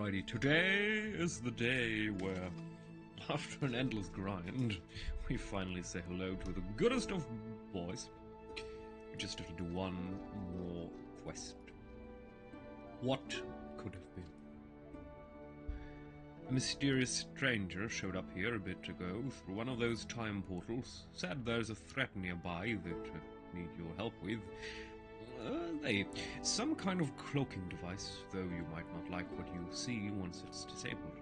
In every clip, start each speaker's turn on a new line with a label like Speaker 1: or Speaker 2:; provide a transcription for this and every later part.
Speaker 1: Alrighty, today is the day where, after an endless grind, we finally say hello to the goodest of boys. We just have to do one more quest. What could have been? A mysterious stranger showed up here a bit ago through one of those time portals. Said there's a threat nearby that need your help with. Some kind of cloaking device, though you might not like what you see once it's disabled.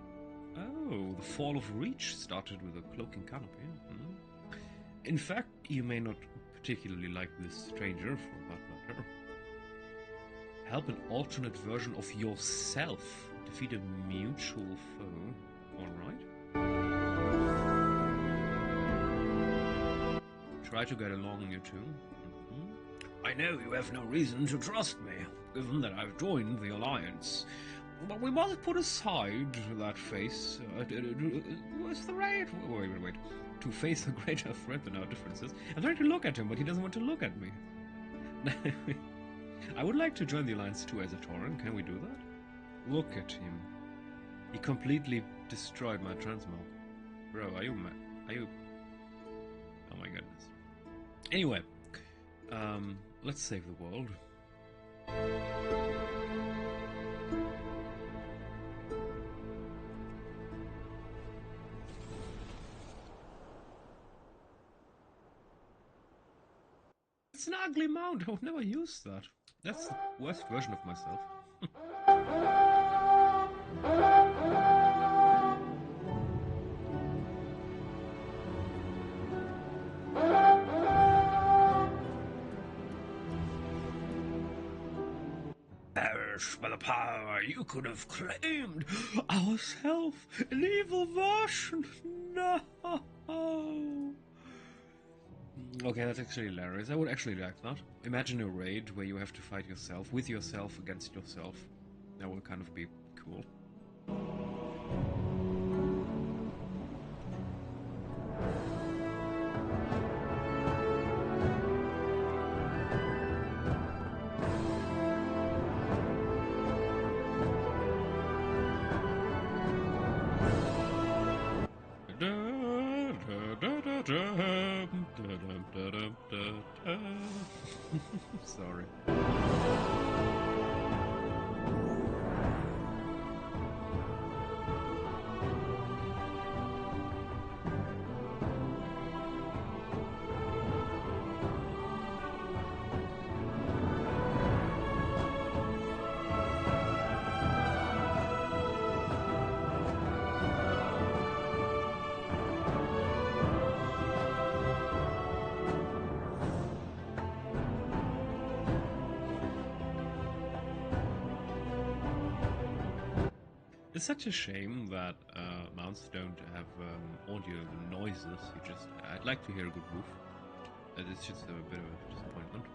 Speaker 1: Oh, the fall of Reach started with a cloaking canopy. In fact, you may not particularly like this stranger for that matter. Help an alternate version of yourself defeat a mutual foe. Alright. Try to get along, you two. I know you have no reason to trust me, given that I've joined the Alliance. But we must put aside that face. What's the right? Wait. To face a greater threat than our differences. I'm trying to look at him, but he doesn't want to look at me. I would like to join the Alliance too as a Tauren. Can we do that? Look at him. He completely destroyed my transmog. Bro, are you mad? Are you... Oh my goodness. Anyway. Let's save the world. It's an ugly mount. I would never use that. That's the worst version of myself. By the power, you could have claimed ourself, an evil version. No. Okay, that's actually hilarious. I would actually like that. Imagine a raid where you have to fight yourself, with yourself against yourself. That would kind of be cool. Sorry. It's such a shame that mounts don't have audio noises. I'd like to hear a good roof. It's just a bit of a disappointment.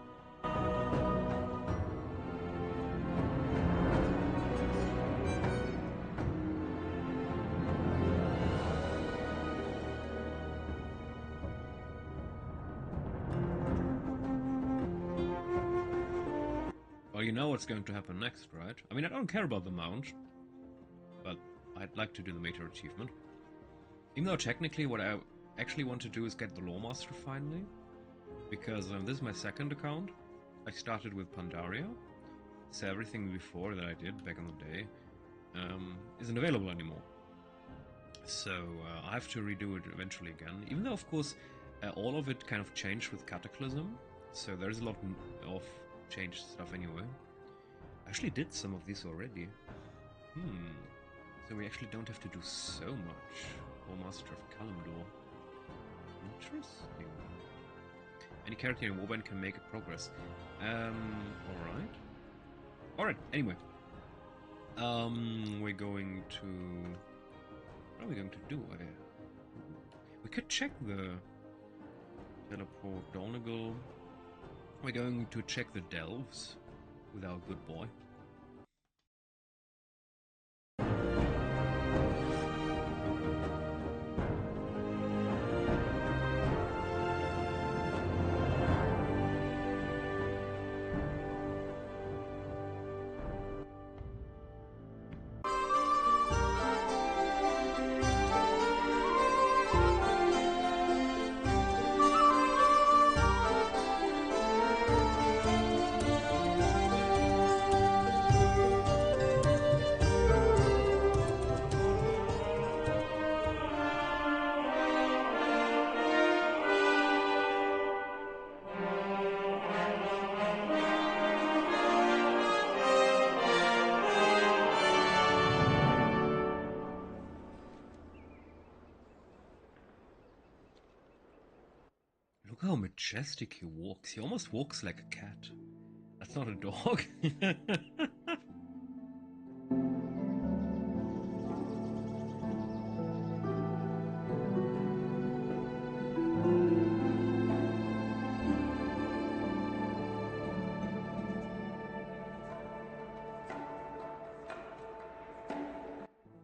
Speaker 1: Well, you know what's going to happen next, right? I mean, I don't care about the mount, but I'd like to do the Mater achievement. Even though technically what I actually want to do is get the Lawmaster finally, because this is my second account. I started with Pandaria, so everything before that I did back in the day isn't available anymore. So I have to redo it eventually again, even though of course all of it kind of changed with Cataclysm, so there's a lot of changed stuff anyway. I actually did some of these already. So we actually don't have to do so much. Or Master of Kalimdor. Interesting. Any character in Warband can make a progress. Alright. Alright, anyway. We're going to... What are we going to do? We could check the Teleport Donegal. We're going to check the Delves with our good boy. how majestic he walks. He almost walks like a cat. That's not a dog.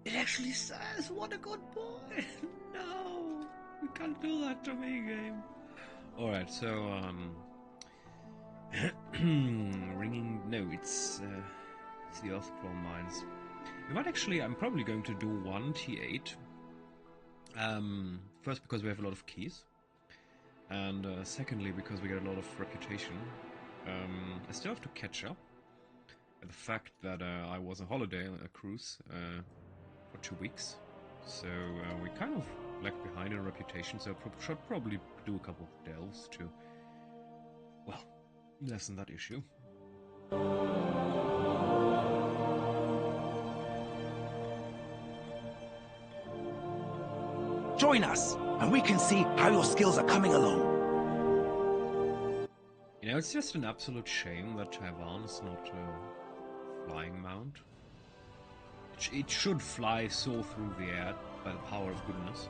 Speaker 1: It actually says, what a good boy. No, you can't do that to me, game. Alright, so, ringing, no, it's the Earthclaw Mines. We might actually, I'm probably going to do one T8. First because we have a lot of keys. And secondly because we get a lot of reputation. I still have to catch up. The fact that I was on holiday, a cruise, for 2 weeks, so we kind of lag behind in reputation, so I should probably do a couple of delves to, well, lessen that issue.
Speaker 2: Join us, and we can see how your skills are coming along.
Speaker 1: You know, it's just an absolute shame that TAIVAN is not a flying mount. It should fly so through the air by the power of goodness.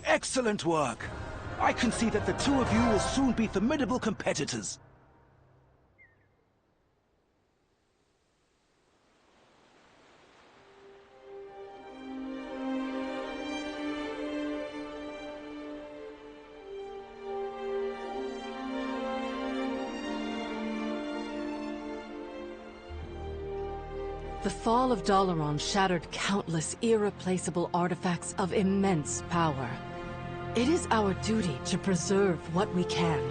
Speaker 2: Excellent work! I can see that the two of you will soon be formidable competitors.
Speaker 3: The fall of Dalaran shattered countless irreplaceable artifacts of immense power. It is our duty to preserve what we can.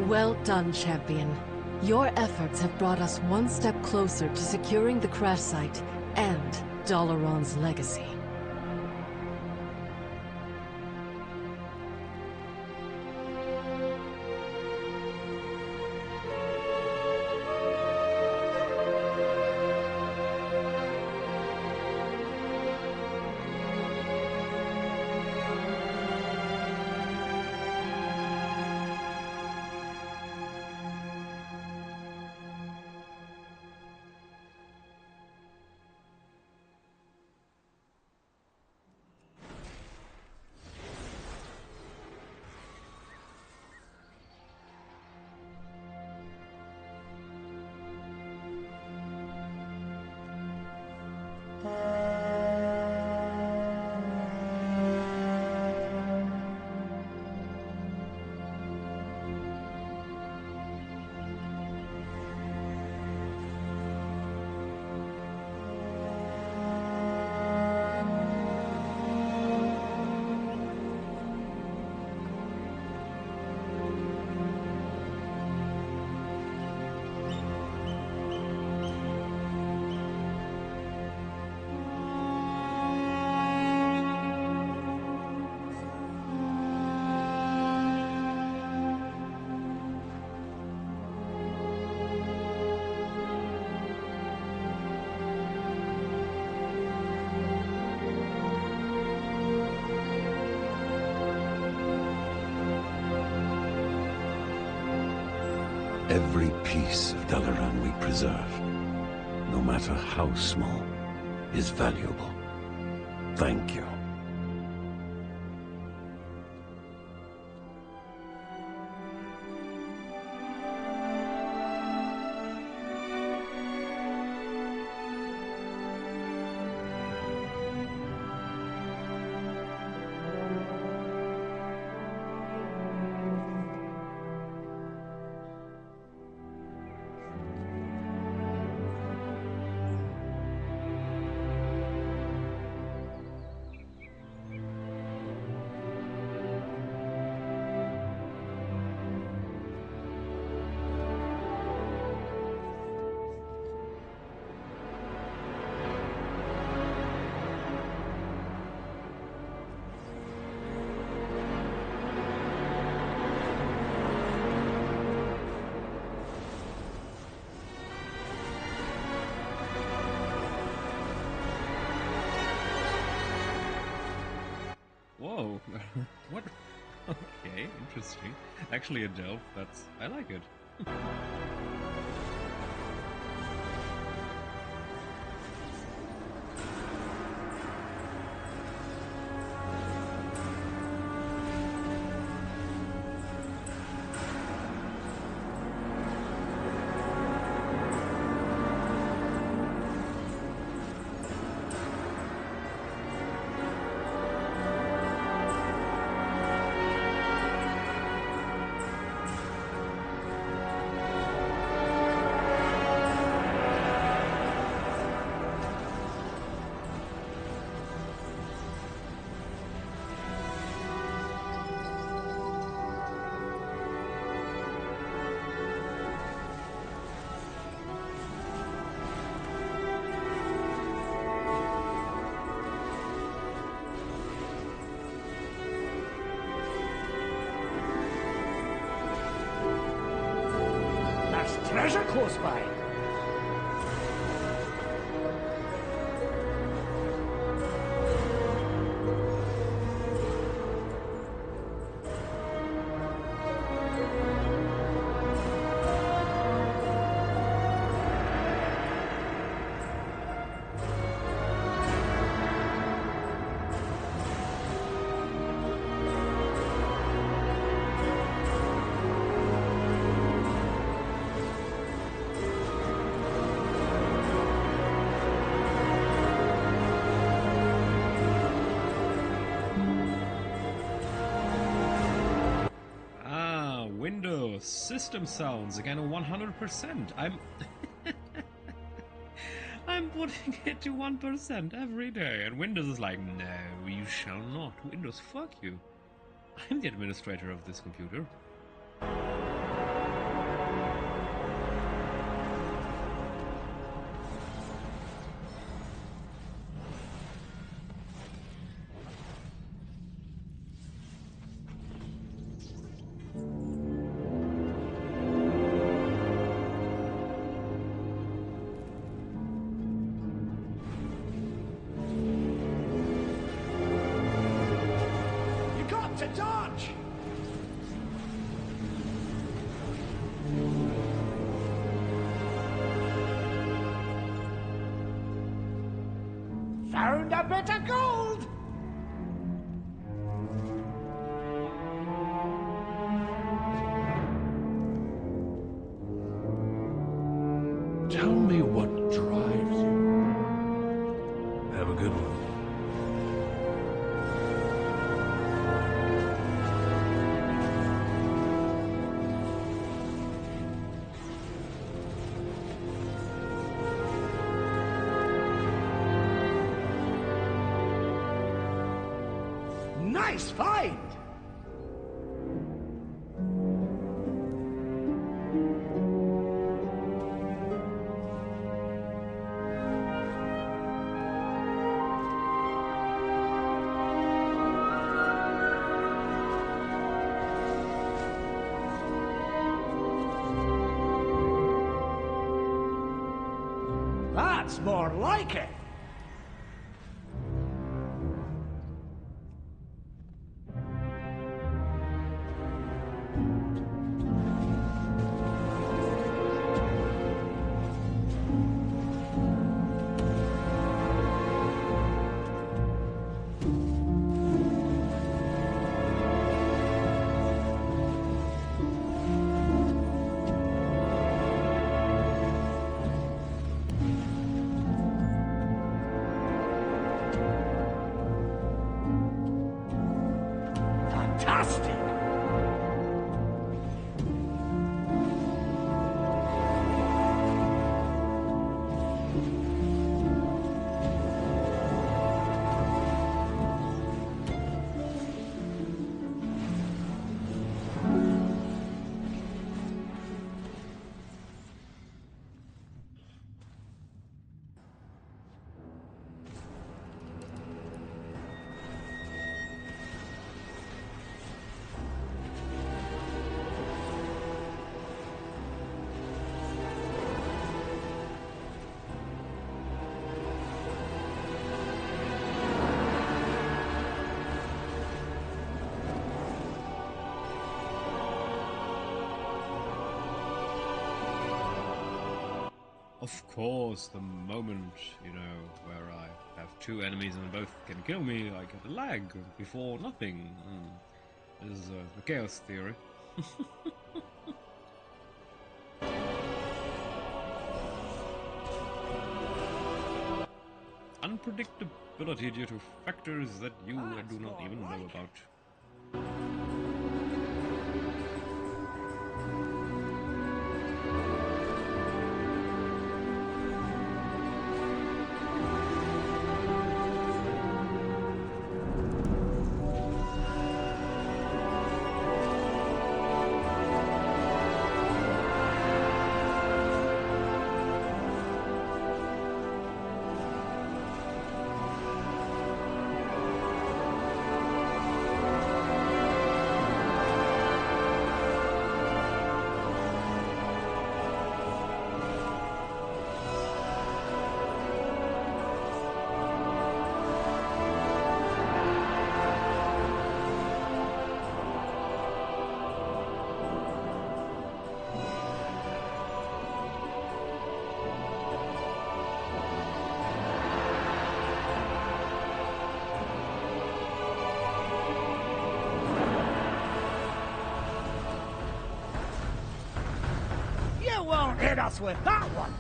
Speaker 3: Well done, champion. Your efforts have brought us one step closer to securing the crash site and Dalaran's legacy.
Speaker 2: Every piece of Dalaran we preserve, no matter how small, is valuable. Thank you.
Speaker 1: Whoa, what? Okay, interesting. Actually a delve, I like it.
Speaker 4: There's treasure close by.
Speaker 1: Windows system sounds again 100%. I'm putting it to 1% every day, and Windows is like, no, you shall not. Windows, fuck you. I'm the administrator of this computer.
Speaker 4: To dodge! Found a bit of gold!
Speaker 2: Tell me what drives you. Have a good one.
Speaker 4: Nice find! That's more like it! nasty!
Speaker 1: Of course, the moment, you know, where I have two enemies and both can kill me, I get a lag before nothing. This is the chaos theory. Unpredictability due to factors that you do not even know about.
Speaker 4: You won't hit us with that one!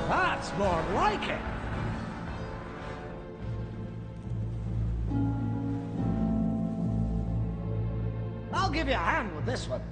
Speaker 4: That's more like it! I'll give you a hand with this one.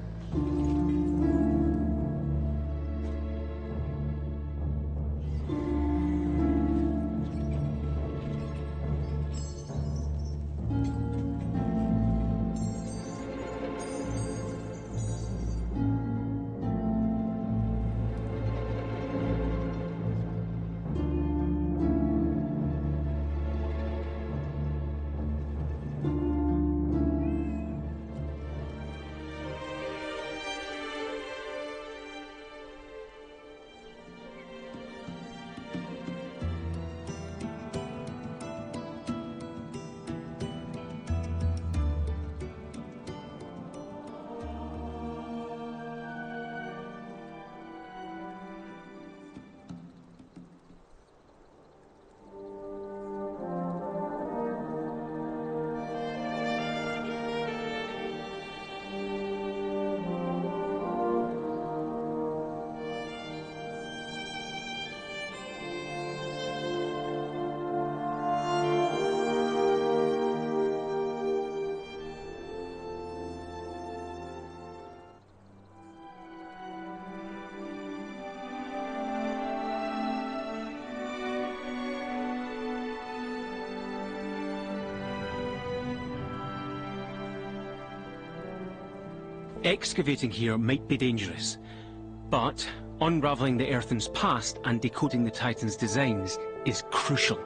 Speaker 5: Excavating here might be dangerous, but unraveling the Earthen's past and decoding the Titan's designs is crucial.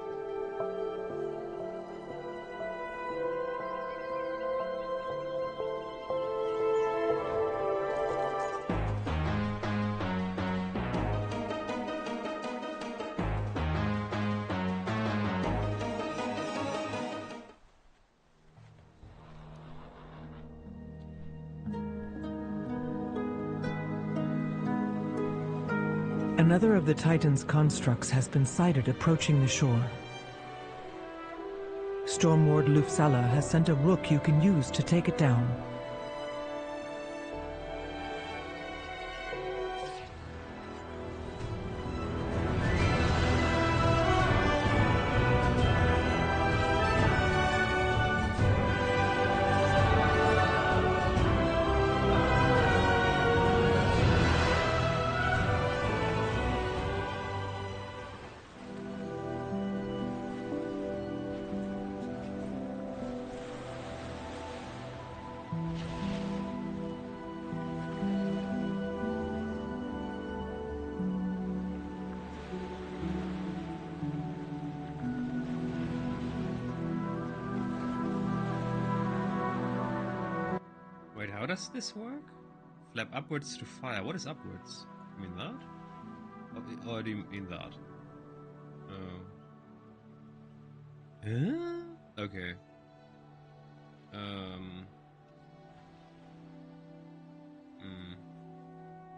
Speaker 6: Another of the Titan's constructs has been sighted approaching the shore. Stormward Lufsala has sent a rook you can use to take it down.
Speaker 1: Wait, how does this work? Flap upwards to fire. What is upwards? You mean that? Or do you mean that? Oh. Huh? Okay.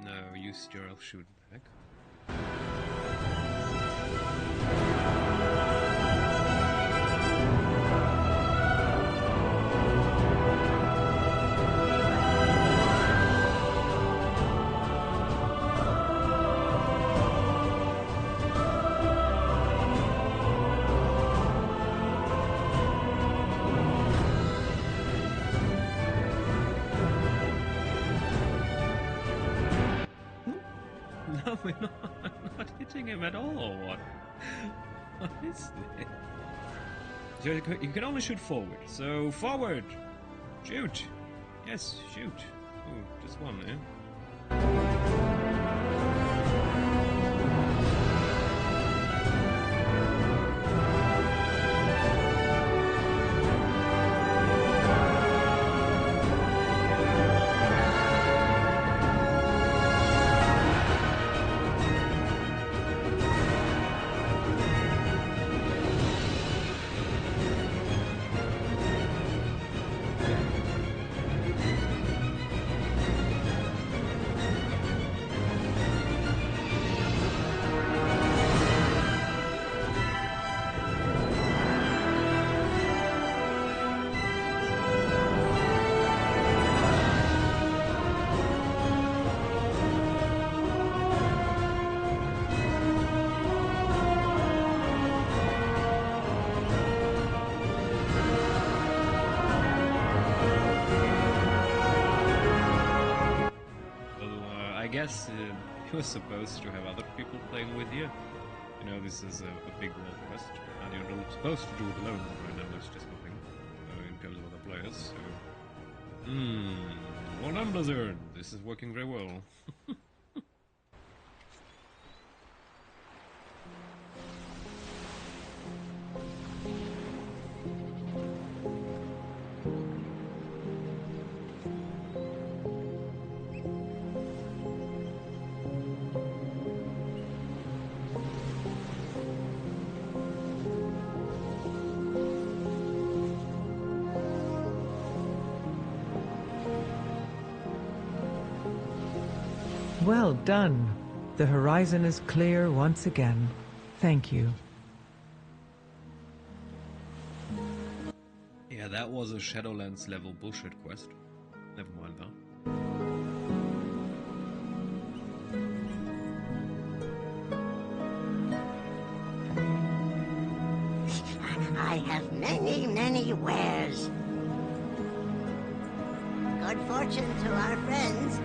Speaker 1: No, use your elf shoot back. No, we're not hitting him at all, or what? What is this? So you can only shoot forward. So forward! Shoot! Yes, shoot. Oh, just one, eh? I guess you're supposed to have other people playing with you. You know, this is a big world quest, and you're not supposed to do it alone. Right now, there's just nothing in terms of other players. So, well done, Blizzard. This is working very well.
Speaker 6: Well done. The horizon is clear once again. Thank you.
Speaker 1: Yeah, that was a Shadowlands level bullshit quest. Never mind that.
Speaker 7: I have many, many wares. Good fortune to our friends.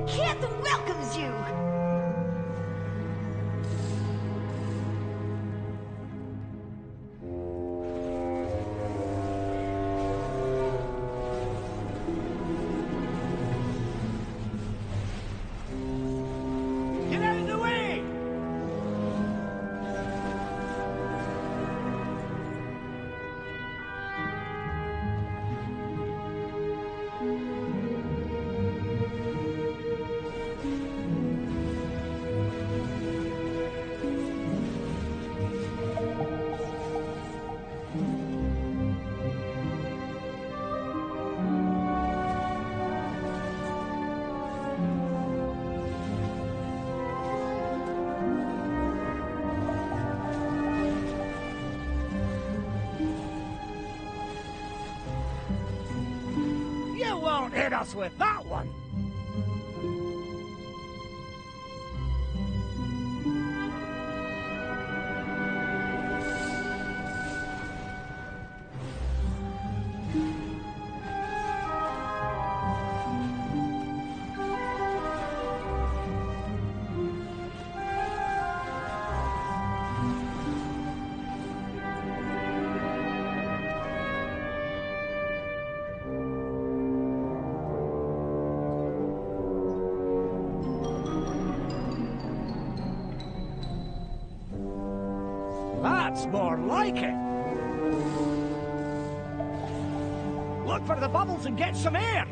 Speaker 7: kid that welcomes you.
Speaker 4: Get out of the way! You won't hit us with that one! That's more like it! Look for the bubbles and get some air!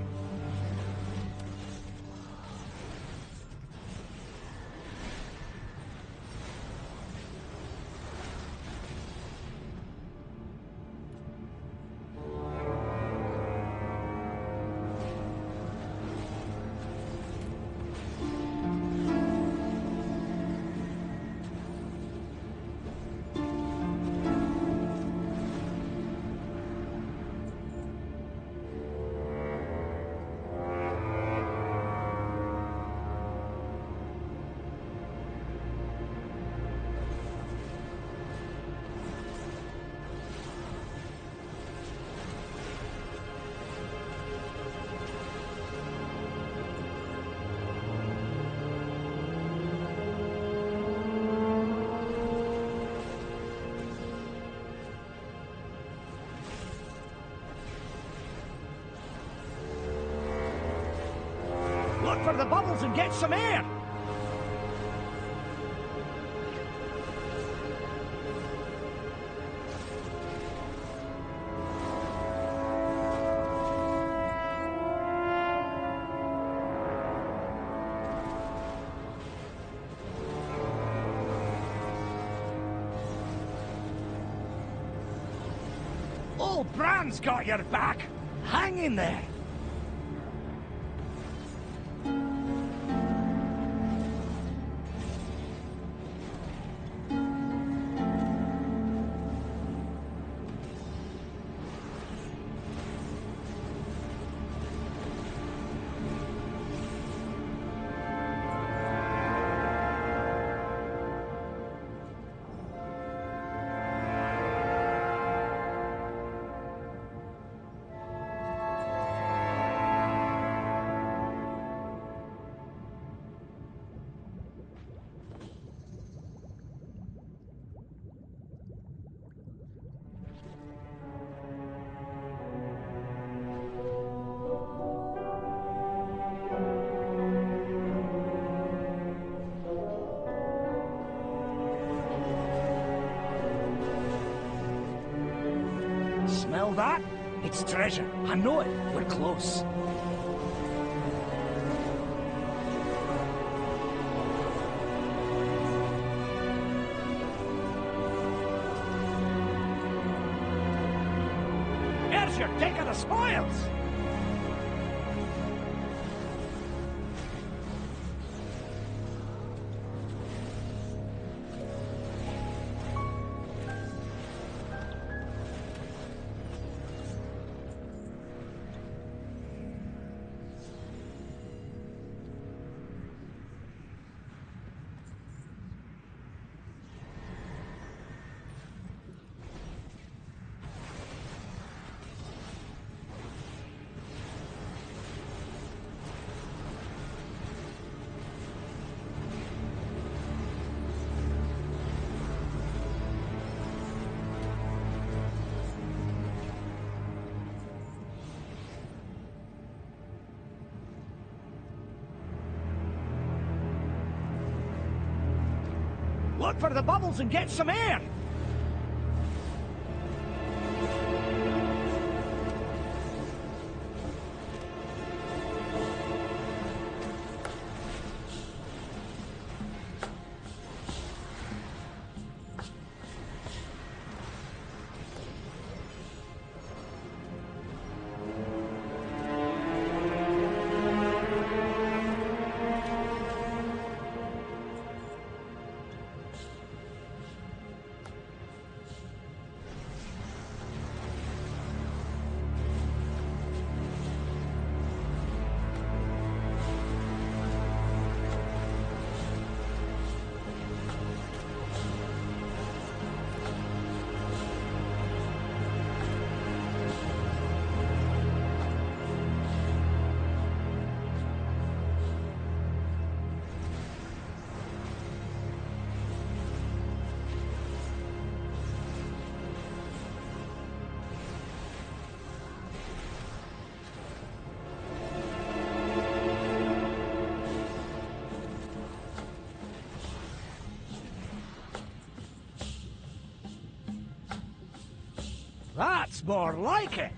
Speaker 4: Look for the bubbles and get some air! Old Bran's got your back! Hang in there! Smell that? It's treasure. I know it. We're close. There's your take of the spoils! Look for the bubbles and get some air! That's more like it!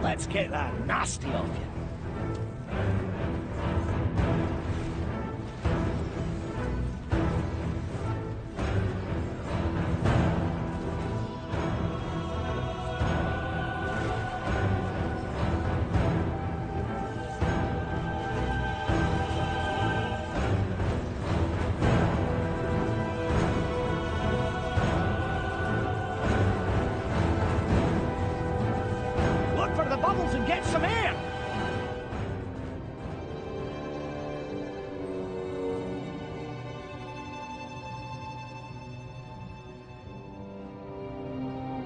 Speaker 4: Let's get that nasty off you. Look for the bubbles and get some air!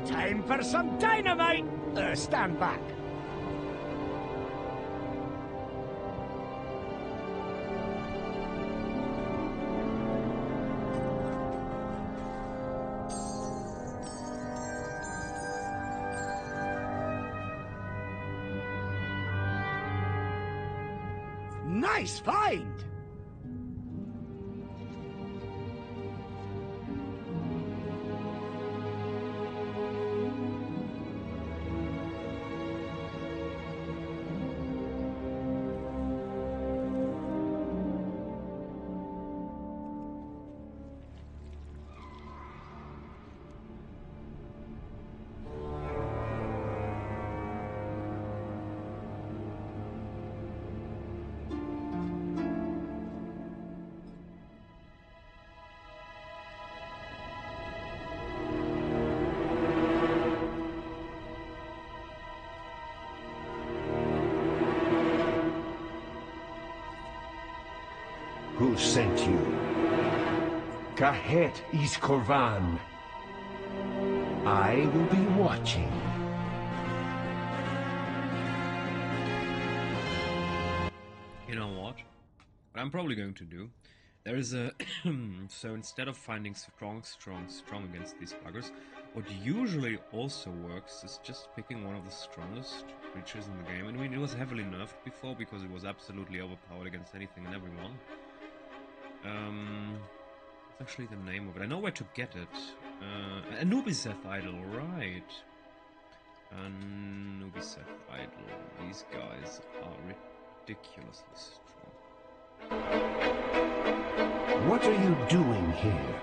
Speaker 4: Time for some dynamite! Stand back. Nice find!
Speaker 8: Who sent you? Kahet is Korvan. I will be watching.
Speaker 1: You know what? What I'm probably going to do, there is a... so instead of finding strong against these buggers, what usually also works is just picking one of the strongest creatures in the game. I mean, it was heavily nerfed before because it was absolutely overpowered against anything and everyone. It's actually the name of it. I know where to get it. Anubiseth Idol, right. Anubiseth Idol. These guys are ridiculously strong.
Speaker 8: What are you doing here?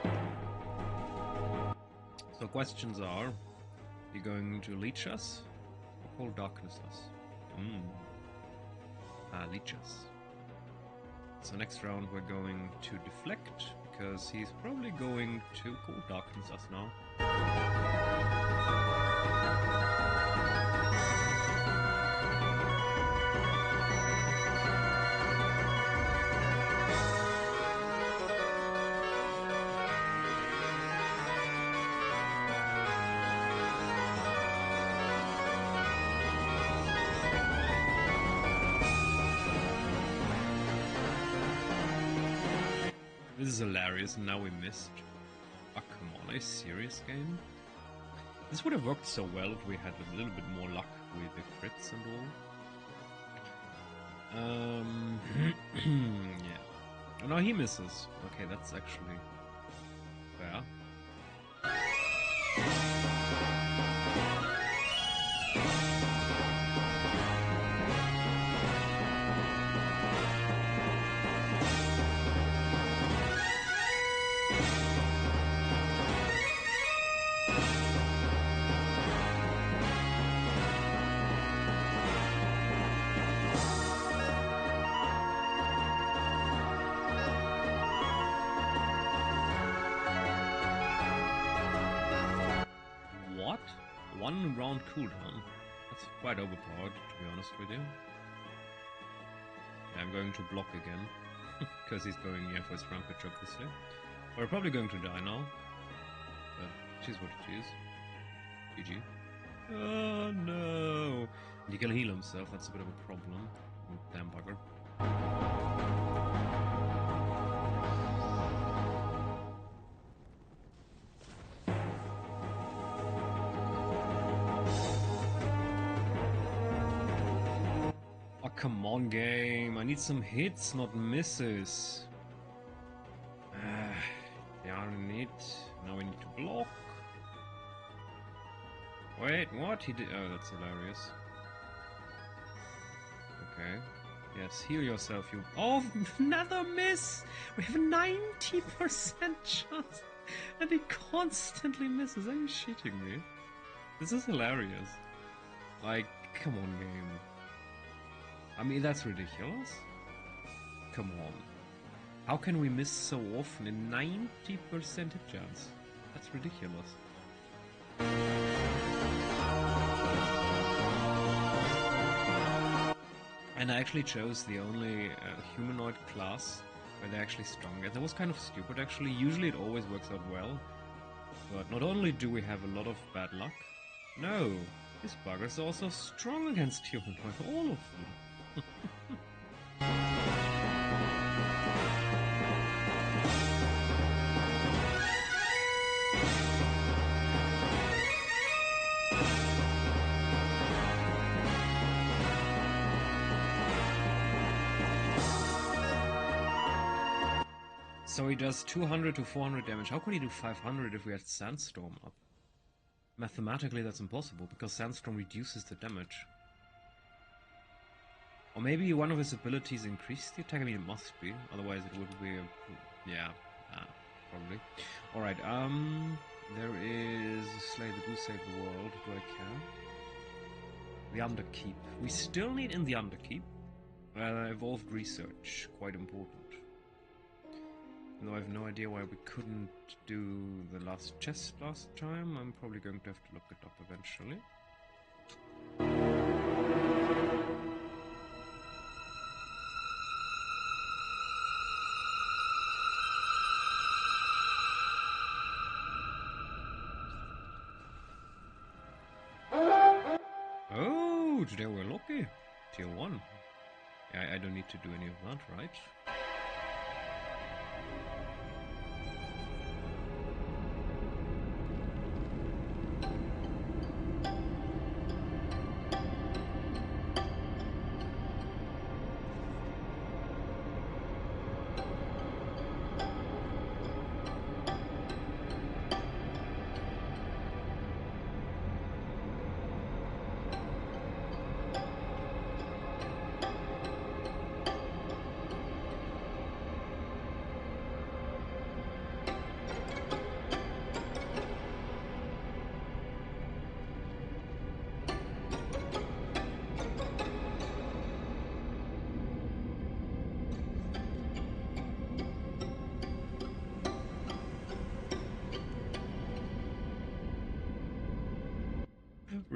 Speaker 1: So questions are, you going to leech us or call darkness us? Leeches. So next round we're going to deflect, because he's probably going to cold darkness us now. This is hilarious, and now we missed. Oh, come on, are you serious, game? This would have worked so well if we had a little bit more luck with the crits and all. Yeah. Oh, no, he misses. Okay, that's actually fair. What? 1 round cooldown? That's quite overpowered, to be honest with you. Yeah, I'm going to block again. Because he's going for his rampage, obviously. We're probably going to die now. But it is what it is. GG. Oh no! He can heal himself, that's a bit of a problem. Damn bugger. Oh, come on, game. I need some hits, not misses. Darn it. Now we need to block. Wait, what? He did. Oh, that's hilarious. Okay. Yes, heal yourself, you. Oh, another miss! We have a 90% chance! And he constantly misses. Are you shitting me? This is hilarious. Like, come on, game. I mean, that's ridiculous. Come on. How can we miss so often in 90% hit chance? That's ridiculous. And I actually chose the only humanoid class where they're actually stronger. That was kind of stupid, actually. Usually it always works out well. But not only do we have a lot of bad luck, no, these buggers are also strong against humanoid, all of them. So he does 200 to 400 damage. How could he do 500 if we had Sandstorm up? Mathematically that's impossible, because Sandstorm reduces the damage. Or maybe one of his abilities increased the attack? I mean, it must be. Otherwise it would be a... Yeah, probably. Alright, there is Slay the Goose, Save the World. Do I care? The Underkeep. We still need in the Underkeep evolved research. Quite important. Though I have no idea why we couldn't do the last chest last time, I'm probably going to have to look it up eventually. Oh, today we're lucky. Tier 1. Yeah, I don't need to do any of that, right?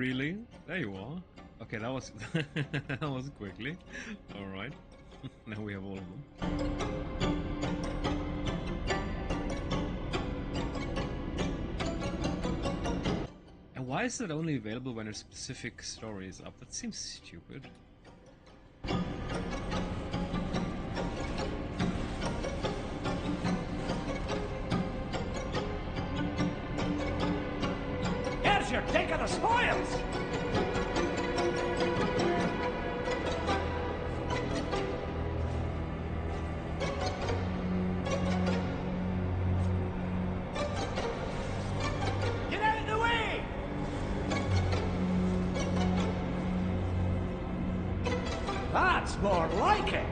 Speaker 1: Really? There you are. Okay, that was that was quickly. All right. Now we have all of them. And why is it only available when a specific story is up? That seems stupid.
Speaker 4: Here's your take of the spoils! Get out of the way! That's more like it!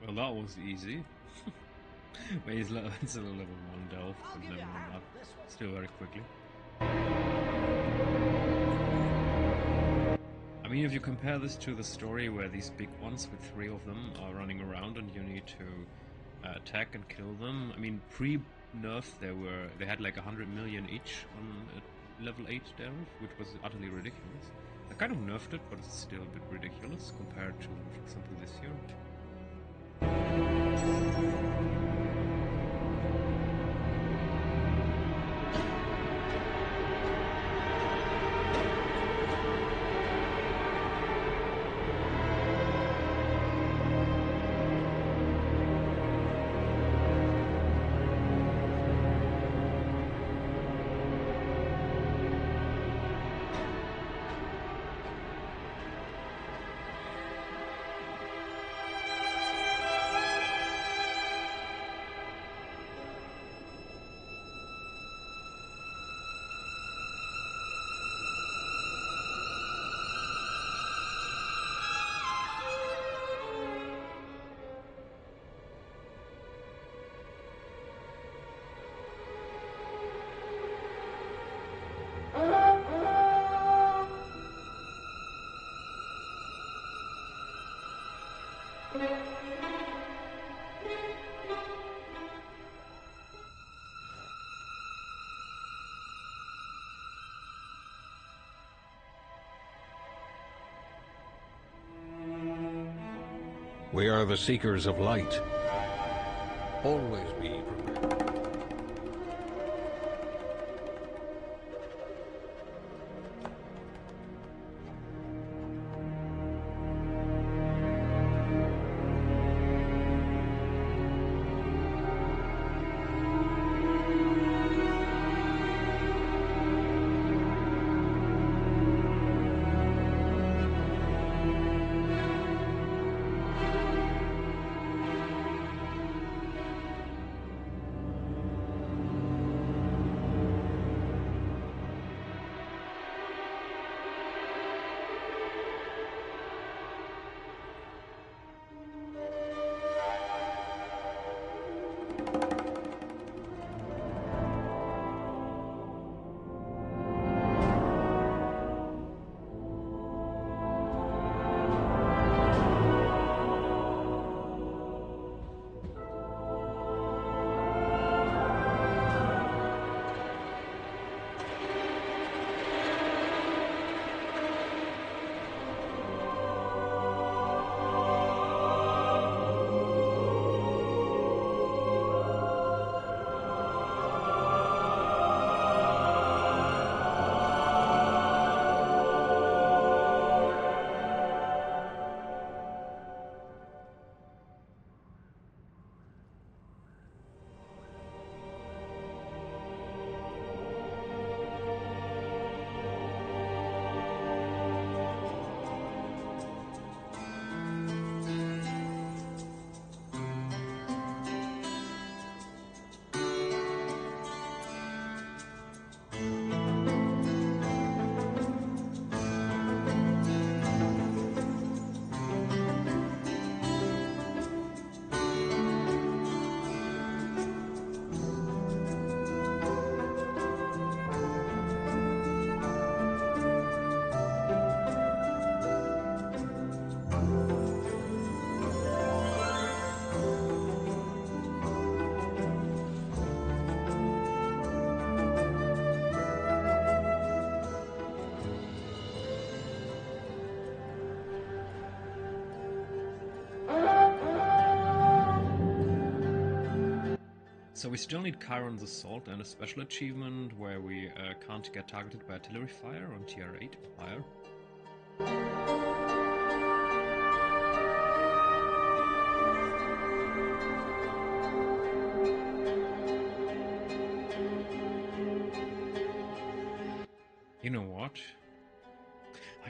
Speaker 1: Well, that was easy. But it's still a level 1 delve, but never mind that. Still very quickly. I mean, if you compare this to the story where these big ones with 3 of them are running around and you need to attack and kill them. I mean, pre-nerf they had like 100 million each on level 8 delve, which was utterly ridiculous. I kind of nerfed it, but it's still a bit ridiculous compared to, for example, this year.
Speaker 2: We are the Seekers of Light. Always be prepared.
Speaker 1: So we still need Chiron's Assault and a special achievement where we can't get targeted by artillery fire on tier 8 or higher. You know what? I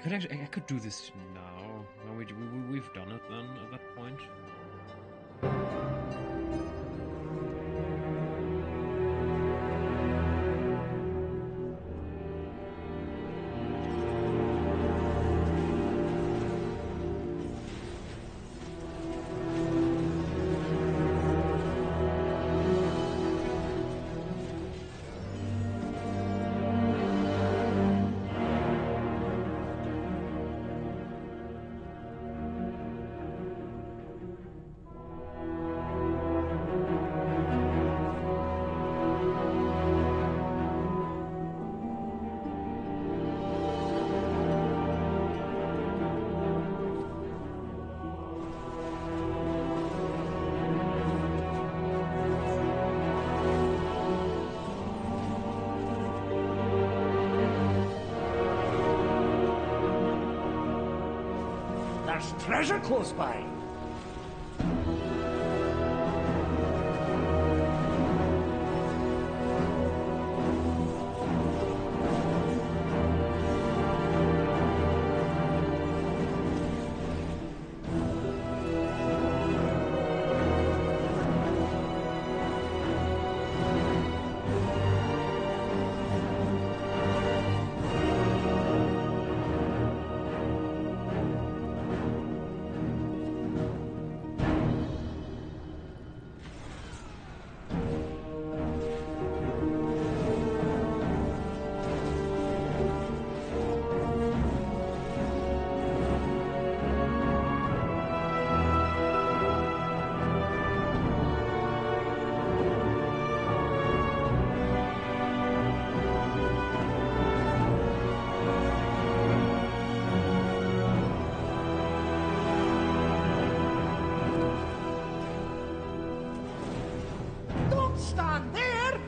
Speaker 1: could do this now. No, we've done it then at that point.
Speaker 4: There's treasure close by. Don't stand there!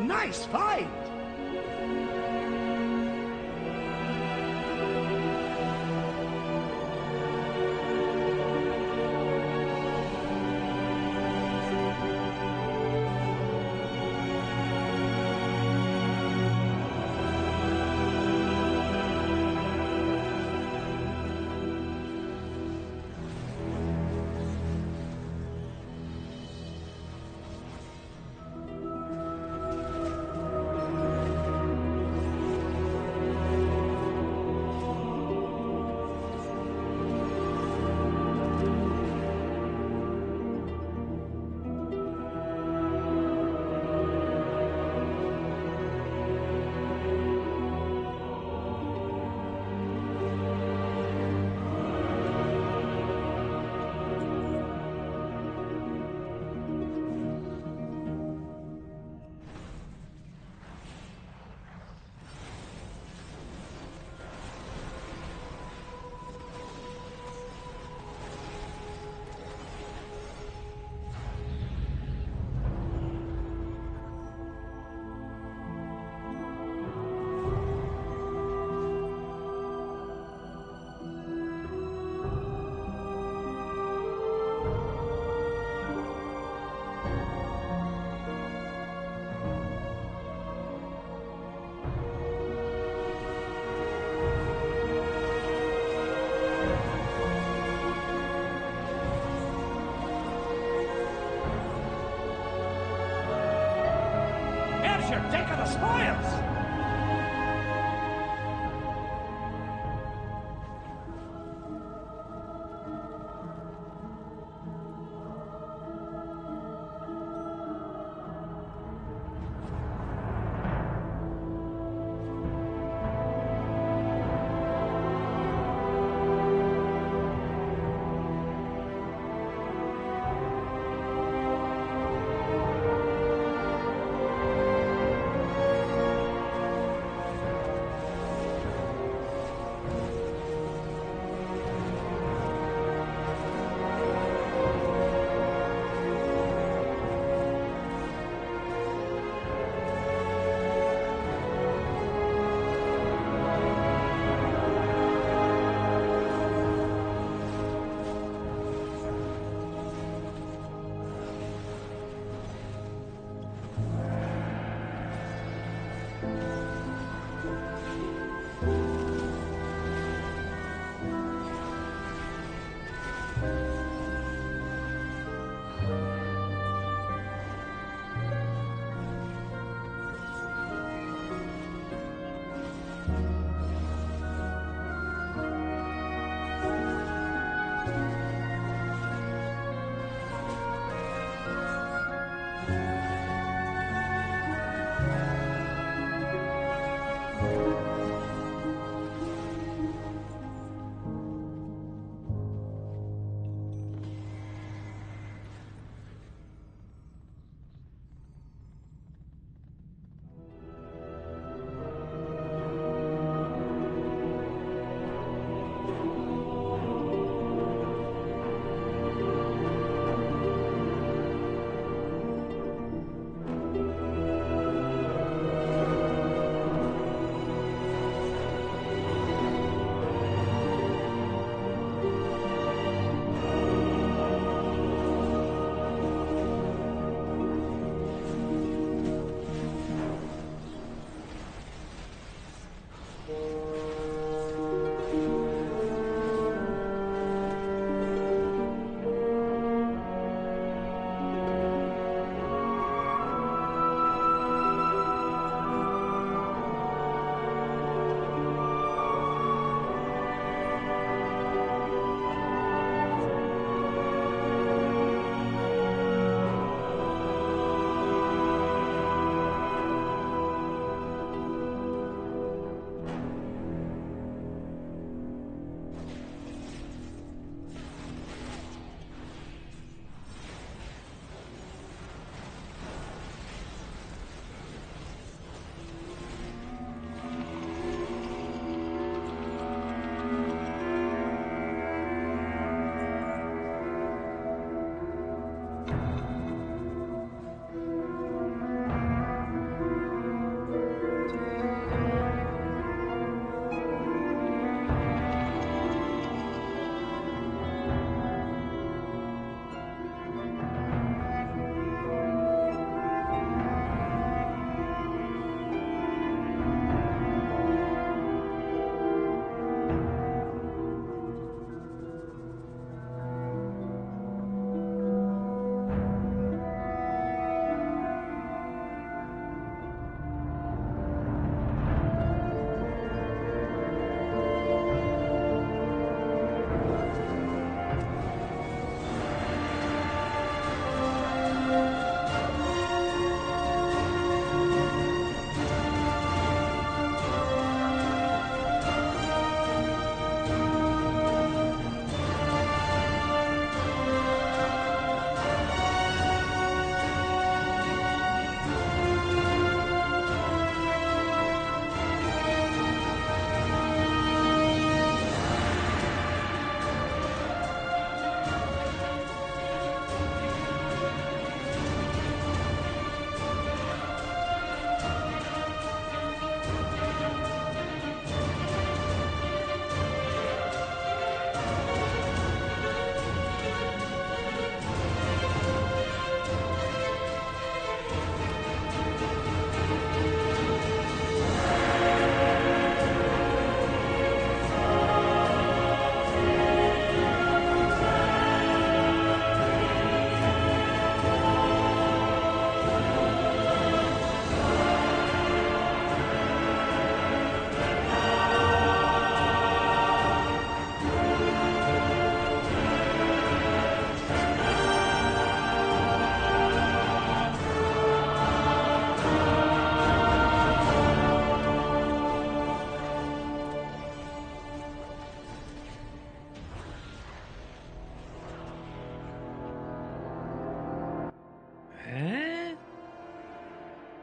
Speaker 4: Nice fight!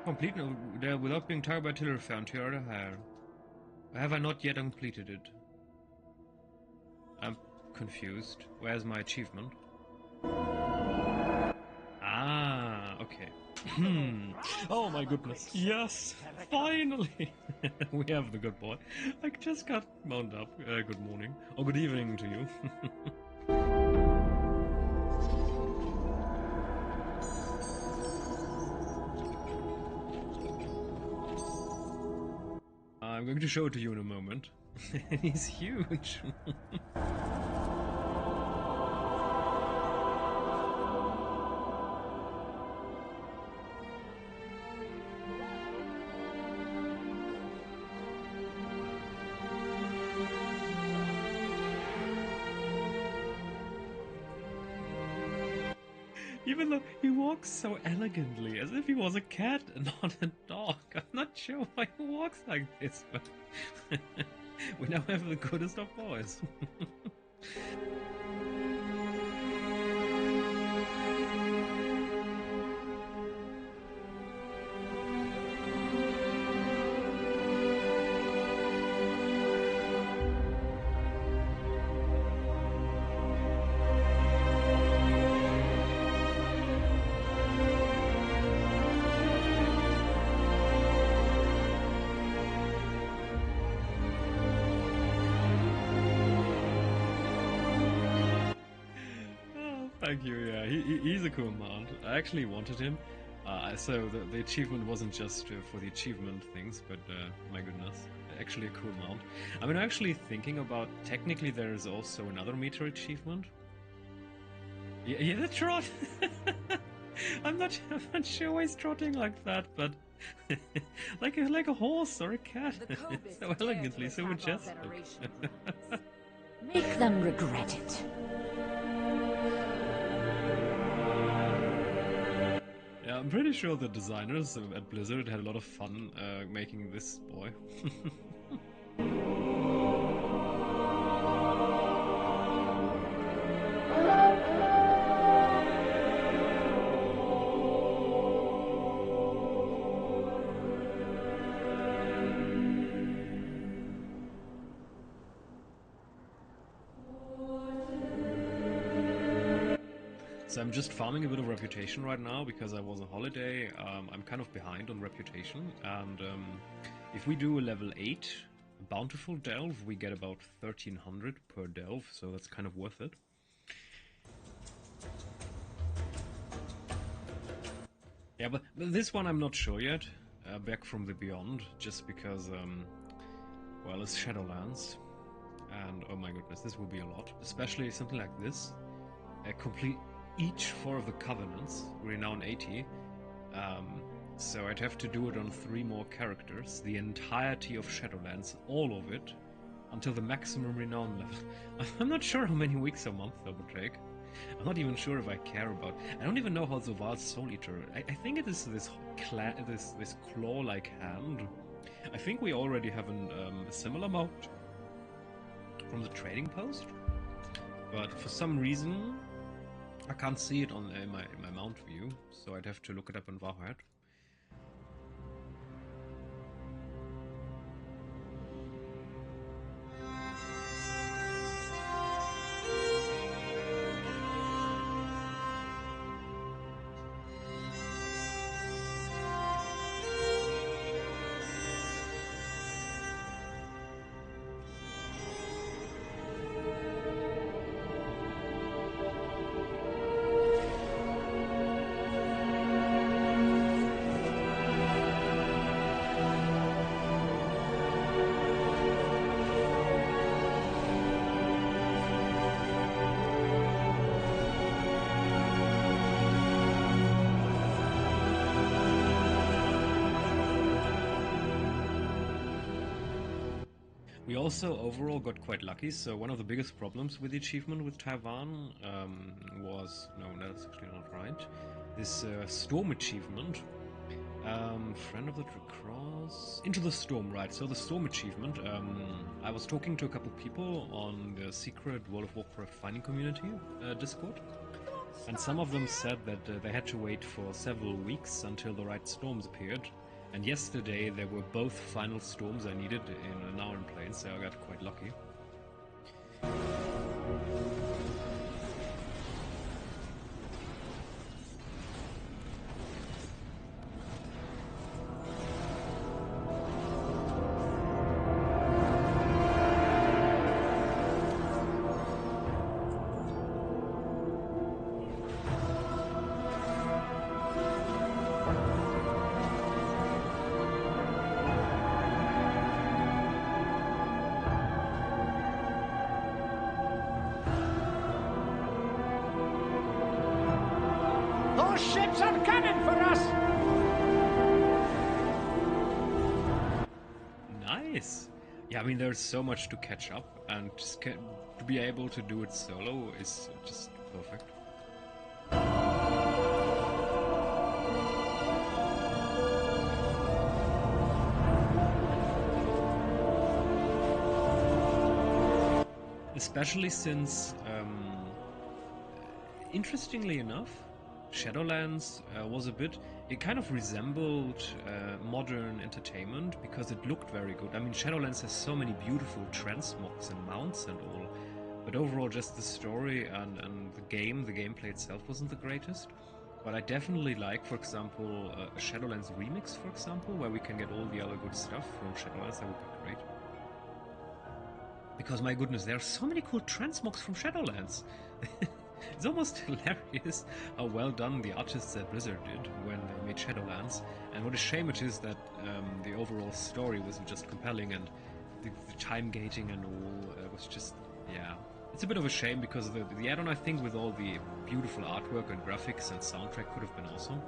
Speaker 1: Complete without being tired by Tiller found here or higher. Have I not yet completed it? I'm confused. Where's my achievement? Ah, okay. Oh my goodness. Yes! Finally! We have the good boy. I just got mounted up. Good morning. Or good evening to you. I'm going to show it to you in a moment. He's huge. Even though he walks so elegantly, as if he was a cat and not a dog. I'm not sure why he walks like this, but we now have the goodest of boys. Thank you, yeah, he's a cool mount. I actually wanted him, so the achievement wasn't just for the achievement things, but my goodness, actually a cool mount. I mean, actually thinking about, technically there is also another meter achievement. Yeah, the trot! I'm not sure why he's trotting like that, but like a horse or a cat. So elegantly, so majestic.
Speaker 7: Make them regret it.
Speaker 1: Yeah, I'm pretty sure the designers at Blizzard had a lot of fun making this boy. So I'm just farming a bit of reputation right now because I was on holiday. I'm kind of behind on reputation, and if we do a level 8 bountiful delve, we get about 1300 per delve, so that's kind of worth it. Yeah, but this one I'm not sure yet. Back from the Beyond, just because, well, it's Shadowlands, and oh my goodness, this will be a lot, especially something like this. Complete each 4 of the Covenants, Renown 80, so I'd have to do it on 3 more characters, the entirety of Shadowlands, all of it, until the maximum Renown level. I'm not sure how many weeks or months that would take. I'm not even sure if I care about. I don't even know how Zoval's Soul Eater. I think it is this claw-like hand. I think we already have a similar mount from the trading post, but for some reason I can't see it on my mount view, so I'd have to look it up in Warcraft. We also overall got quite lucky, so one of the biggest problems with the achievement with TAIVAN was... no, that's actually not right. This Storm achievement. Friend of the Cross... Into the Storm, right. So the Storm achievement, I was talking to a couple people on the secret World of Warcraft finding community Discord, and some of them said that they had to wait for several weeks until the right storms appeared, And yesterday there were both final storms I needed in Narn Plains, so I got quite lucky.
Speaker 4: Those ships are coming for us!
Speaker 1: Nice! Yeah, I mean, there's so much to catch up, and just to be able to do it solo is just perfect. Especially since, interestingly enough, Shadowlands was a bit... It kind of resembled modern entertainment because it looked very good. I mean, Shadowlands has so many beautiful transmogs and mounts and all, but overall just the story and the gameplay itself wasn't the greatest. But I definitely like, for example, a Shadowlands remix, for example, where we can get all the other good stuff from Shadowlands. That would be great. Because, my goodness, there are so many cool transmogs from Shadowlands. It's almost hilarious how well done the artists at Blizzard did when they made Shadowlands, and what a shame it is that the overall story wasn't just compelling, and the time gating and all was just, yeah. It's a bit of a shame because the add-on, I think, with all the beautiful artwork and graphics and soundtrack could have been awesome.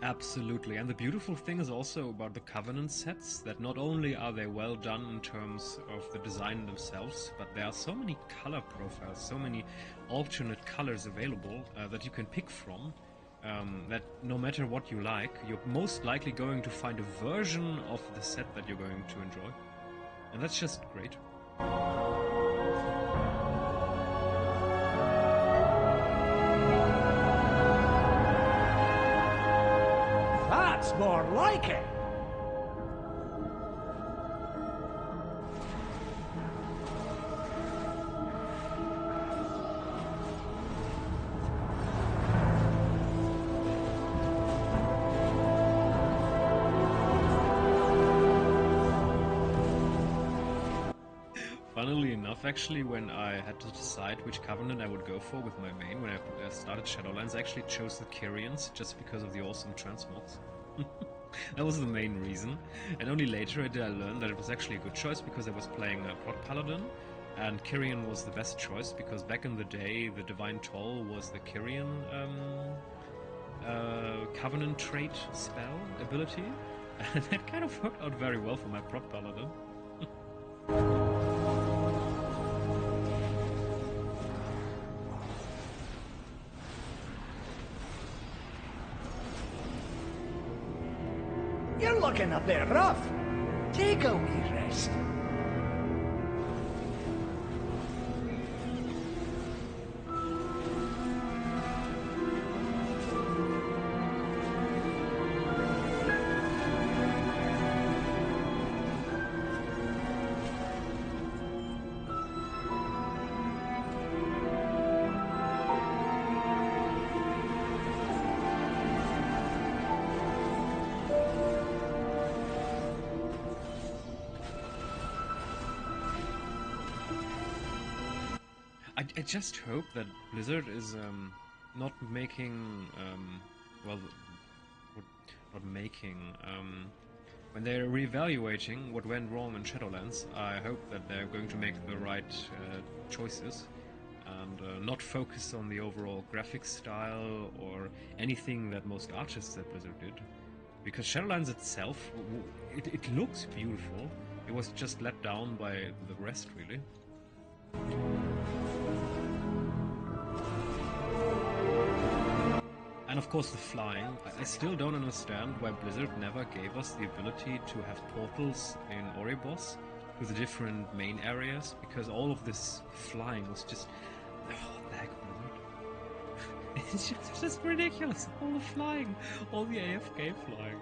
Speaker 1: Absolutely, and the beautiful thing is also about the Covenant sets, that not only are they well done in terms of the design themselves, but there are so many color profiles, so many alternate colors available that you can pick from, that no matter what you like, you're most likely going to find a version of the set that you're going to enjoy. And that's just great.
Speaker 4: That's more like it!
Speaker 1: Funnily enough, actually, when I had to decide which Covenant I would go for with my main, when I started Shadowlands, I actually chose the Kyrians just because of the awesome transmogs. That was the main reason, and only later did I learn that it was actually a good choice because I was playing a Prot Paladin, and Kyrian was the best choice because back in the day the Divine Toll was the Kyrian Covenant trait spell ability, and that kind of worked out very well for my Prot Paladin.
Speaker 4: You're looking a bit rough. Take a wee rest.
Speaker 1: I just hope that Blizzard is not making well, what not making. When they're reevaluating what went wrong in Shadowlands, I hope that they're going to make the right choices and not focus on the overall graphics style or anything that most artists at Blizzard did. Because Shadowlands itself, it looks beautiful. It was just let down by the rest, really. And of course the flying. I still don't understand why Blizzard never gave us the ability to have portals in Erebus to the different main areas, because all of this flying was just... Oh, lag Blizzard. It's just ridiculous. All the flying. All the AFK flying.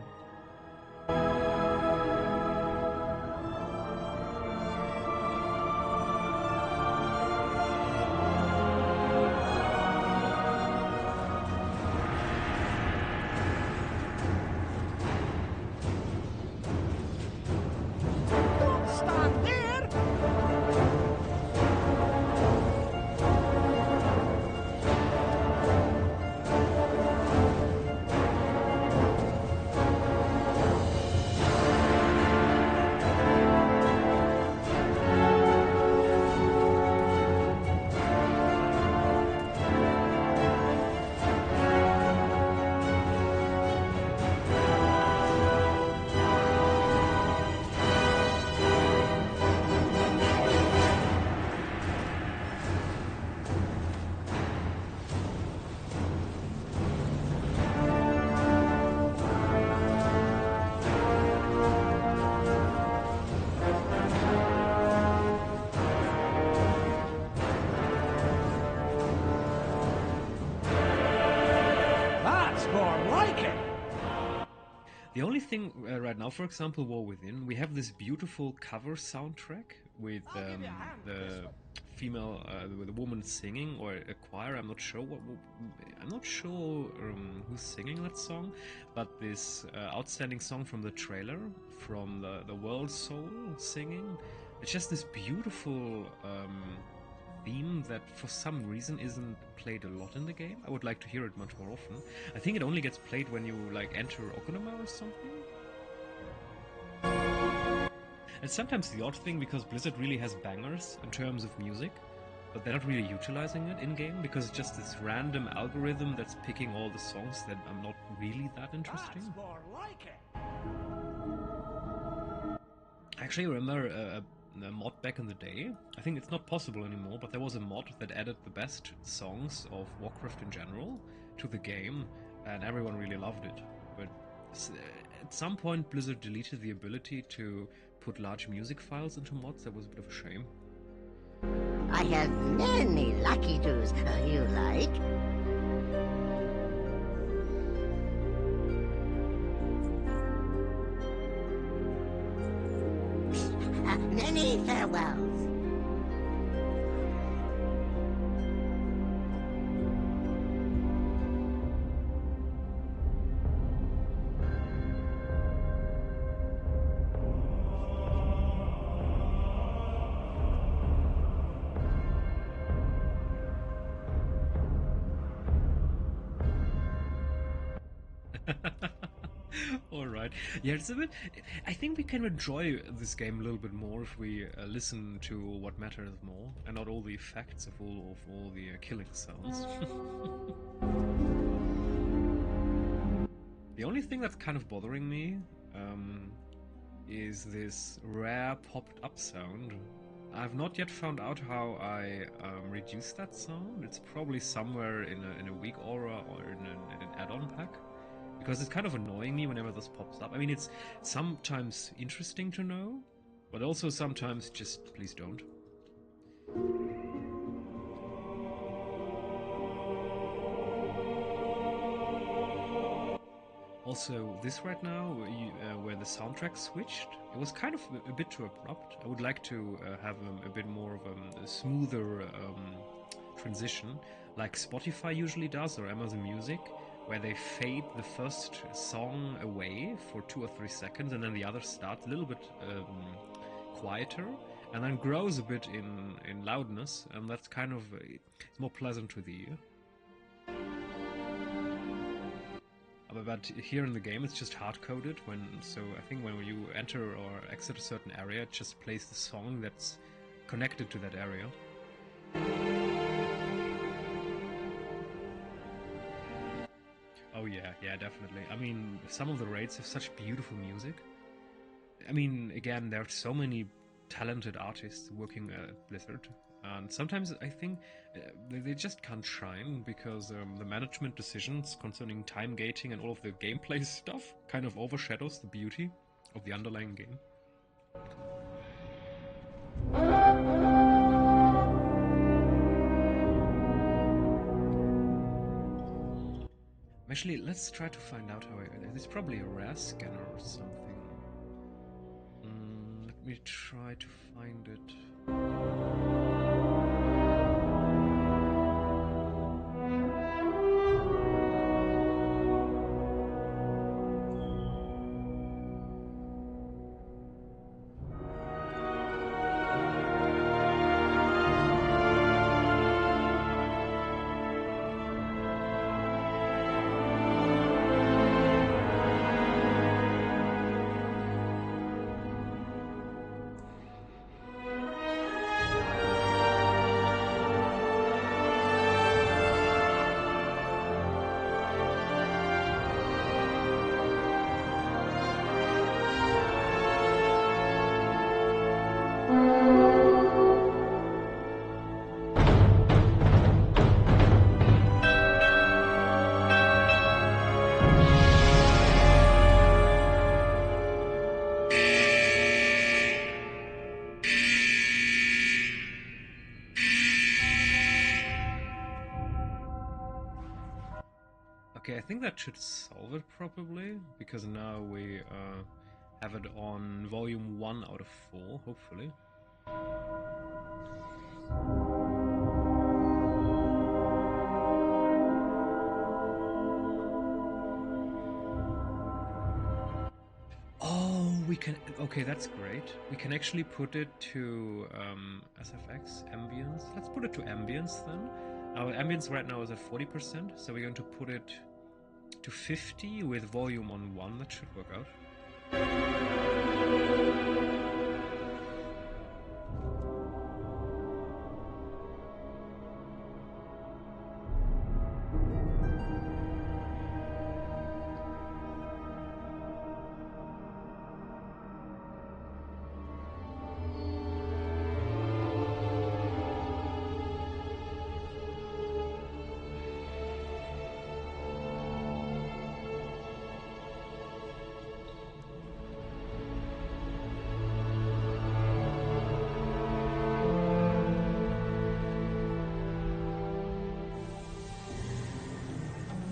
Speaker 1: The only thing right now, for example, War Within, we have this beautiful cover soundtrack with the female, with a woman singing, or a choir. I'm not sure who's singing that song, but this outstanding song from the trailer, from the World Soul singing. It's just this beautiful theme that for some reason isn't played a lot in the game. I would like to hear it much more often. I think it only gets played when you like enter Okunama or something. And sometimes the odd thing, because Blizzard really has bangers in terms of music, but they're not really utilizing it in-game, because it's just this random algorithm that's picking all the songs that are not really that interesting.
Speaker 4: That's more like it.
Speaker 1: I actually remember a mod back in the day. I think it's not possible anymore, but there was a mod that added the best songs of Warcraft in general to the game, and everyone really loved it. But at some point Blizzard deleted the ability to put large music files into mods. That was a bit of a shame.
Speaker 7: I have many lucky doos you like. Many farewells.
Speaker 1: Alright. Yeah, it's a bit... I think we can enjoy this game a little bit more if we listen to what matters more, and not all the effects of all the killing sounds. The only thing that's kind of bothering me is this rare popped up sound. I've not yet found out how I reduce that sound. It's probably somewhere in a weak aura or in an add-on pack. Because it's kind of annoying me whenever this pops up. I mean, it's sometimes interesting to know, but also sometimes just please don't. Also, this right now, where the soundtrack switched, it was kind of a bit too abrupt. I would like to have a bit more of a smoother transition, like Spotify usually does, or Amazon Music, where they fade the first song away for 2 or 3 seconds, and then the other starts a little bit quieter, and then grows a bit in loudness, and that's kind of it's more pleasant to the ear. but here in the game it's just hard-coded. So I think when you enter or exit a certain area, it just plays the song that's connected to that area. Oh yeah, definitely. I mean, some of the raids have such beautiful music. I mean, again, there are so many talented artists working at Blizzard, and sometimes I think they just can't shine because the management decisions concerning time gating and all of the gameplay stuff kind of overshadows the beauty of the underlying game. Actually, let's try to find out how there's probably a rare scanner or something. Let me try to find it. Okay, I think that should solve it probably, because now we have it on volume 1 out of 4, hopefully. Oh, we can... Okay, that's great. We can actually put it to SFX, ambience. Let's put it to ambience then. Our ambience right now is at 40%, so we're going to put it to 50 with volume on 1. That should work out.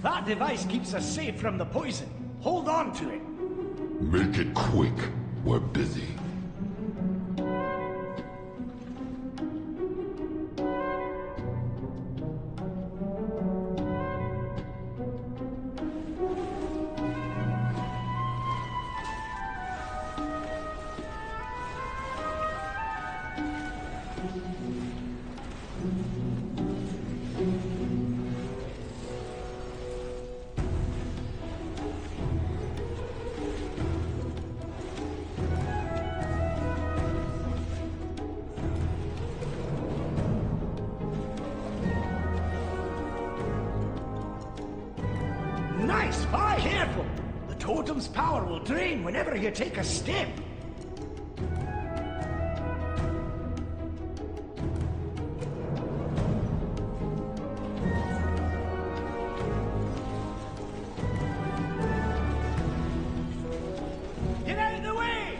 Speaker 4: That device keeps us safe from the poison. Hold on to it.
Speaker 9: Make it quick. We're busy.
Speaker 4: Nice! Be careful! The totem's power will drain whenever you take a step. Get out of the way!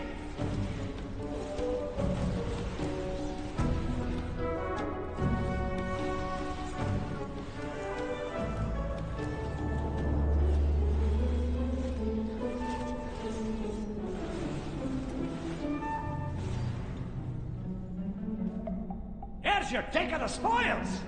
Speaker 4: Here's your take of the spoils!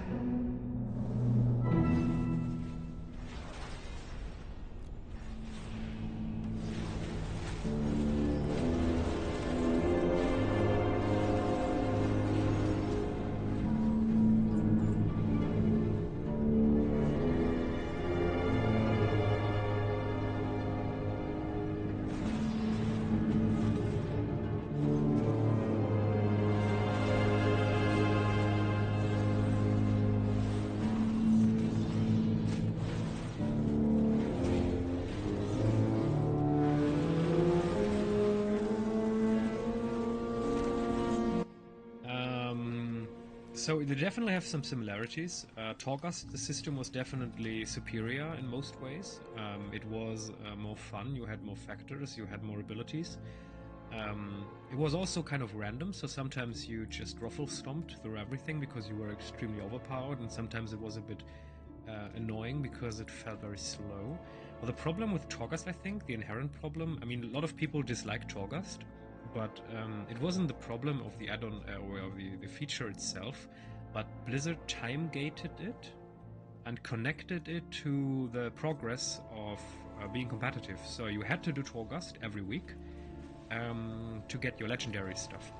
Speaker 1: So they definitely have some similarities. Torghast, the system was definitely superior in most ways. It was more fun, you had more factors, you had more abilities. It was also kind of random, so sometimes you just ruffle-stomped through everything because you were extremely overpowered, and sometimes it was a bit annoying because it felt very slow. Well, the problem with Torghast, I think, the inherent problem, I mean, a lot of people dislike Torghast, but it wasn't the problem of the add-on or the feature itself, but Blizzard time-gated it and connected it to the progress of being competitive. So you had to do Torghast every week to get your legendary stuff.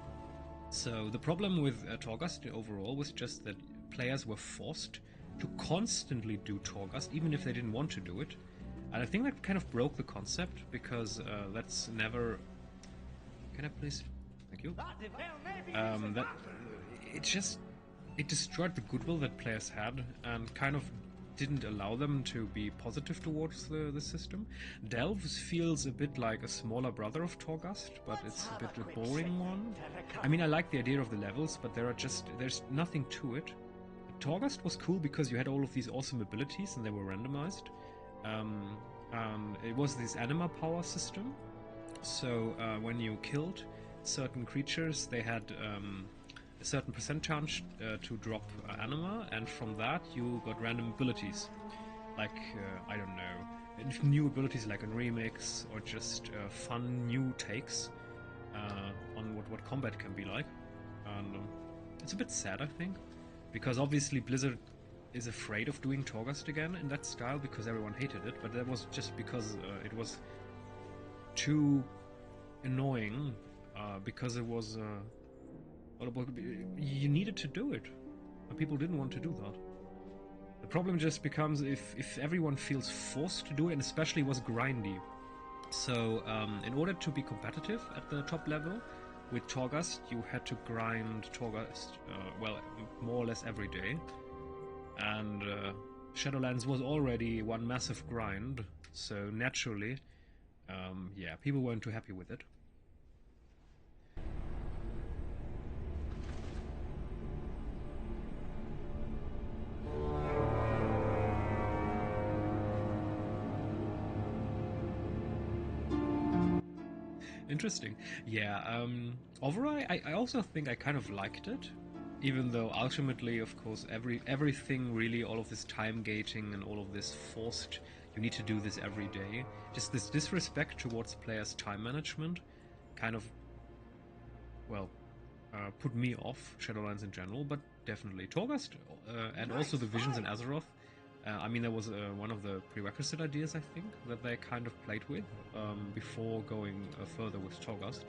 Speaker 1: So the problem with Torghast overall was just that players were forced to constantly do Torghast, even if they didn't want to do it. And I think that kind of broke the concept, because that's never... Can I please? Thank you. That it destroyed the goodwill that players had and kind of didn't allow them to be positive towards the system. Delves feels a bit like a smaller brother of Torghast, but it's a bit a boring one. I mean, I like the idea of the levels, but there's nothing to it. Torghast was cool because you had all of these awesome abilities and they were randomized. It was this anima power system. So when you killed certain creatures, they had a certain percent chance to drop anima, and from that you got random abilities, like I don't know, new abilities like a remix or just fun new takes on what combat can be like. And it's a bit sad, I think, because obviously Blizzard is afraid of doing Torghast again in that style because everyone hated it, but that was just because it was too annoying, because it was you needed to do it, and people didn't want to do that. The problem just becomes if everyone feels forced to do it, and especially was grindy. So in order to be competitive at the top level with Torghast, you had to grind Torghast well, more or less every day, and Shadowlands was already one massive grind, so naturally yeah, people weren't too happy with it. Interesting. Yeah, overall, I also think I kind of liked it, even though ultimately, of course, everything really, all of this time gating and all of this forced, you need to do this every day, just this disrespect towards players' time management kind of, well, put me off Shadowlands in general, but definitely Torghast and also the Visions in Azeroth. I mean, that was one of the prerequisite ideas, I think, that they kind of played with before going further with Torghast.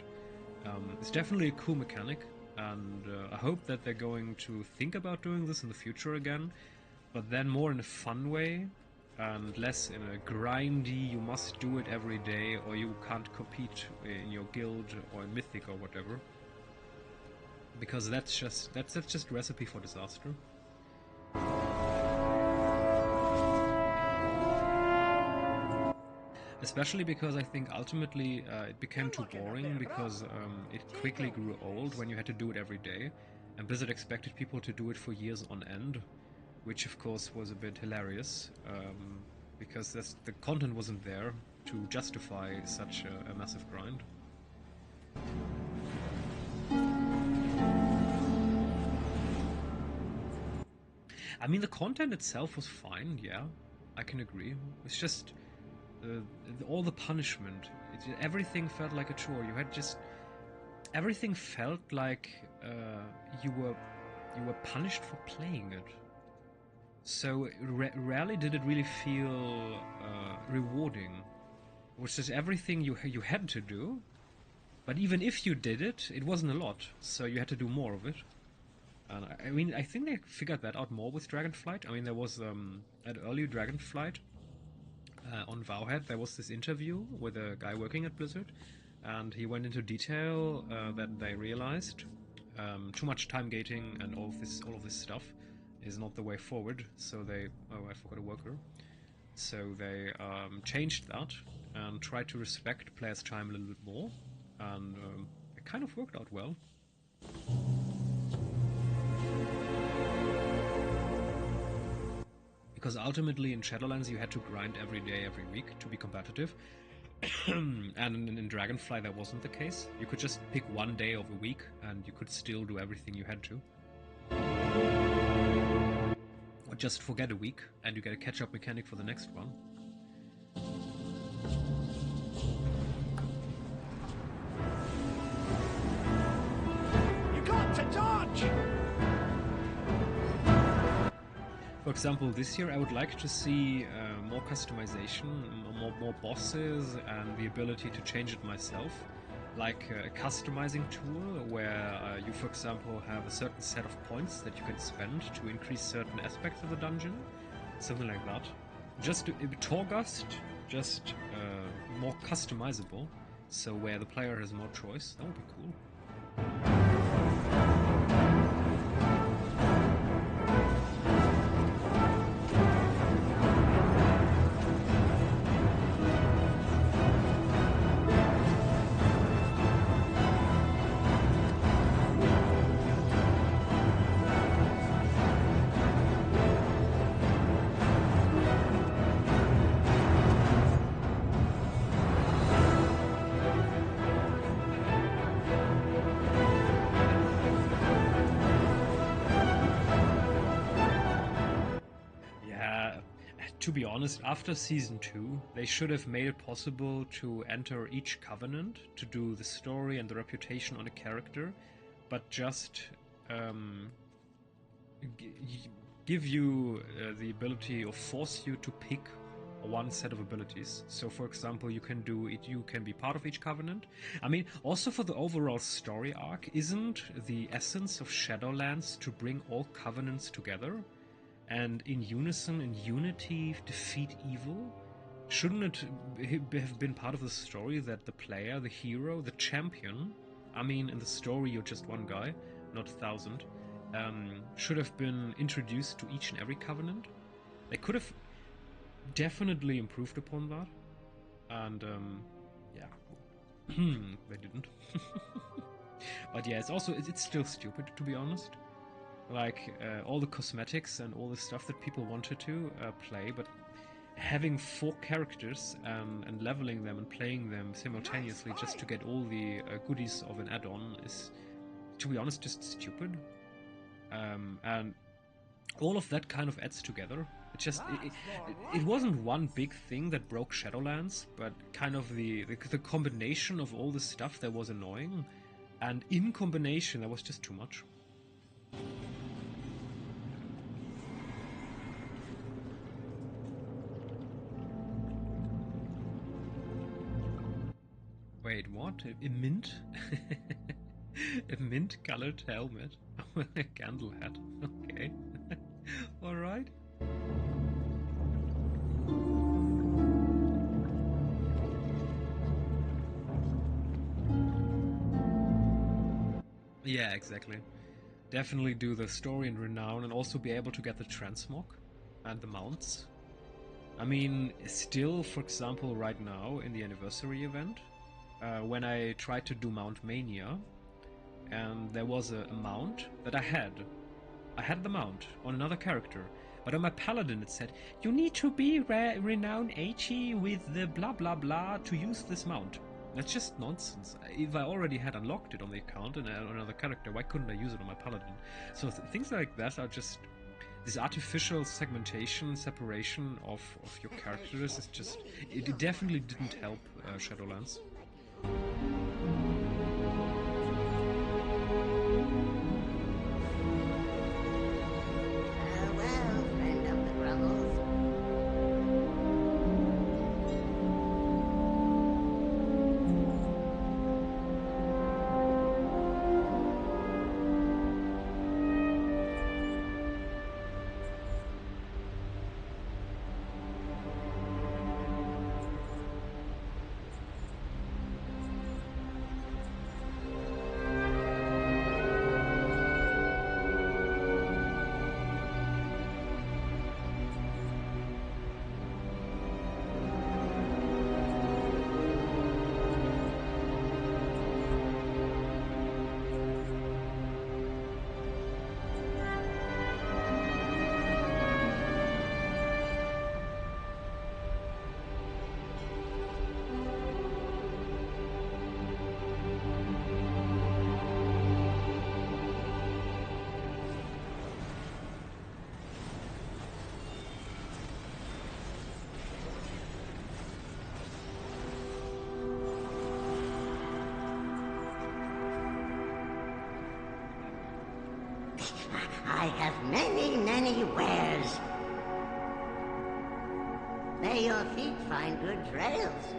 Speaker 1: It's definitely a cool mechanic, and I hope that they're going to think about doing this in the future again, but then more in a fun way, and less in a grindy, you must do it every day, or you can't compete in your guild or in Mythic or whatever. Because that's just recipe for disaster. Especially because I think ultimately it became too boring, because it quickly grew old when you had to do it every day, and Blizzard expected people to do it for years on end, which of course was a bit hilarious, because the content wasn't there to justify such a massive grind. I mean, the content itself was fine, yeah, I can agree. It's just all the punishment. Everything felt like a chore. You had just... Everything felt like you were punished for playing it. So rarely did it really feel rewarding. It was just everything you had to do, but even if you did it, it wasn't a lot, so you had to do more of it. And I mean, I think they figured that out more with Dragonflight. I mean, there was at early Dragonflight on Wowhead, there was this interview with a guy working at Blizzard, and he went into detail that they realized too much time gating and all of this stuff is not the way forward. So they... Oh, I forgot a worker. So they changed that and tried to respect players' time a little bit more, and it kind of worked out well. Because ultimately in Shadowlands you had to grind every day, every week to be competitive. And in Dragonfly that wasn't the case. You could just pick one day of a week and you could still do everything you had to. Or just forget a week and you get a catch-up mechanic for the next one.
Speaker 4: You got to dodge!
Speaker 1: For example, this year I would like to see more customization, more bosses, and the ability to change it myself. Like a customizing tool where you, for example, have a certain set of points that you can spend to increase certain aspects of the dungeon. Something like that. Just Torghast, just more customizable, so where the player has more choice. That would be cool. To be honest, after Season 2, they should have made it possible to enter each covenant, to do the story and the reputation on a character, but just give you the ability or force you to pick one set of abilities. So for example, you can do it, you can be part of each covenant. I mean, also for the overall story arc, isn't the essence of Shadowlands to bring all covenants together? And in unison, in unity, defeat evil? Shouldn't it have been part of the story that the player, the hero, the champion, I mean, in the story you're just one guy, not 1,000, should have been introduced to each and every covenant? They could have definitely improved upon that. And, yeah, they didn't. But yeah, it's still stupid, to be honest. Like, all the cosmetics and all the stuff that people wanted to play, but having 4 characters and leveling them and playing them simultaneously just to get all the goodies of an add-on is, to be honest, just stupid. And all of that kind of adds together. It just, it wasn't one big thing that broke Shadowlands, but kind of the combination of all the stuff that was annoying, and in combination that was just too much. Wait, what? A mint? A mint-colored helmet? A candle hat. Okay. Alright. Yeah, exactly. Definitely do the story and renown and also be able to get the transmog and the mounts. I mean, still, for example, right now in the anniversary event, when I tried to do Mount Mania, and there was a mount that I had. I had the mount on another character, but on my paladin it said, you need to be renowned 80 with the blah blah blah to use this mount. That's just nonsense. If I already had unlocked it on the account and on another character, why couldn't I use it on my paladin? So things like that are just... This artificial segmentation, separation of your characters is just... It definitely didn't help Shadowlands.
Speaker 7: Well, friend of the Grumbles. I have many, many wares. May your feet find good trails.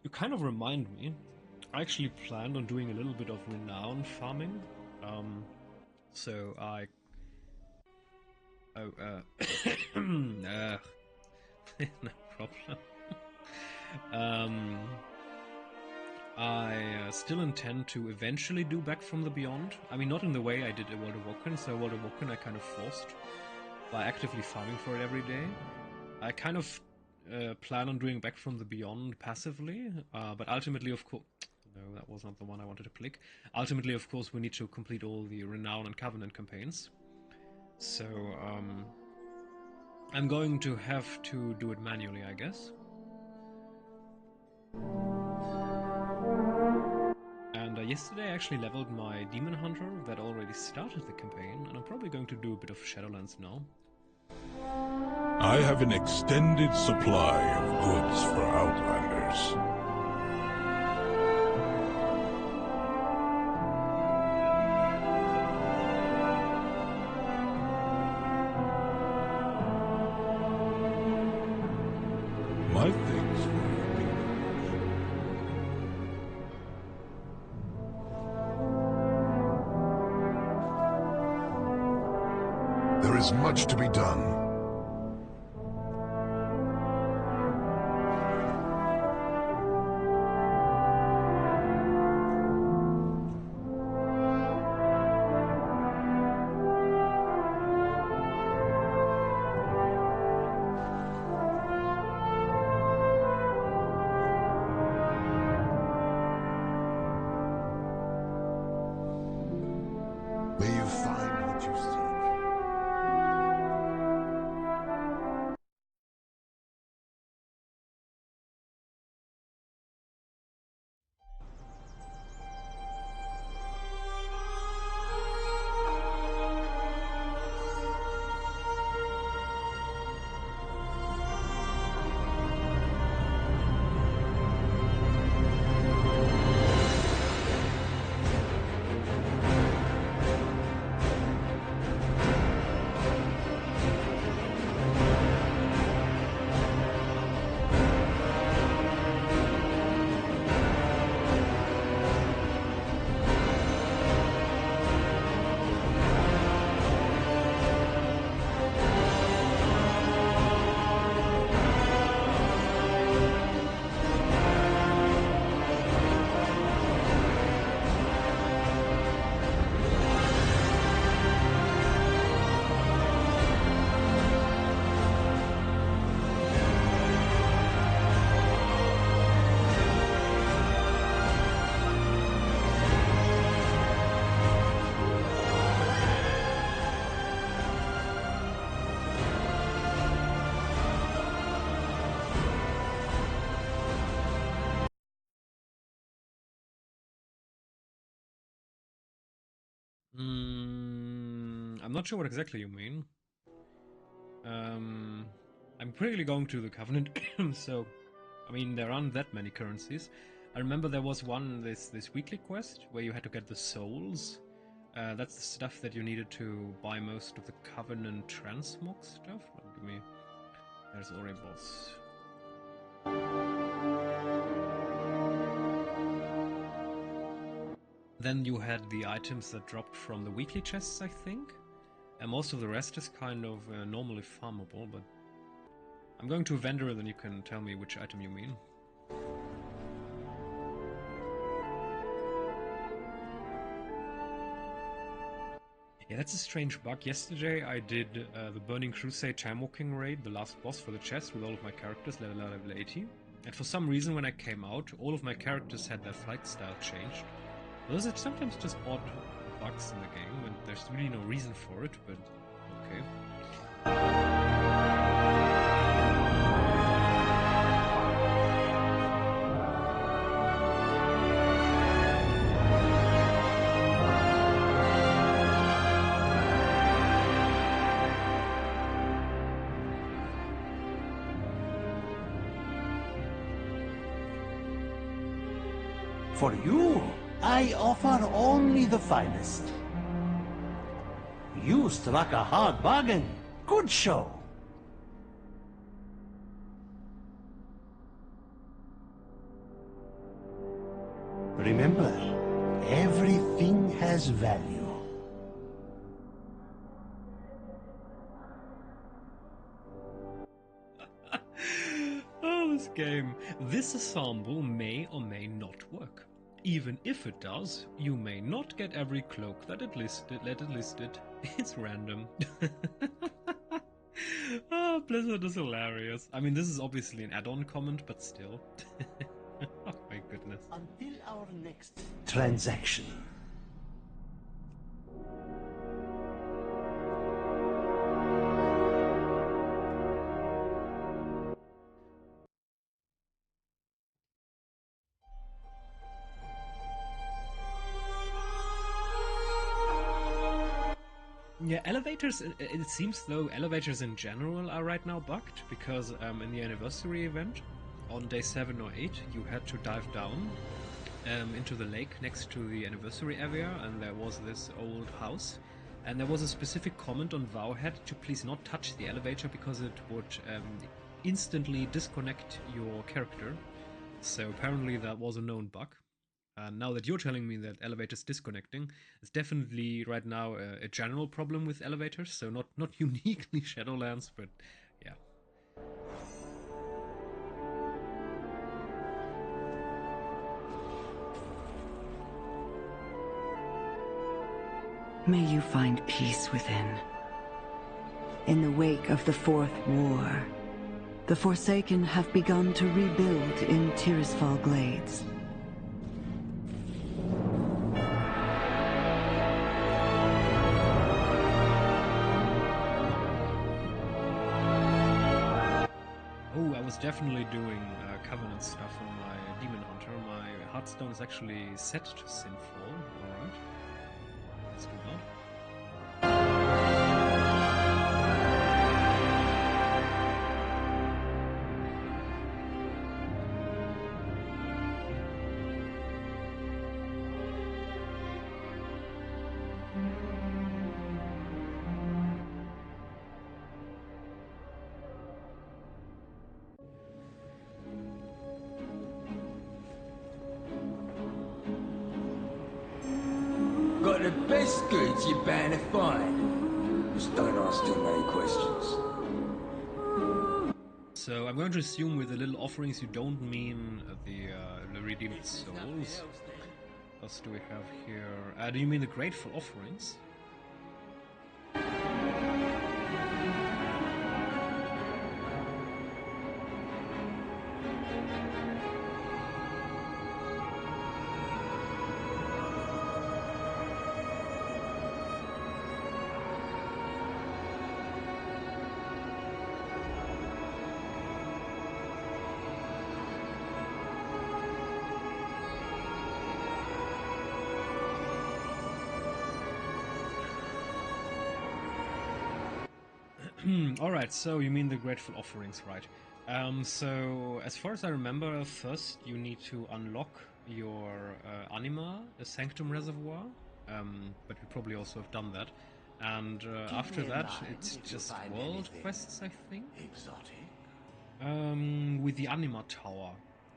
Speaker 1: You kind of remind me. I actually planned on doing a little bit of renown farming. So I... Oh, no problem. I still intend to eventually do Back from the Beyond. I mean, not in the way I did a World of Warcraft, so World of Warcraft I kind of forced by actively farming for it every day. I kind of plan on doing Back from the Beyond passively, but ultimately, of course... No, that was not the one I wanted to click. Ultimately, of course, we need to complete all the Renown and Covenant campaigns. So, I'm going to have to do it manually, I guess. And yesterday I actually leveled my Demon Hunter that already started the campaign, and I'm probably going to do a bit of Shadowlands now.
Speaker 9: I have an extended supply of goods for Outlanders. My thanks for your patronage. There is much to be done. May you find what you seek.
Speaker 1: I'm not sure what exactly you mean. I'm pretty going to the Covenant, so I mean there aren't that many currencies. I remember there was one this weekly quest where you had to get the souls. That's the stuff that you needed to buy most of the Covenant transmog stuff. Give me. There's Erebus. Then you had the items that dropped from the weekly chests, I think. And most of the rest is kind of normally farmable, but I'm going to a vendor and then you can tell me which item you mean. Yeah, that's a strange bug. Yesterday I did the Burning Crusade Time Walking raid, the last boss for the chest, with all of my characters, level 80. And for some reason when I came out, all of my characters had their flight style changed. Those are sometimes just odd bugs in the game, and there's really no reason for it, but okay.
Speaker 8: For you, I offer only the finest. You struck a hard bargain. Good show. Remember, everything has value.
Speaker 1: Oh, this game. This ensemble may or may not work. Even if it does, you may not get every cloak that it listed. It's random. Oh, Blizzard is hilarious. I mean, this is obviously an add-on comment, but still. Oh my goodness.
Speaker 8: Until our next transaction.
Speaker 1: Yeah, elevators, it seems though elevators in general are right now bugged, because in the anniversary event, on day 7 or 8, you had to dive down into the lake next to the anniversary area, and there was this old house, and there was a specific comment on Wowhead to please not touch the elevator because it would instantly disconnect your character. So apparently that was a known bug. And now that you're telling me that elevators disconnecting, it's definitely right now a general problem with elevators, so not uniquely Shadowlands, but yeah.
Speaker 10: May you find peace within. In the wake of the Fourth War, the Forsaken have begun to rebuild in Tirisfal Glades.
Speaker 1: Oh, I was definitely doing Covenant stuff on my Demon Hunter. My Hearthstone is actually set to Sinfall, alright. Let's do that.
Speaker 11: Got the best goods you're bound to find. Just don't ask too many questions.
Speaker 1: So I'm going to assume with the little offerings you don't mean the redeemed souls. What else do we have here? Do you mean the grateful offerings? Alright, so you mean the grateful offerings, right. So, as far as I remember, first you need to unlock your Anima, the Sanctum Reservoir, but you probably also have done that. And after that, it's just world quests, I think?
Speaker 8: Exotic.
Speaker 1: With the Anima Tower.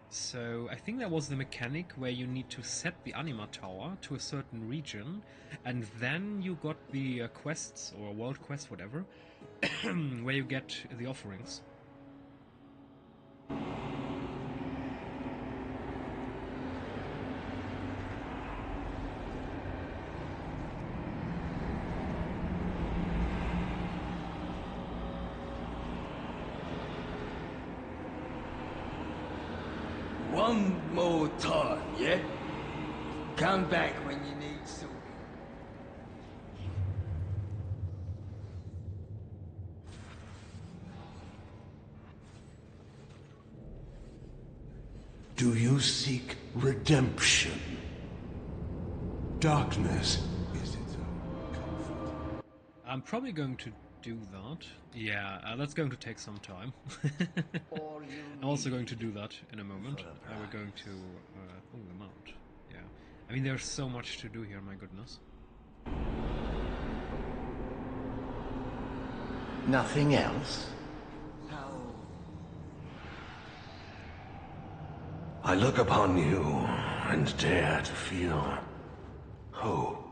Speaker 1: So I think that was the mechanic where you need to set the Anima Tower to a certain region, and then you got the quests, or world quests, whatever, where you get the offerings.
Speaker 11: One more time, yeah? Come back when you need something.
Speaker 8: Do you seek redemption? Darkness is its own comfort.
Speaker 1: I'm probably going to do that. Yeah, that's going to take some time. I'm also going to do that in a moment. We're going to... oh, the mount. Yeah. I mean, there's so much to do here, my goodness.
Speaker 8: Nothing else? I look upon you and dare to feel hope.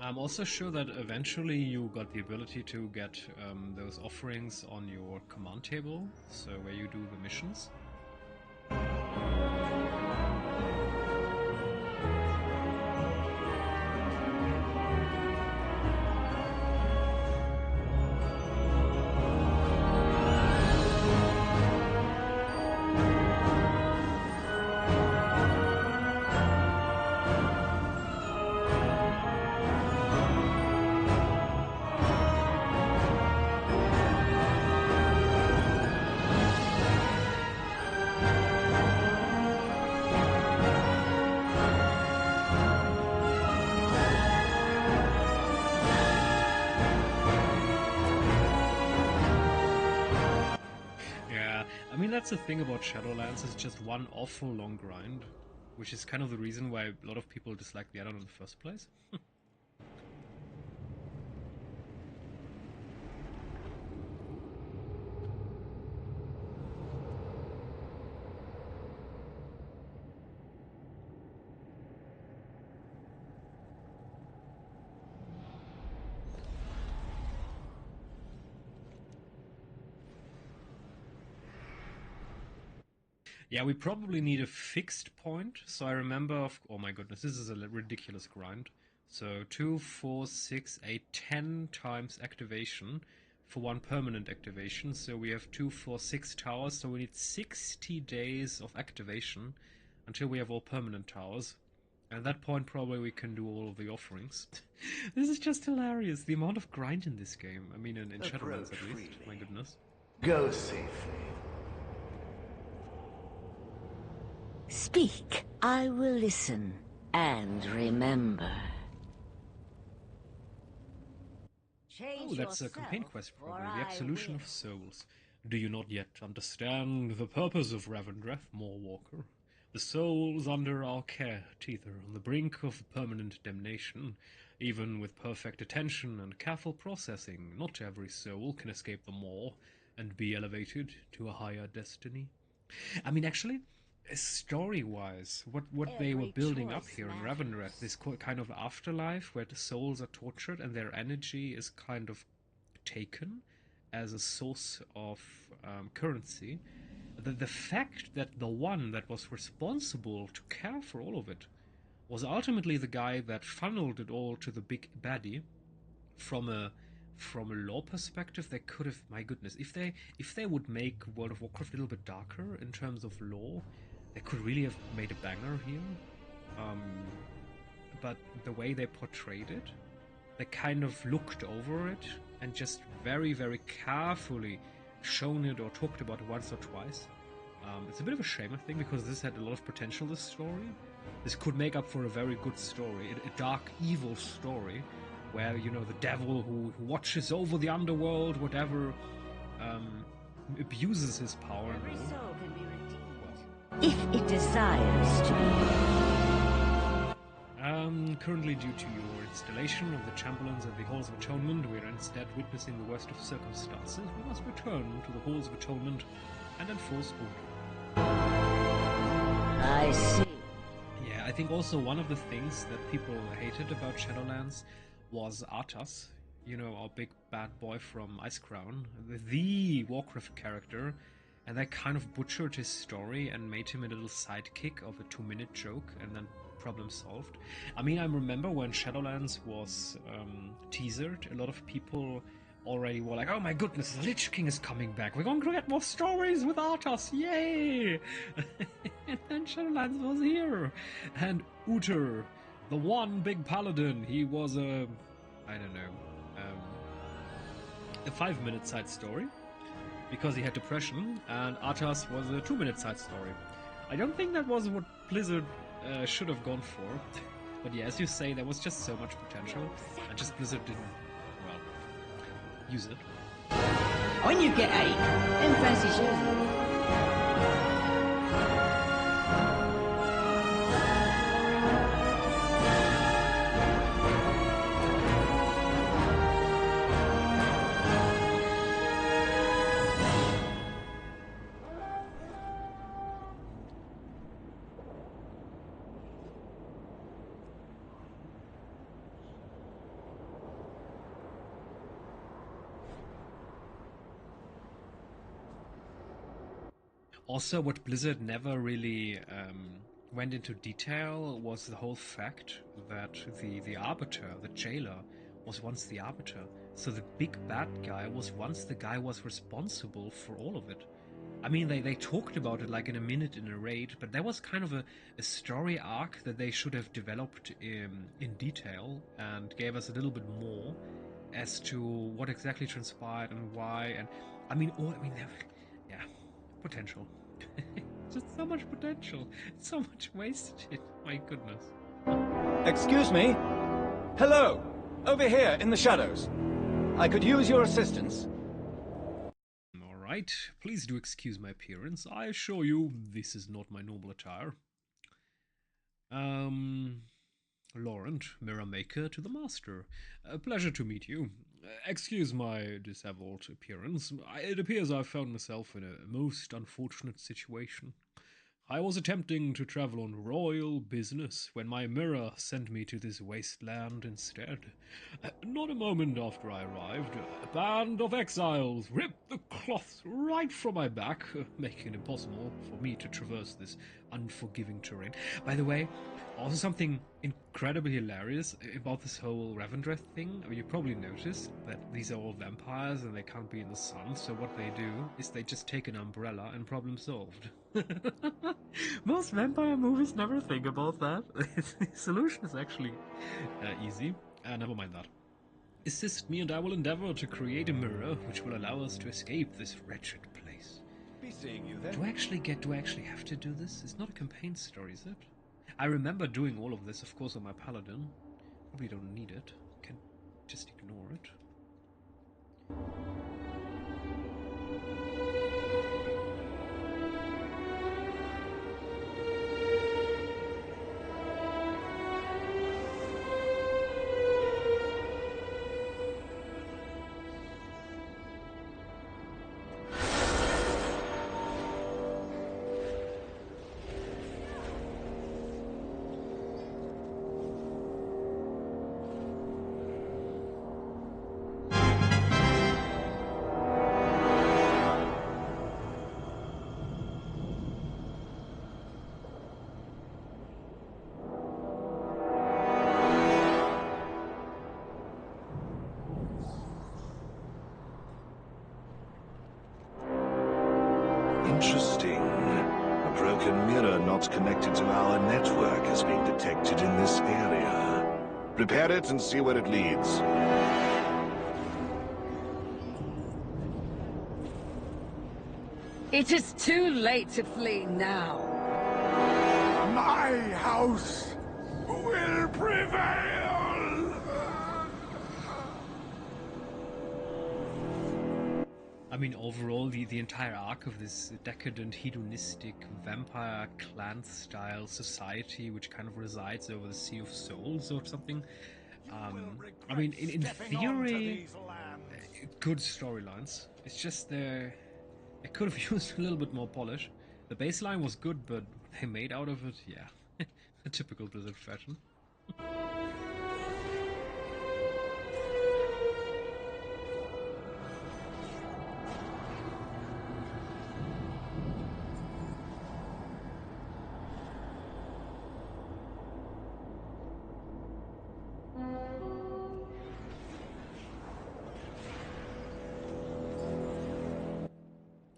Speaker 1: I'm also sure that eventually you got the ability to get those offerings on your command table, so where you do the missions. I mean, that's the thing about Shadowlands, it's just one awful long grind, which is kind of the reason why a lot of people dislike the add-on in the first place. Yeah, we probably need a fixed point. So I remember, oh my goodness, this is a ridiculous grind. So 2, 4, 6, 8, 10 times activation for one permanent activation. So we have 2, 4, 6 towers. So we need 60 days of activation until we have all permanent towers. And at that point, probably we can do all of the offerings. This is just hilarious. The amount of grind in this game. I mean, in Shadowlands at least. My goodness.
Speaker 8: Go safely.
Speaker 7: Speak, I will listen, and remember.
Speaker 1: Oh, that's a campaign quest probably, the Absolution of Souls. Do you not yet understand the purpose of Ravendreth, Moorwalker? The souls under our care teeter on the brink of permanent damnation. Even with perfect attention and careful processing, not every soul can escape the maw and be elevated to a higher destiny. I mean, actually, story-wise, what they were building up here in Ravendreth, this kind of afterlife where the souls are tortured and their energy is kind of taken as a source of currency. The fact that the one that was responsible to care for all of it was ultimately the guy that funneled it all to the big baddie. From a lore perspective, they could have, my goodness, if they would make World of Warcraft a little bit darker in terms of lore, they could really have made a banger here. But the way they portrayed it, they kind of looked over it and just very, very carefully shown it or talked about it once or twice. It's a bit of a shame, I think, because this had a lot of potential, this story. This could make up for a very good story, a dark, evil story, where, you know, the devil who watches over the underworld, whatever, abuses his power and all.
Speaker 7: Soul can be redeemed, if it desires to be.
Speaker 1: Currently, due to your installation of the Chamberlains at the Halls of Atonement, we are instead witnessing the worst of circumstances. We must return to the Halls of Atonement and enforce order.
Speaker 7: I see.
Speaker 1: Yeah, think also one of the things that people hated about Shadowlands was Arthas, you know, our big bad boy from Icecrown, the Warcraft character, and they kind of butchered his story and made him a little sidekick of a 2-minute joke, and then problem solved. I mean, I remember when Shadowlands was teasered, a lot of people already were like, oh my goodness, the Lich King is coming back, we're going to get more stories with Arthas, yay! And then Shadowlands was here, and Uther, the one big paladin, he was a, I don't know, a 5-minute side story, because he had depression, and Arthas was a 2-minute side story. I don't think that was what Blizzard should have gone for, but yeah, as you say, there was just so much potential, and just Blizzard didn't, well, use it.
Speaker 7: When you get 8, them fancy shoes.
Speaker 1: Also, what Blizzard never really went into detail was the whole fact that the Arbiter, the jailer, was once the Arbiter. So the big bad guy was once the guy was responsible for all of it. I mean, they talked about it like in a minute in a raid, but that was kind of a story arc that they should have developed in detail and gave us a little bit more as to what exactly transpired and why. And I mean, yeah, potential. Just so much potential, so much wasted. My goodness.
Speaker 12: Excuse me? Hello! Over here, in the shadows. I could use your assistance.
Speaker 1: Alright, please do excuse my appearance. I assure you, this is not my normal attire. Laurent, Mirror Maker to the Master. A pleasure to meet you. Excuse my disheveled appearance. It appears I've found myself in a most unfortunate situation. I was attempting to travel on royal business when my mirror sent me to this wasteland instead. Not a moment after I arrived, a band of exiles ripped the cloth right from my back, making it impossible for me to traverse this unforgiving terrain. By the way, also something incredibly hilarious about this whole Revendreth thing. I mean, you probably noticed that these are all vampires and they can't be in the sun, so what they do is they just take an umbrella and problem solved. Most vampire movies never think about that. The solution is actually easy. Never mind that. Assist me and I will endeavor to create a mirror which will allow us to escape this wretched place.
Speaker 12: Be seeing you then.
Speaker 1: Do I actually have to do this? It's not a campaign story, is it? I remember doing all of this, of course, on my paladin. Probably don't need it. Can just ignore it.
Speaker 8: Interesting. A broken mirror not connected to our network has been detected in this area. Prepare it and see where it leads.
Speaker 13: It is too late to flee now.
Speaker 4: My house will prevail!
Speaker 1: I mean, overall, the entire arc of this decadent, hedonistic, vampire clan-style society, which kind of resides over the Sea of Souls or something. I mean, in theory, good storylines. It's just they could have used a little bit more polish. The baseline was good, but what they made out of it, yeah. A typical Blizzard fashion.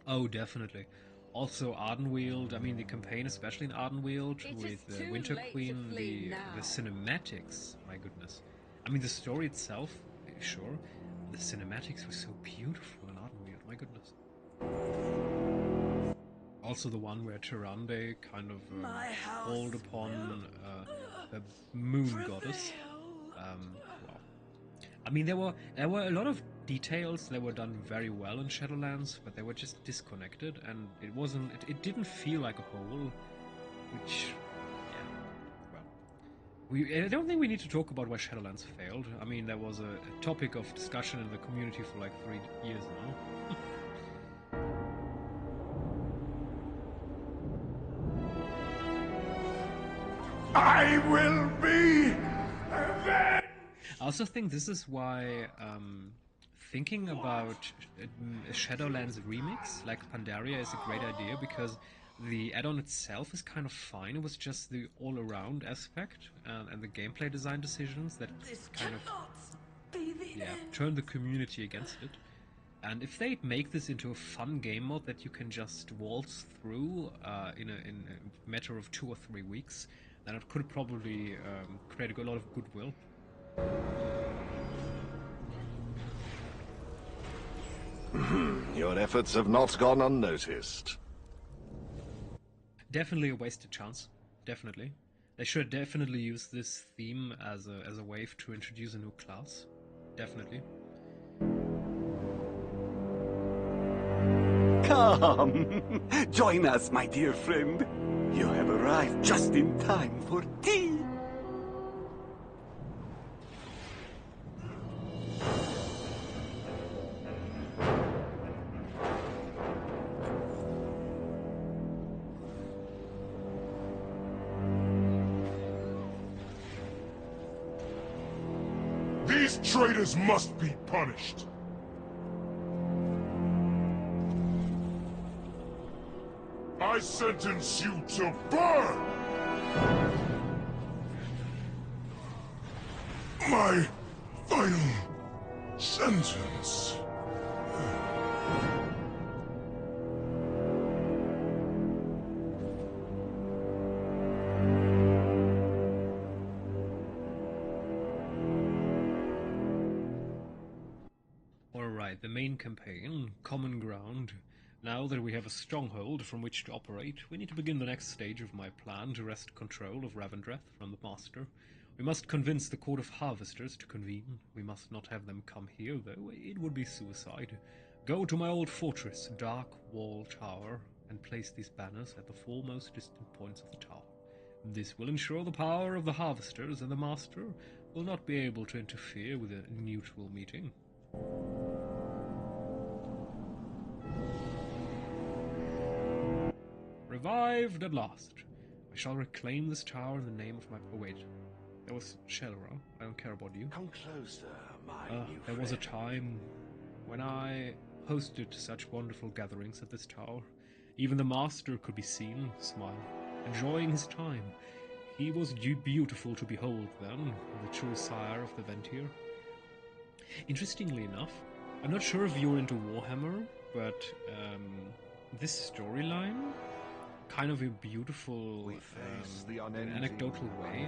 Speaker 1: Oh, definitely. Also, Ardenweald, I mean, the campaign, especially in Ardenweald, with the Winter Queen, the cinematics, my goodness. I mean, the story itself, sure. The cinematics were so beautiful in Ardenweald, my goodness. Also the one where Tyrande kind of called upon the moon goddess. Wow. I mean, there were a lot of details that were done very well in Shadowlands, but they were just disconnected, and it didn't feel like a whole, which, yeah, well, I don't think we need to talk about why Shadowlands failed. I mean, there was a topic of discussion in the community for like 3 years now.
Speaker 9: I will be avenged!
Speaker 1: I also think this is why thinking about a Shadowlands remix like Pandaria is a great idea, because the add-on itself is kind of fine. It was just the all-around aspect and the gameplay design decisions that kind of turned the community against it. And if they make this into a fun game mode that you can just waltz through in a matter of 2 or 3 weeks, then it could probably create a lot of goodwill.
Speaker 8: Your efforts have not gone unnoticed.
Speaker 1: Definitely a wasted chance. Definitely. They should definitely use this theme as a way to introduce a new class. Definitely.
Speaker 14: Come! Join us, my dear friend. You have arrived just in time for tea.
Speaker 9: These traitors must be punished. I sentence you to burn! My final sentence.
Speaker 1: Alright, the main campaign, Common Ground. Now that we have a stronghold from which to operate, we need to begin the next stage of my plan to wrest control of Ravendreth from the Master. We must convince the Court of Harvesters to convene. We must not have them come here, though. It would be suicide. Go to my old fortress, Dark Wall Tower, and place these banners at the foremost distant points of the tower. This will ensure the power of the Harvesters, and the Master will not be able to interfere with a neutral meeting. Revived at last. I shall reclaim this tower in the name of my... Oh wait, that was Shadowrun. I don't care about you.
Speaker 8: Come closer, my new
Speaker 1: There was a time when I hosted such wonderful gatherings at this tower. Even the Master could be seen, smiling, enjoying his time. He was beautiful to behold then, the true sire of the Ventir. Interestingly enough, I'm not sure if you're into Warhammer, but this storyline, kind of a beautiful, anecdotal way.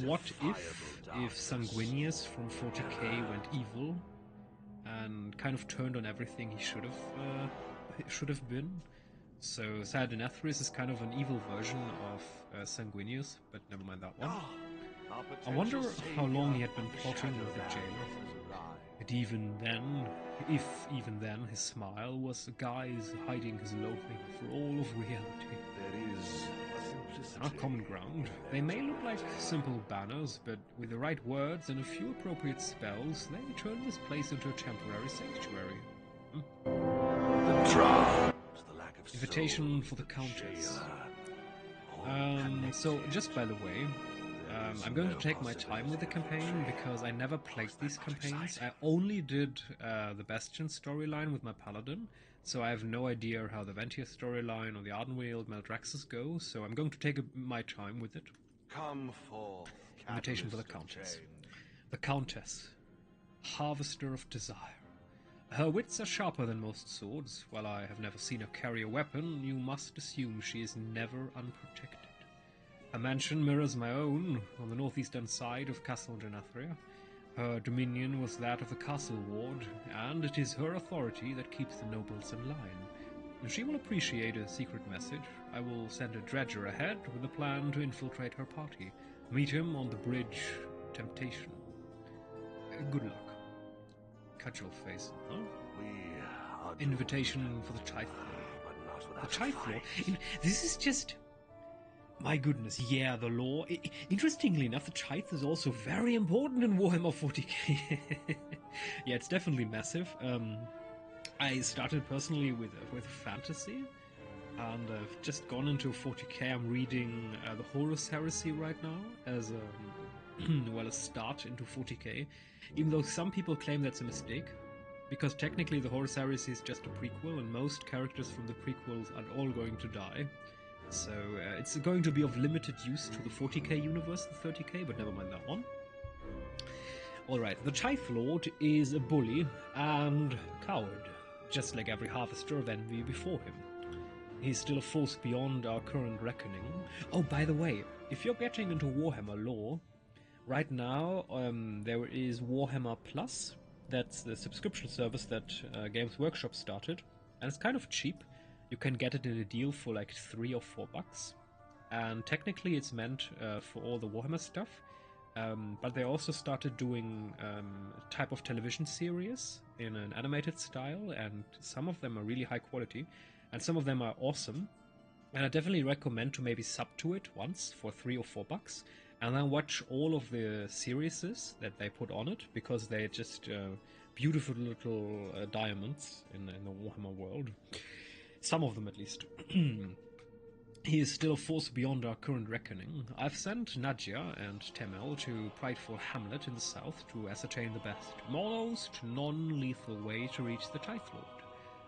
Speaker 1: What if Sanguinius from 40k went evil and kind of turned on everything he should have been? So Sardanethris is kind of an evil version of Sanguinius, but never mind that one. I wonder how long he had been plotting with the jailer. But even then, if even then, his smile was a guise hiding his loathing for all of reality.
Speaker 8: There is a simplicity.
Speaker 1: Our common ground. They may look like simple banners, but with the right words and a few appropriate spells, they turn this place into a temporary sanctuary.
Speaker 8: The draft.
Speaker 1: Invitation for the Countess. So, just by the way, I'm going to take my time with the campaign because I never played these campaigns. I only did the Bastion storyline with my Paladin, so I have no idea how the Ventia storyline or the Ardenweald Maldraxxus go, so I'm going to take my time with it.
Speaker 8: Come forth,
Speaker 1: Invitation for the Countess. The Countess, Harvester of Desire. Her wits are sharper than most swords. While I have never seen her carry a weapon, you must assume she is never unprotected. Her mansion mirrors my own, on the northeastern side of Castle Genathria. Her dominion was that of the castle ward, and it is her authority that keeps the nobles in line. She will appreciate a secret message. I will send a dredger ahead with a plan to infiltrate her party. Meet him on the bridge Temptation. Good luck. Cudgel face. Huh? Invitation for the Tithe Lord. The Tithe Lord? This is just... My goodness, yeah, the lore. Interestingly enough, the Tithe is also very important in Warhammer 40k. Yeah, it's definitely massive. I started personally with fantasy, and I've just gone into 40k. I'm reading the Horus Heresy right now as a start into 40k, even though some people claim that's a mistake, because technically the Horus Heresy is just a prequel, and most characters from the prequels are all going to die. So it's going to be of limited use to the 40k universe, the 30k, but never mind that one. Alright, the Tithe Lord is a bully and coward, just like every Harvester of Envy before him. He's still a force beyond our current reckoning. Oh, by the way, if you're getting into Warhammer lore, right now there is Warhammer Plus. That's the subscription service that Games Workshop started, and it's kind of cheap. You can get it in a deal for like $3 or $4, and technically it's meant for all the Warhammer stuff. But they also started doing a type of television series in an animated style, and some of them are really high quality, and some of them are awesome. And I definitely recommend to maybe sub to it once for $3 or $4, and then watch all of the series that they put on it, because they're just beautiful little diamonds in the Warhammer world. Some of them, at least. He is still a force beyond our current reckoning. I've sent Nadia and Temel to Prideful Hamlet in the south to ascertain the best, most non-lethal way to reach the Tithe Lord.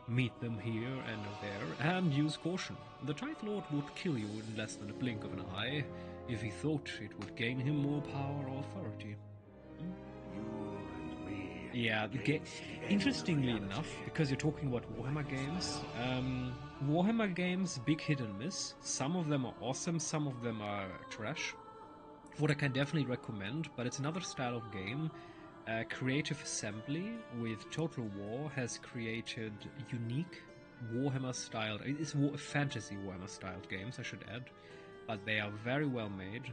Speaker 1: Meet them here and there, and use caution. The Tithe Lord would kill you in less than a blink of an eye, if he thought it would gain him more power or authority. Yeah, interestingly enough, because you're talking about Warhammer games, Warhammer games, big hit and miss. Some of them are awesome, some of them are trash. What I can definitely recommend, but it's another style of game. Creative Assembly with Total War has created unique Warhammer-styled, it's fantasy Warhammer-styled games, I should add, but they are very well made.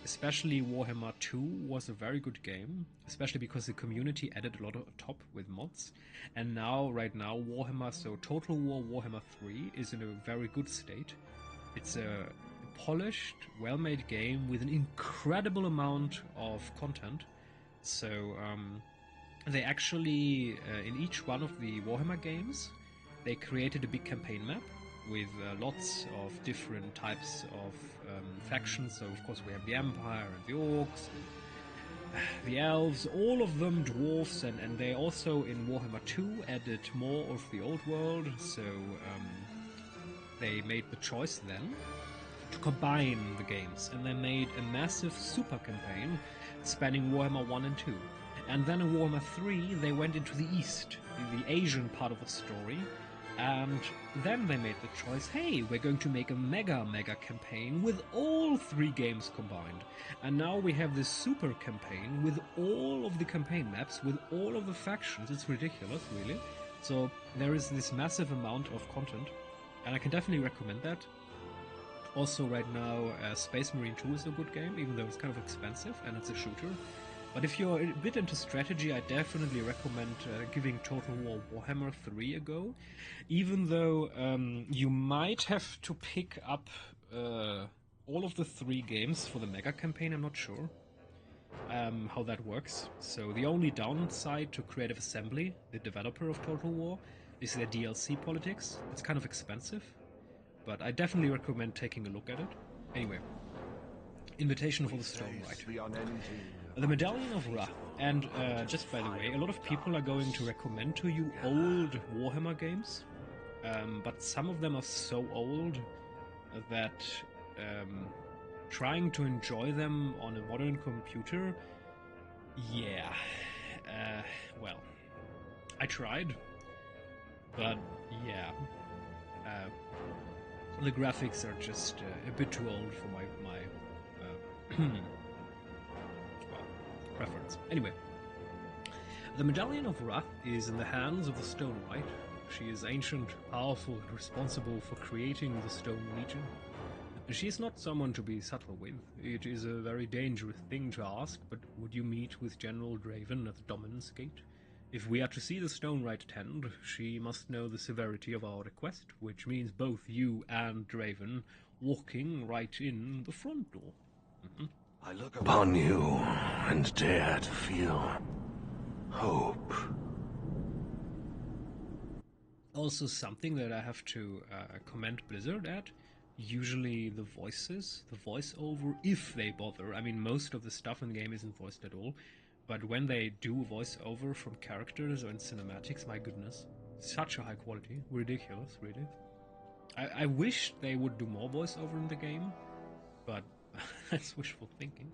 Speaker 1: Especially Warhammer 2 was a very good game, especially because the community added a lot of top with mods. And now, right now, Warhammer, so Total War Warhammer 3 is in a very good state. It's a polished, well-made game with an incredible amount of content. So, they actually, in each one of the Warhammer games, they created a big campaign map with lots of different types of factions. So of course we have the Empire and the Orcs, and the Elves, all of them dwarfs, and they also in Warhammer 2 added more of the old world, so they made the choice then to combine the games, and they made a massive super campaign spanning Warhammer 1 and 2. And then in Warhammer 3 they went into the East, the Asian part of the story. And then they made the choice, hey, we're going to make a mega campaign with all 3 games combined. And now we have this super campaign with all of the campaign maps, with all of the factions. It's ridiculous, really. So there is this massive amount of content, and I can definitely recommend that. Also right now, Space Marine 2 is a good game, even though it's kind of expensive and it's a shooter. But if you're a bit into strategy, I definitely recommend giving Total War Warhammer 3 a go. Even though you might have to pick up all of the 3 games for the mega campaign, I'm not sure how that works. So the only downside to Creative Assembly, the developer of Total War, is their DLC politics. It's kind of expensive, but I definitely recommend taking a look at it. Anyway, invitation for the stone rite. The Medallion of Ra. And just by the way, a lot of people are going to recommend to you old Warhammer games, but some of them are so old that trying to enjoy them on a modern computer, yeah, well, I tried, but yeah, the graphics are just a bit too old for my well, preference. Anyway, the Medallion of Wrath is in the hands of the Stone Rite. She is ancient, powerful, and responsible for creating the Stone Legion. She is not someone to be subtle with. It is a very dangerous thing to ask, but would you meet with General Draven at the Dominance Gate? If we are to see the Stone Rite attend, she must know the severity of our request, which means both you and Draven walking right in the front door.
Speaker 8: I look upon you and dare to feel hope.
Speaker 1: Also, something that I have to commend Blizzard at, usually the voices, the voiceover, if they bother. I mean, most of the stuff in the game isn't voiced at all, but when they do voiceover from characters or in cinematics, my goodness, such a high quality, ridiculous, really. I wish they would do more voiceover in the game, but that's wishful thinking.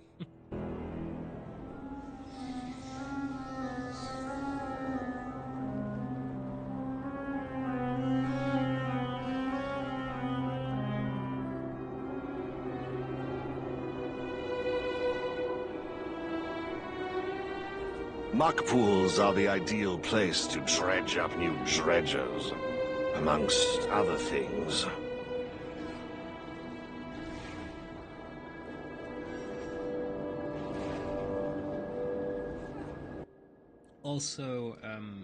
Speaker 8: Muck pools are the ideal place to dredge up new dredgers, amongst other things.
Speaker 1: Also,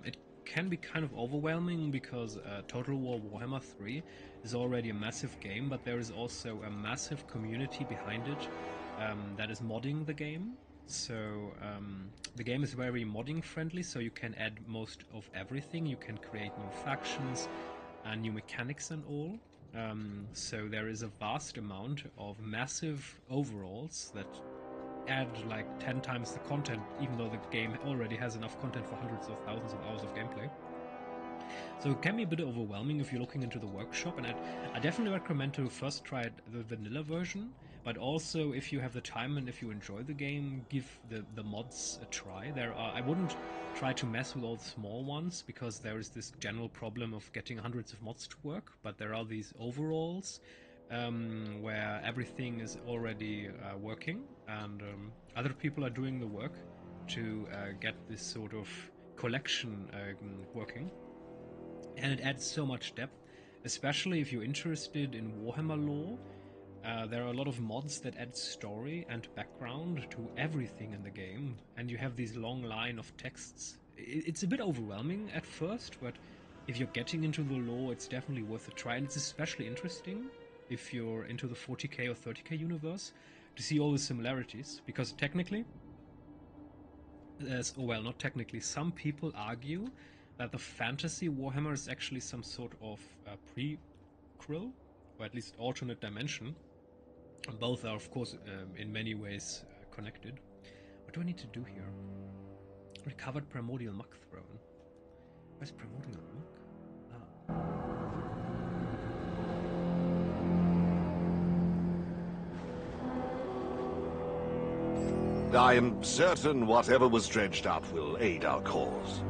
Speaker 1: it can be kind of overwhelming because Total War Warhammer 3 is already a massive game, but there is also a massive community behind it that is modding the game. So the game is very modding friendly, so you can add most of everything. You can create new factions and new mechanics and all. So there is a vast amount of massive overalls that add like 10 times the content, even though the game already has enough content for hundreds of thousands of hours of gameplay. So it can be a bit overwhelming if you're looking into the workshop, and I definitely recommend to first try the vanilla version, but also if you have the time and if you enjoy the game, give the mods a try. I wouldn't try to mess with all the small ones, because there is this general problem of getting hundreds of mods to work, but there are these overalls where everything is already working, and other people are doing the work to get this sort of collection working. And it adds so much depth, especially if you're interested in Warhammer lore. There are a lot of mods that add story and background to everything in the game, and you have this long line of texts. It's a bit overwhelming at first, but if you're getting into the lore, it's definitely worth a try, and it's especially interesting if you're into the 40k or 30k universe to see all the similarities, because technically, well, not technically, some people argue that the fantasy Warhammer is actually some sort of prequel, or at least alternate dimension. Both are, of course, in many ways connected. What do I need to do here? Recovered Primordial Muck Throne. Where's Primordial Muck?
Speaker 8: I am certain whatever was dredged up will aid our cause.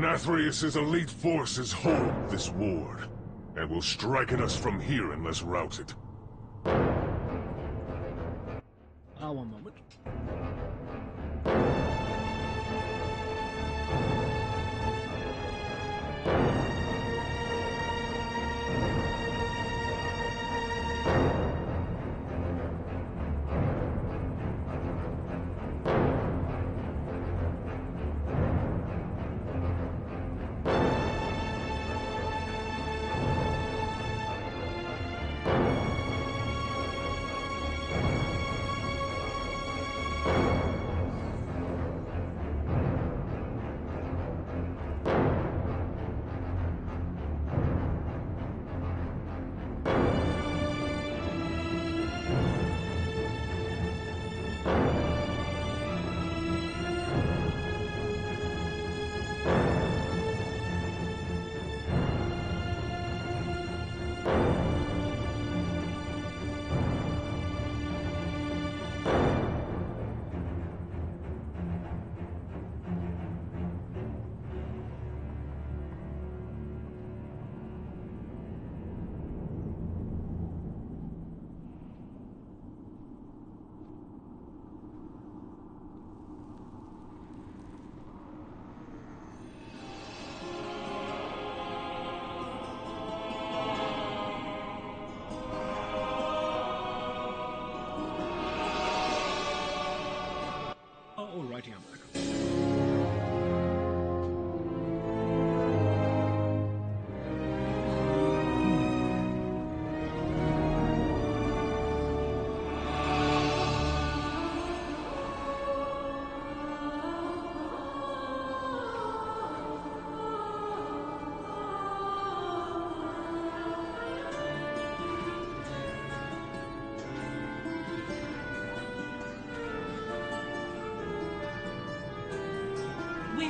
Speaker 9: Nathrius' elite forces hold this ward, and will strike at us from here unless routed.
Speaker 1: One moment.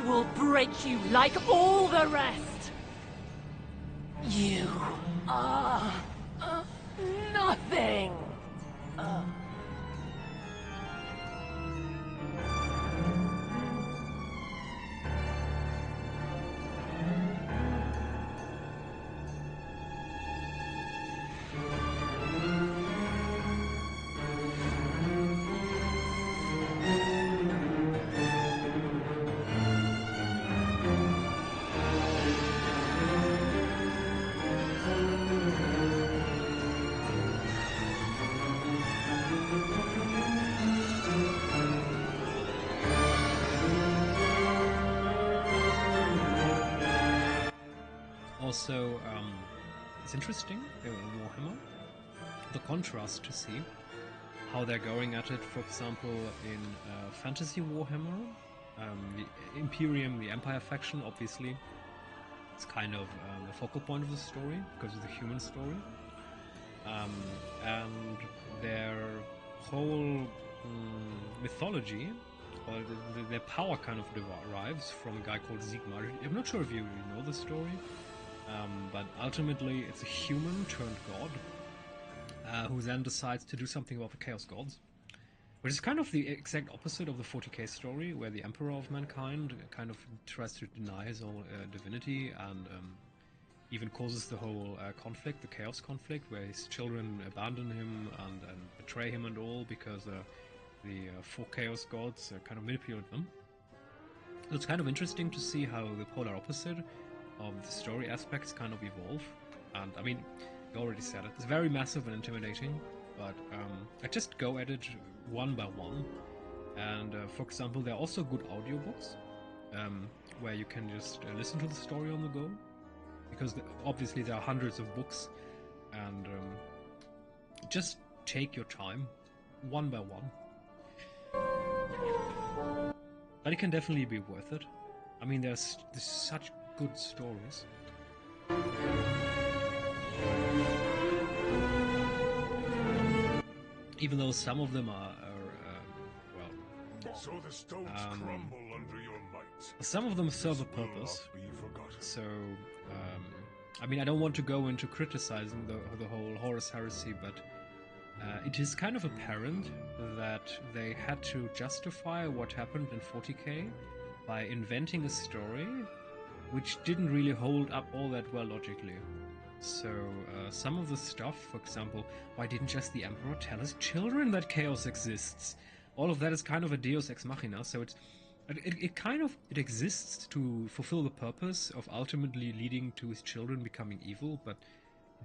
Speaker 15: will break you like all the rest. You are nothing.
Speaker 1: Also, it's interesting, Warhammer, the contrast to see how they're going at it, for example, in Fantasy Warhammer, the Imperium, the Empire faction, obviously, it's kind of the focal point of the story, because of the human story, and their whole mythology, or their power kind of derives from a guy called Sigmar. I'm not sure if you know the story, but ultimately it's a human turned god who then decides to do something about the Chaos Gods, which is kind of the exact opposite of the 40k story, where the Emperor of Mankind kind of tries to deny his own divinity and even causes the whole conflict, the Chaos conflict, where his children abandon him and betray him and all because the 4 Chaos Gods kind of manipulate them. So it's kind of interesting to see how the polar opposite of the story aspects kind of evolve. And I mean, you already said it, it's very massive and intimidating, but I just go at it one by one. And for example, there are also good audiobooks where you can just listen to the story on the go, because obviously there are hundreds of books, and just take your time one by one. But it can definitely be worth it. I mean, there's such good stories. Even though some of them are well,
Speaker 9: so the stones crumble under your might.
Speaker 1: Some of them serve a purpose. So, I mean, I don't want to go into criticizing the whole Horus heresy, but it is kind of apparent that they had to justify what happened in 40k by inventing a story which didn't really hold up all that well logically. So some of the stuff, for example, why didn't just the Emperor tell his children that chaos exists? All of that is kind of a deus ex machina, so it exists to fulfill the purpose of ultimately leading to his children becoming evil, but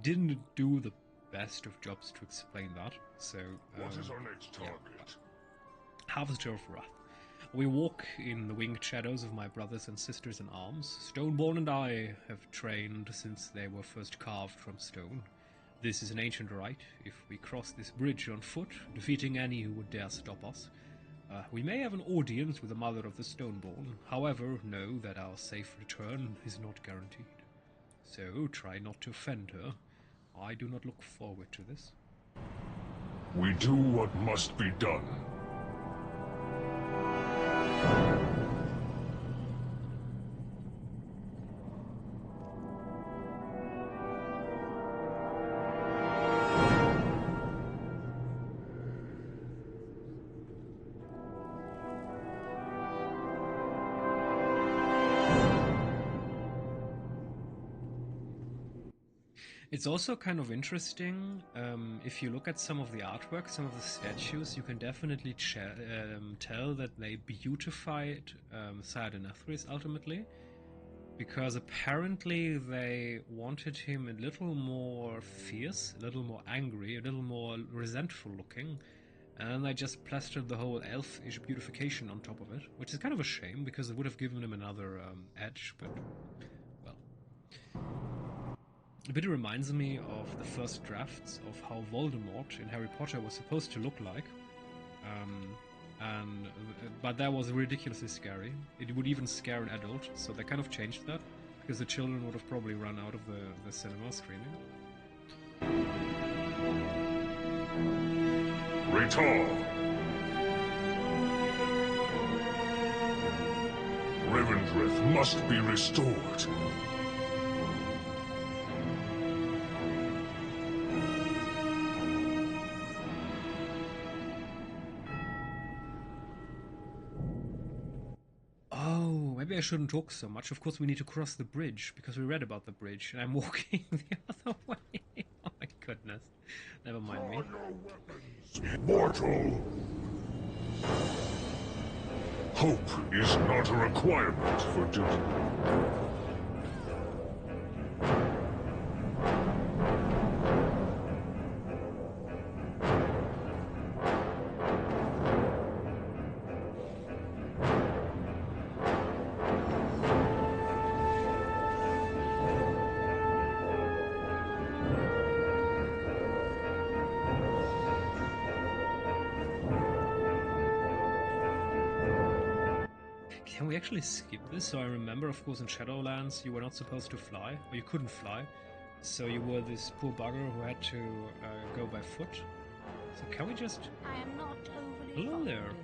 Speaker 1: didn't do the best of jobs to explain that. So
Speaker 9: what is our next target?
Speaker 1: Yeah. Harvester of Wrath. We walk in the winged shadows of my brothers and sisters in arms. Stoneborn and I have trained since they were first carved from stone. This is an ancient right. If we cross this bridge on foot, defeating any who would dare stop us, we may have an audience with the mother of the Stoneborn. However, know that our safe return is not guaranteed. So try not to offend her. I do not look forward to this.
Speaker 9: We do what must be done.
Speaker 1: It's also kind of interesting, if you look at some of the artwork, some of the statues, you can definitely tell that they beautified Sayad Nathris ultimately, because apparently they wanted him a little more fierce, a little more angry, a little more resentful looking, and they just plastered the whole elfish beautification on top of it, which is kind of a shame, because it would have given him another edge, but, well. A bit reminds me of the first drafts of how Voldemort in Harry Potter was supposed to look like, but that was ridiculously scary. It would even scare an adult, so they kind of changed that, because the children would have probably run out of the cinema screaming.
Speaker 9: Return. Revendreth must be restored.
Speaker 1: Oh, maybe I shouldn't talk so much. Of course, we need to cross the bridge, because we read about the bridge, and I'm walking the other way. Oh my goodness. Never mind me.
Speaker 9: Mortal! Hope is not a requirement for duty.
Speaker 1: Can we actually skip this? So I remember, of course, in Shadowlands you were not supposed to fly, or you couldn't fly. So you were this poor bugger who had to go by foot. So can we just...
Speaker 15: I am not overly
Speaker 1: Hello
Speaker 15: fond
Speaker 1: there.
Speaker 15: of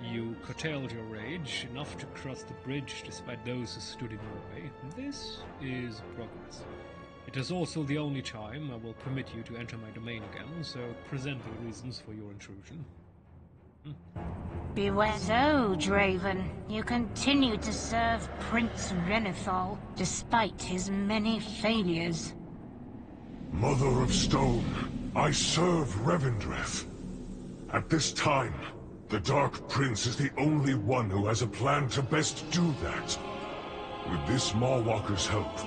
Speaker 1: You curtailed your rage enough to cross the bridge despite those who stood in your way. This is progress. It is also the only time I will permit you to enter my domain again, so present the reasons for your intrusion.
Speaker 16: Beware. So, Draven, you continue to serve Prince Renethal despite his many failures.
Speaker 9: Mother of Stone, I serve Revendreth. At this time, the Dark Prince is the only one who has a plan to best do that. With this Mawwalker's help,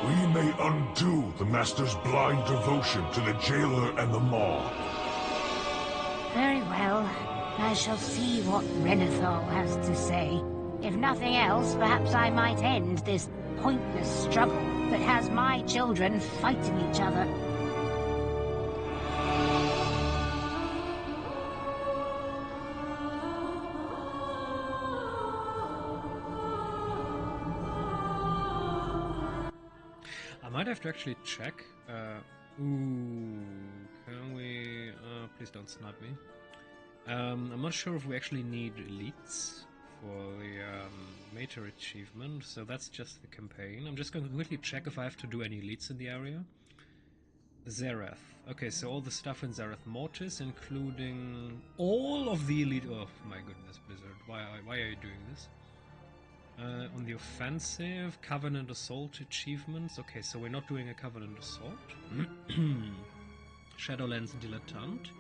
Speaker 9: we may undo the Master's blind devotion to the Jailer and the Maw.
Speaker 16: Very well. I shall see what Renethal has to say. If nothing else, perhaps I might end this pointless struggle that has my children fighting each other.
Speaker 1: I might have to actually check. Can we... please don't snipe me. I'm not sure if we actually need elites for the Mater achievement, so that's just the campaign. I'm just going to quickly check if I have to do any elites in the area. Zareth. Okay, so all the stuff in Zareth Mortis, including all of the elite... Oh my goodness, Blizzard. Why are you doing this? On the offensive, Covenant Assault achievements. Okay, so we're not doing a Covenant Assault. Shadowlands Dilettante.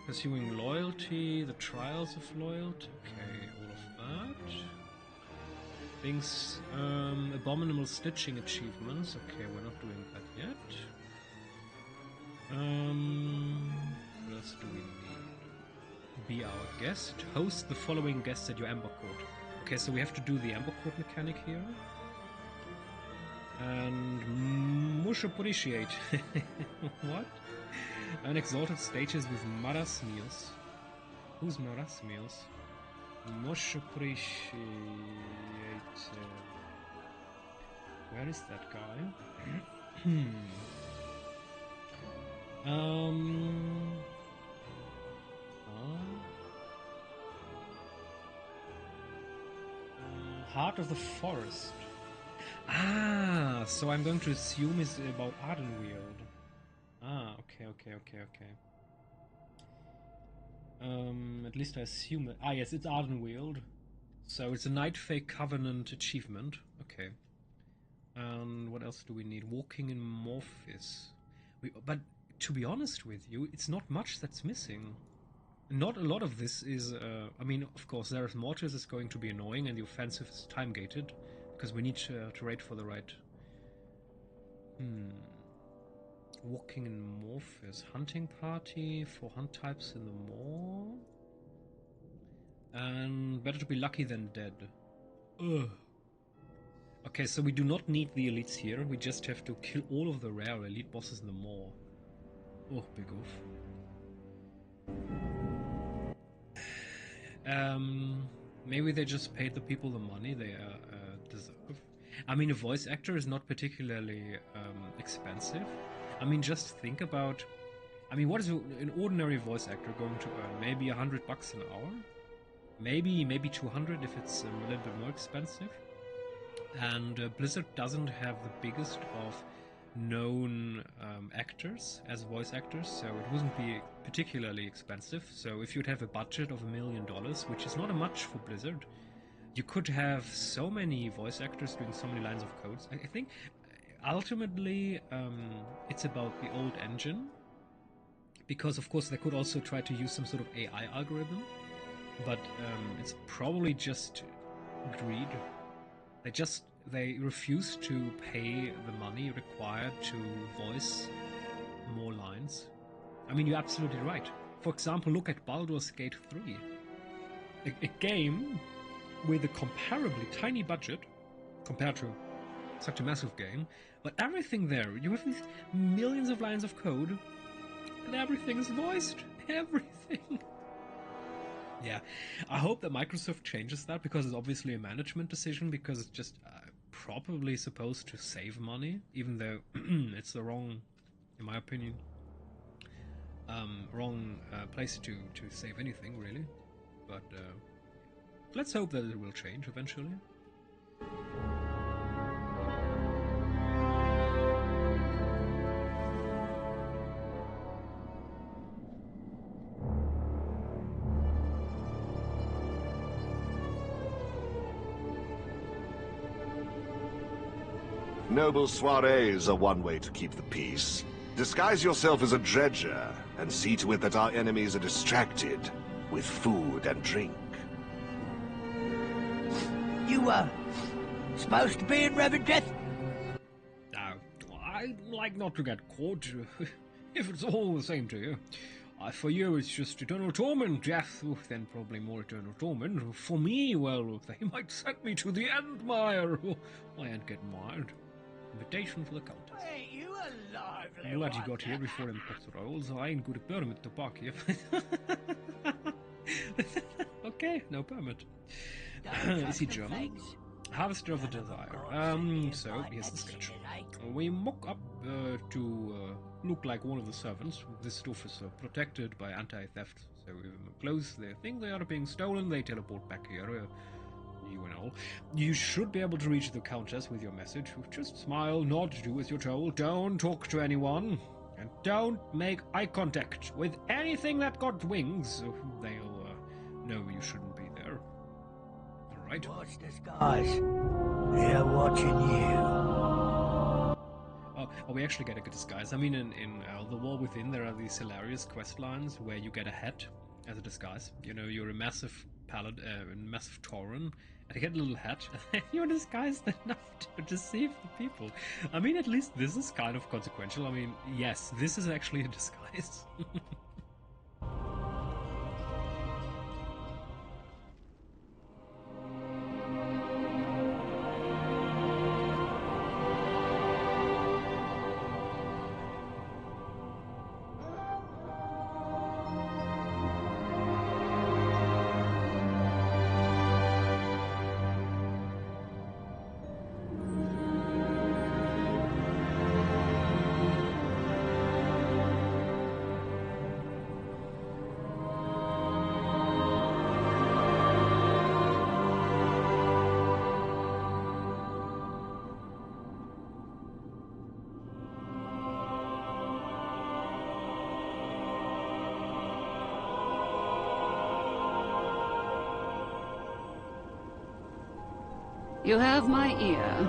Speaker 1: Pursuing Loyalty, the Trials of Loyalty. Okay, all of that. Things, Abominable Stitching achievements. Okay, we're not doing that yet. What else do we need? Be our guest. Host the following guests at your Ember Court. Okay, so we have to do the Ember Court mechanic here. And much appreciate. What? Unexalted stages with Marasmios. Who's Marasmios? Much appreciate. Where is that guy? Heart of the Forest. Ah, so I'm going to assume it's about Ardenweald. Ah, okay. At least I assume it. Ah, yes, it's Ardenweald. So it's a Nightfake Covenant achievement. Okay. And what else do we need? Walking in Morphis. But to be honest with you, it's not much that's missing. Not a lot of this is... I mean, of course, Zareth Mortis is going to be annoying, and the offensive is time-gated, because we need to raid for the right... Walking in Morphis. Hunting party for hunt types in the Maw. And better to be lucky than dead. Ugh. Okay, so we do not need the elites here. We just have to kill all of the rare elite bosses in the Maw. Oh, big oof. Maybe they just paid the people the money they deserve. I mean, a voice actor is not particularly expensive. I mean, just think about... I mean, what is an ordinary voice actor going to earn? Maybe $100 an hour? maybe 200 if it's a little bit more expensive. And Blizzard doesn't have the biggest of known actors as voice actors, so it wouldn't be particularly expensive. So if you'd have a budget of $1 million, which is not much for Blizzard, you could have so many voice actors doing so many lines of codes. I think ultimately it's about the old engine, because of course they could also try to use some sort of AI algorithm, but it's probably just greed. They refuse to pay the money required to voice more lines. I mean, you're absolutely right. For example, look at Baldur's Gate 3. A game with a comparably tiny budget compared to such a massive game, but everything there, you have these millions of lines of code, and everything is voiced. Everything. Yeah, I hope that Microsoft changes that, because it's obviously a management decision, because it's just probably supposed to save money, even though it's the wrong, in my opinion, wrong place to save anything, really. But let's hope that it will change eventually.
Speaker 8: Noble soirees are one way to keep the peace. Disguise yourself as a dredger, and see to it that our enemies are distracted with food and drink.
Speaker 4: You were supposed to be in Revendreth?
Speaker 1: I'd like not to get caught, if it's all the same to you. For you, it's just eternal torment, death, then probably more eternal torment. For me, well, they might send me to the Endmire. I ain't getting mired. Invitation for the Countess.
Speaker 4: Ain't you a lively
Speaker 1: I'm glad you
Speaker 4: one?
Speaker 1: got here before them pots rolls. I ain't got a permit to park here. Okay, no permit. Is he German? Harvester of the Desire. So, here's the sketch. We mock up to look like one of the servants. This stuff is protected by anti-theft. So we close their thing, they are being stolen, they teleport back here. You and all. You should be able to reach the Countess with your message. Just smile, nod, do as you're told. Don't talk to anyone. And don't make eye contact with anything that got wings. They'll know you shouldn't be there. Alright?
Speaker 4: Watch the skies. They're watching you.
Speaker 1: Oh, we actually get a good disguise. I mean, in The War Within, there are these hilarious quest lines where you get a hat as a disguise. You know, you're a massive massive Tauren, and you get a little hat, and you're disguised enough to deceive the people. I mean, at least this is kind of consequential. I mean, yes, this is actually a disguise.
Speaker 13: You have my ear.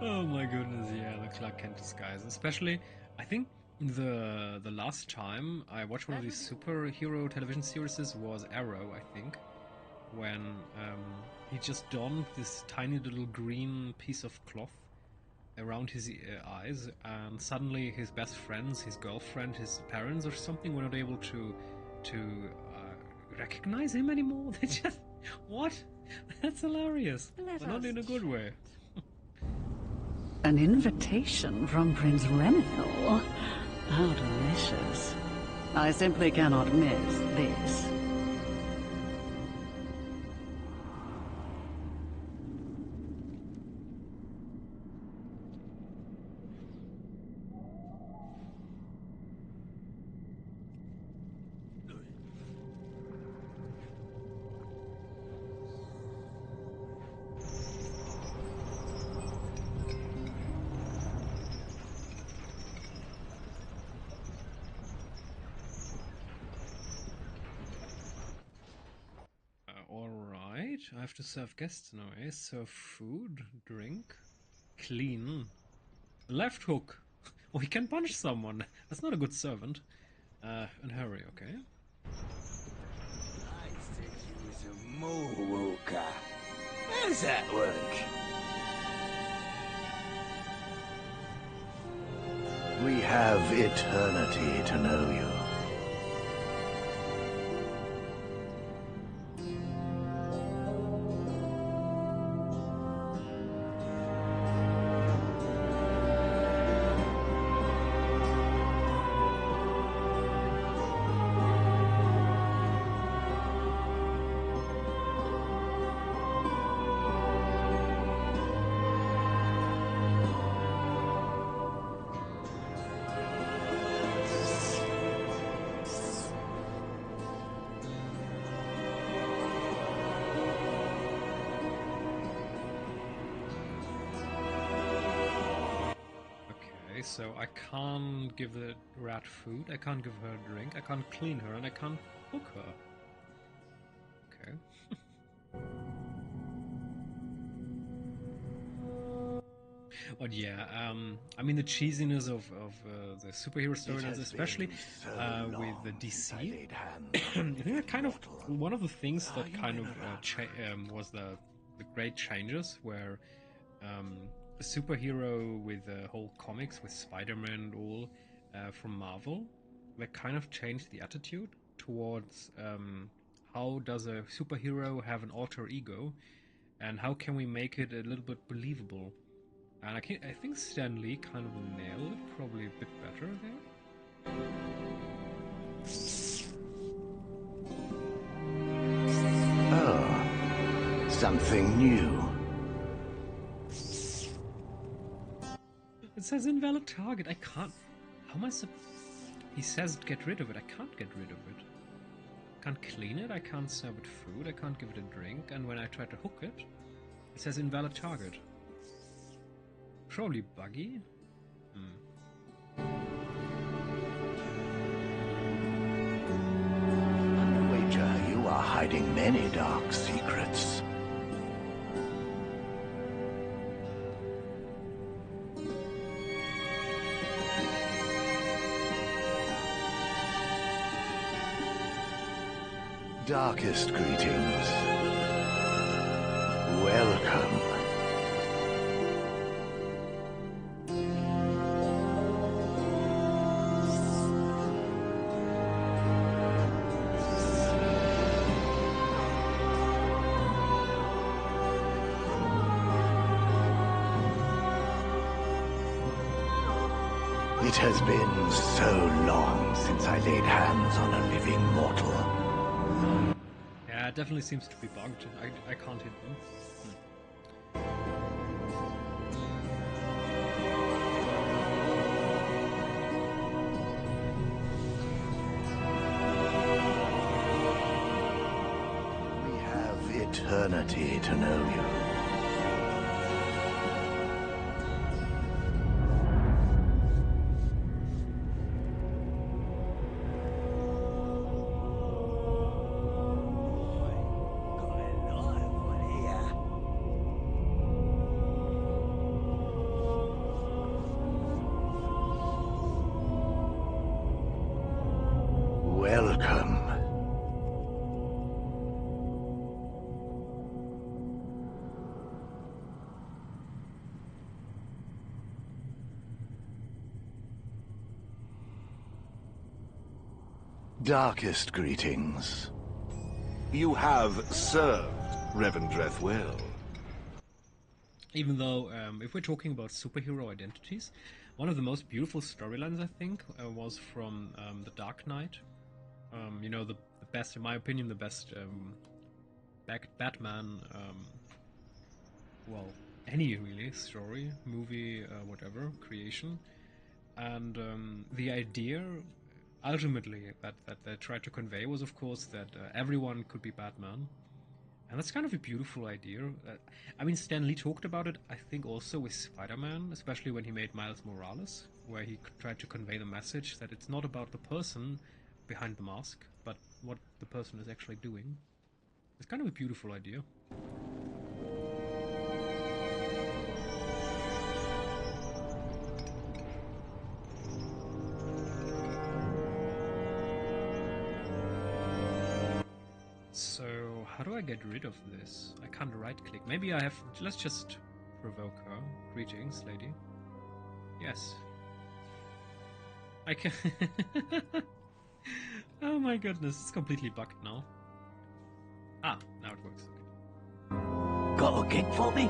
Speaker 1: Oh my goodness, yeah, the Clark Kent disguise. Especially, I think the last time I watched one of these superhero television series was Arrow, I think, when he just donned this tiny little green piece of cloth around his eyes, and suddenly his best friends, his girlfriend, his parents or something were not able to recognize him anymore. They just... What? That's hilarious. But not in a good way.
Speaker 13: An invitation from Prince Renethor. How delicious. I simply cannot miss this.
Speaker 1: Right, I have to serve guests now, eh? Serve food, drink, clean. Left hook! Oh, he can punch someone! That's not a good servant. And hurry, okay?
Speaker 11: I said you was a Mowoka. How's that work?
Speaker 8: We have eternity to know you.
Speaker 1: So I can't give the rat food, I can't give her a drink, I can't clean her, and I can't hook her. Okay. But yeah, I mean the cheesiness of the superhero storylines, especially with the DC, I think that kind of one of the things that kind of was the great changes where a superhero with the whole comics with Spider-Man and all from Marvel, that kind of changed the attitude towards how does a superhero have an alter ego, and how can we make it a little bit believable. And I think Stan Lee kind of nailed it probably a bit better there.
Speaker 8: Oh, something new.
Speaker 1: It says invalid target. I can't. How am I He says get rid of it. I can't get rid of it. I can't clean it. I can't serve it food. I can't give it a drink. And when I try to hook it, it says invalid target. Probably buggy.
Speaker 8: I wager you are hiding many dark secrets. Darkest greetings. Welcome. It has been so long since I laid hands on a living mortal.
Speaker 1: Yeah, it definitely seems to be bugged. I can't hit them.
Speaker 8: We have eternity to know you. Welcome. Darkest greetings. You have served Revendreth well.
Speaker 1: Even though, if we're talking about superhero identities, one of the most beautiful storylines, I think, was from The Dark Knight. You know, the best, in my opinion, the best Batman, well, any really story, movie, whatever, creation. And the idea, ultimately, that they tried to convey was, of course, that everyone could be Batman. And that's kind of a beautiful idea. I mean, Stan Lee talked about it, I think, also with Spider-Man, especially when he made Miles Morales, where he tried to convey the message that it's not about the person behind the mask, but what the person is actually doing. It's kind of a beautiful idea. So, how do I get rid of this? I can't right-click. Maybe I have... Let's just provoke her. Greetings, lady. Yes. I can... Oh my goodness, it's completely bugged now. Ah, now it works. Okay.
Speaker 4: Got a gig for me?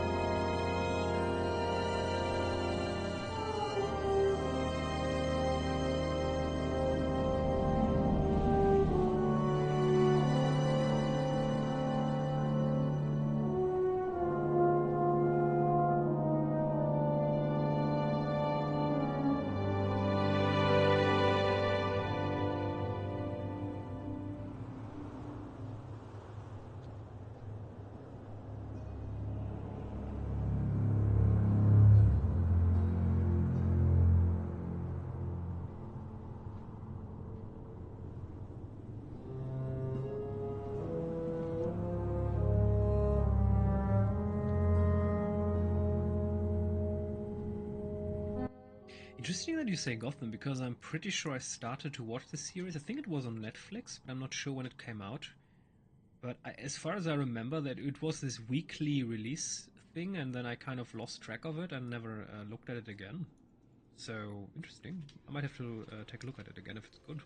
Speaker 1: Interesting that you say Gotham, because I'm pretty sure I started to watch the series. I think it was on Netflix, but I'm not sure when it came out. But as far as I remember, that it was this weekly release thing, and then I kind of lost track of it and never looked at it again. So, interesting. I might have to take a look at it again if it's good.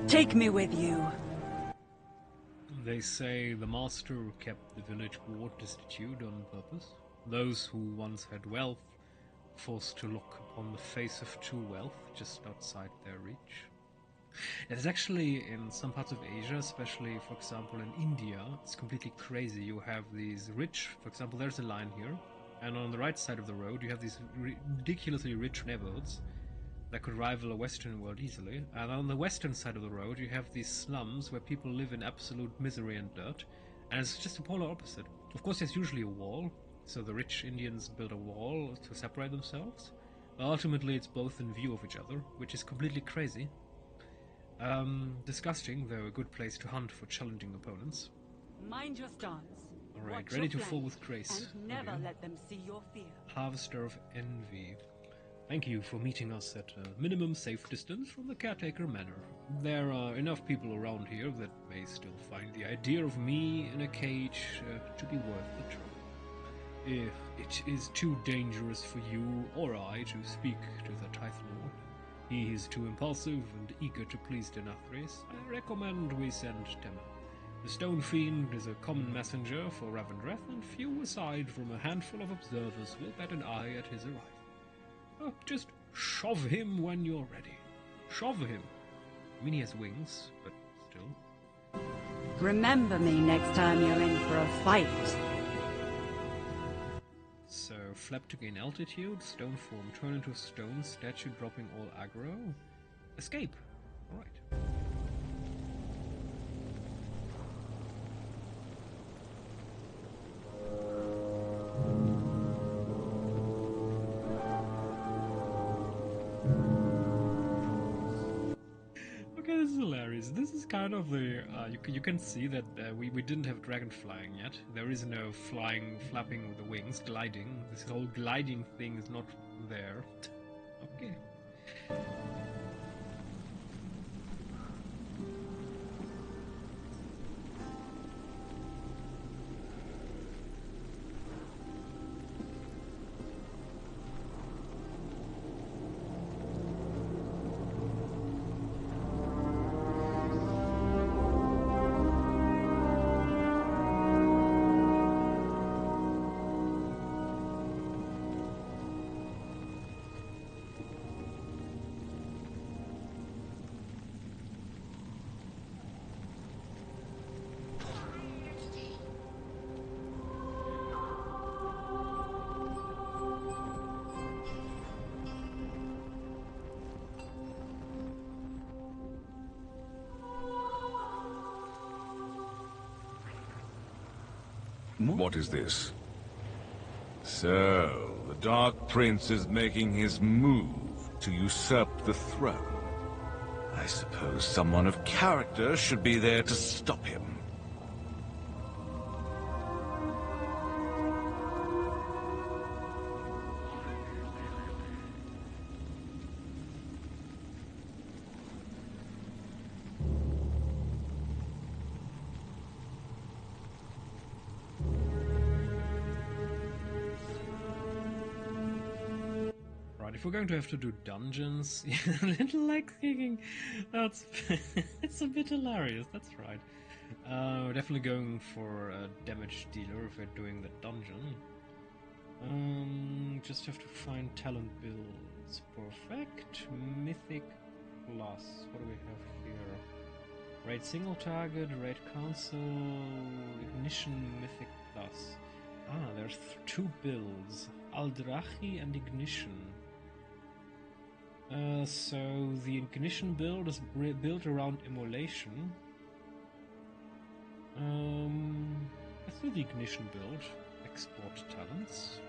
Speaker 13: Take me with you.
Speaker 1: They say the master kept the village ward destitute on purpose. Those who once had wealth, forced to look upon the face of true wealth just outside their reach. It is actually in some parts of Asia, especially, for example, in India, it's completely crazy. You have these rich, for example, there's a line here, and on the right side of the road you have these ridiculously rich neighborhoods that could rival a Western world easily. And on the western side of the road you have these slums where people live in absolute misery and dirt, and it's just a polar opposite. Of course there's usually a wall, so the rich Indians build a wall to separate themselves, but ultimately it's both in view of each other, which is completely crazy. Disgusting, though a good place to hunt for challenging opponents.
Speaker 13: Mind your stance.
Speaker 1: Alright,
Speaker 13: Watch
Speaker 1: ready
Speaker 13: your
Speaker 1: to
Speaker 13: flank,
Speaker 1: fall with grace.
Speaker 13: and never let them see your fear.
Speaker 1: Harvester of Envy. Thank you for meeting us at a minimum safe distance from the Caretaker Manor. There are enough people around here that may still find the idea of me in a cage to be worth the trouble. If it is too dangerous for you or I to speak to the Tithan, he is too impulsive and eager to please Denathrius, I recommend we send Temel. The Stone Fiend is a common messenger for Revendreth, and few aside from a handful of observers will bat an eye at his arrival. just shove him when you're ready. Shove him. I mean, he has wings, but still.
Speaker 13: Remember me next time you're in for a fight.
Speaker 1: So, flap to gain altitude, stone form, turn into a stone statue, dropping all aggro. Escape. Alright. Okay, this is hilarious. This is kind of the you can see that we didn't have dragon flying yet. There is no flying, flapping with the wings, gliding. This whole gliding thing is not there. Okay.
Speaker 9: What is this? So, the Dark Prince is making his move to usurp the throne. I suppose someone of character should be there to stop him.
Speaker 1: If we're going to have to do dungeons, a little leg kicking, that's it's a bit hilarious. That's right. We're definitely going for a damage dealer if we're doing the dungeon. Just have to find talent builds. Perfect. Mythic plus. What do we have here? Raid single target. Raid council. Ignition mythic plus. Ah, there's two builds. Aldrachi and Ignition. So the Ignition build is built around immolation. Let's do the Ignition build. Export talents.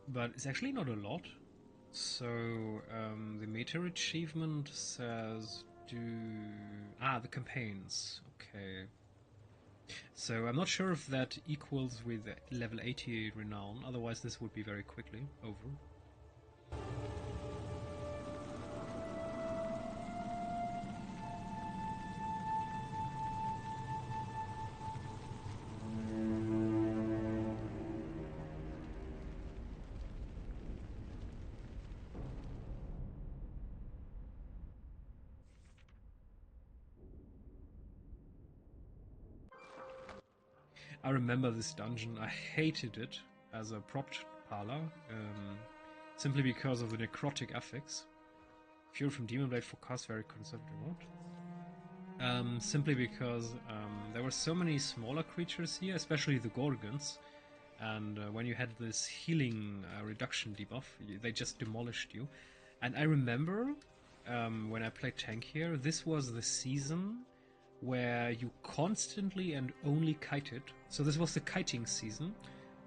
Speaker 1: But it's actually not a lot. So the Meteor achievement says do the campaigns. Okay. So I'm not sure if that equals with level 80 renown. Otherwise, this would be very quickly over. I remember this dungeon. I hated it as a propped parlor, simply because of the necrotic affix. Fury from Demon Blade forecast very conservative. What? Simply because there were so many smaller creatures here, especially the Gorgons, and when you had this healing reduction debuff, they just demolished you. And I remember when I played tank here, this was the season where you constantly and only kited. So this was the kiting season.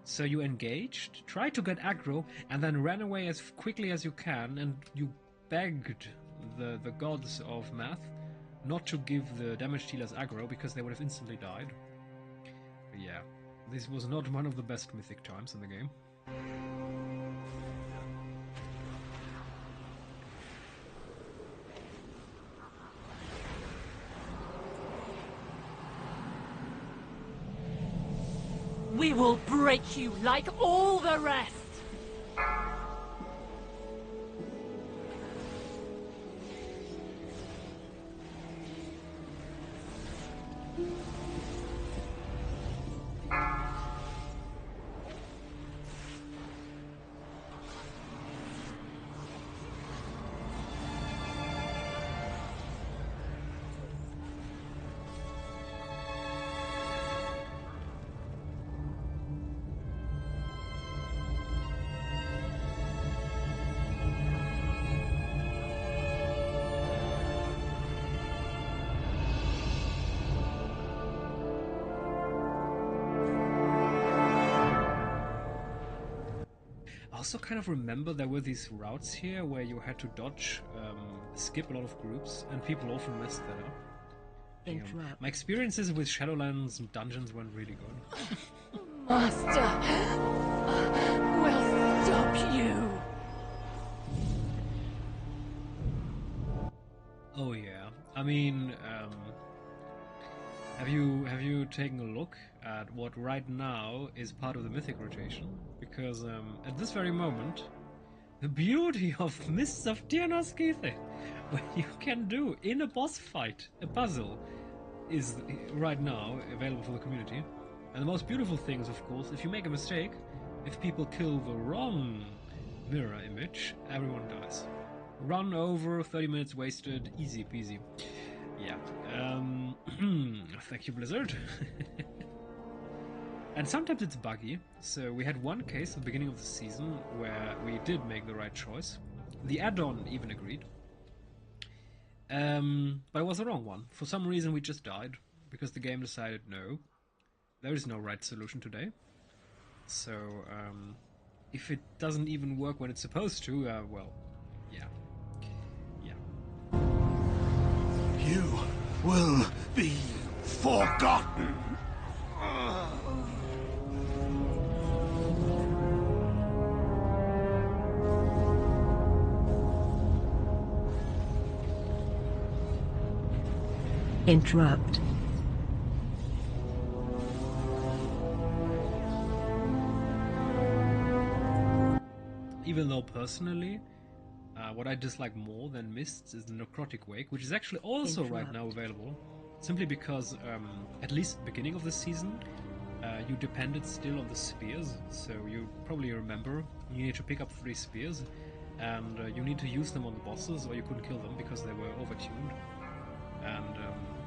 Speaker 1: So you engaged, tried to get aggro, and then ran away as quickly as you can, and you begged the gods of math not to give the damage dealers aggro because they would have instantly died. But yeah, this was not one of the best mythic times in the game.
Speaker 15: We will break you like all the rest!
Speaker 1: I also kind of remember there were these routes here where you had to dodge, skip a lot of groups, and people often messed that up.
Speaker 10: Interrupt.
Speaker 1: My experiences with Shadowlands and dungeons weren't really good.
Speaker 15: Master will stop you.
Speaker 1: Oh yeah, I mean, have you taken a look at what right now is part of the Mythic rotation? Because at this very moment, the beauty of Mists of Dianoskithe, what you can do in a boss fight, a puzzle, is right now available for the community. And the most beautiful things, of course, if you make a mistake, if people kill the wrong mirror image, everyone dies. Run over, 30 minutes wasted, easy peasy. Yeah. Thank you, Blizzard. And sometimes it's buggy. So we had one case at the beginning of the season where we did make the right choice. The add-on even agreed. But it was the wrong one. For some reason we just died, because the game decided no, there is no right solution today. So, if it doesn't even work when it's supposed to, well, yeah. Yeah.
Speaker 2: You will be forgotten.
Speaker 10: Interrupt.
Speaker 1: Even though personally, what I dislike more than Mists is the Necrotic Wake, which is actually also right now available, simply because, at least beginning of the season, you depended still on the spears, so you probably remember, you need to pick up 3 spears, and you need to use them on the bosses, or you couldn't kill them because they were overtuned. And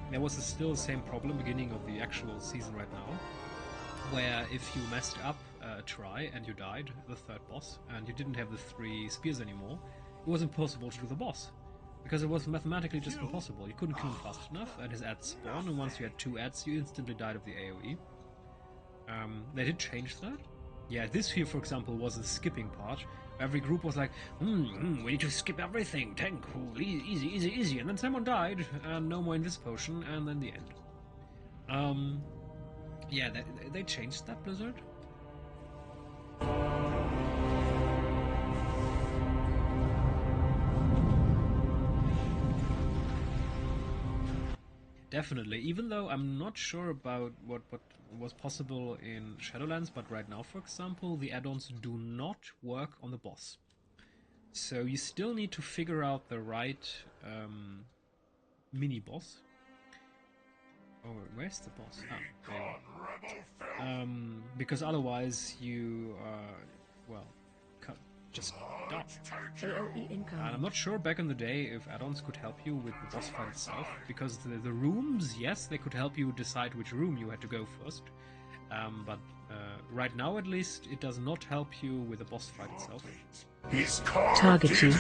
Speaker 1: there was still the same problem beginning of the actual season right now, where if you messed up a try and you died, the 3rd boss, and you didn't have the 3 spears anymore, it was impossible to do the boss. Because it was mathematically just impossible. You couldn't kill him fast enough, and his ads spawned, and once you had 2 ads, you instantly died of the AoE. They did change that. Yeah, this here, for example, was the skipping part. Every group was like, we need to skip everything, tank, easy, and then someone died, and no more Invis Potion, and then the end. Yeah, they changed that, Blizzard. Definitely, even though I'm not sure about what was possible in Shadowlands, but right now, for example, the add-ons do not work on the boss. So you still need to figure out the right mini-boss. Oh, where's the boss? Because otherwise you, well, just die. And I'm not sure back in the day if add-ons could help you with the boss fight itself, because the rooms, yes, they could help you decide which room you had to go first, but right now at least it does not help you with the boss fight itself.
Speaker 10: Target you.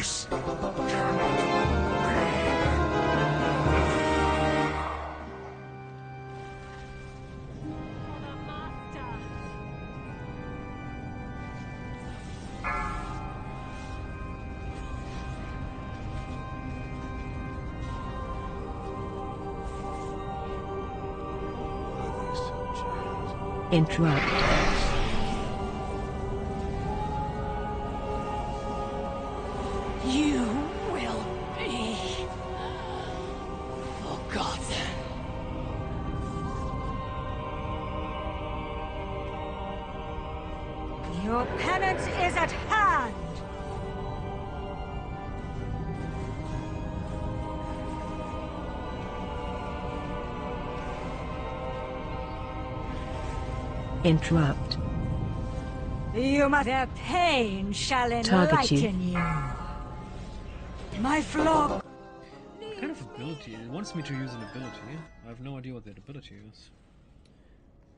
Speaker 10: Interrupt.
Speaker 15: You will be forgotten.
Speaker 13: Your penance is at hand!
Speaker 10: Interrupt.
Speaker 13: You must their pain shall enlighten you. My flock.
Speaker 1: What kind of ability? It wants me to use an ability. I have no idea what that ability is.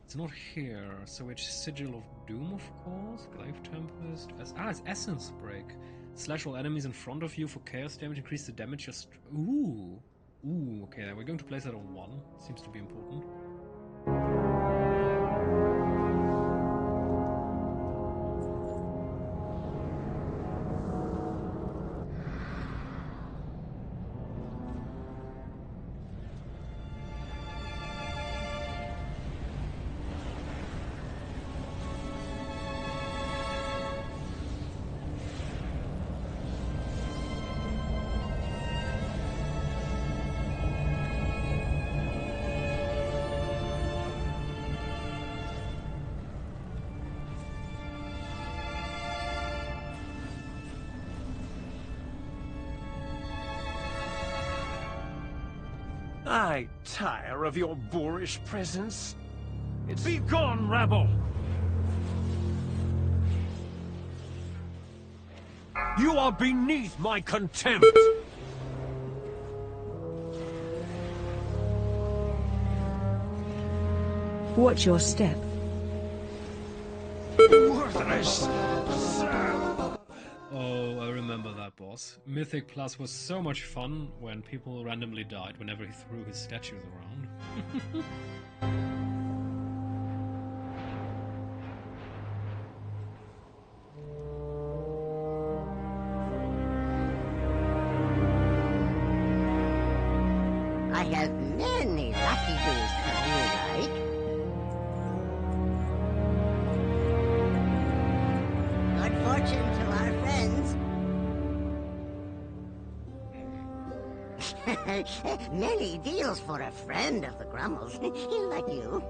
Speaker 1: It's not here, so it's Sigil of Doom, of course. Glaive Tempest. It's Essence Break. Slash all enemies in front of you for chaos damage. Increase the damage just. Ooh. Ooh, okay, we're going to place that on 1. Seems to be important.
Speaker 17: I tire of your boorish presence. Be gone, rabble! You are beneath my contempt!
Speaker 10: Watch your step.
Speaker 17: Worthless!
Speaker 1: Oh, I remember that boss. Mythic Plus was so much fun when people randomly died whenever he threw his statues around.
Speaker 7: I have many lucky doos you like. Good fortune to our friends. Many deals for a friend of the Grummels, like you.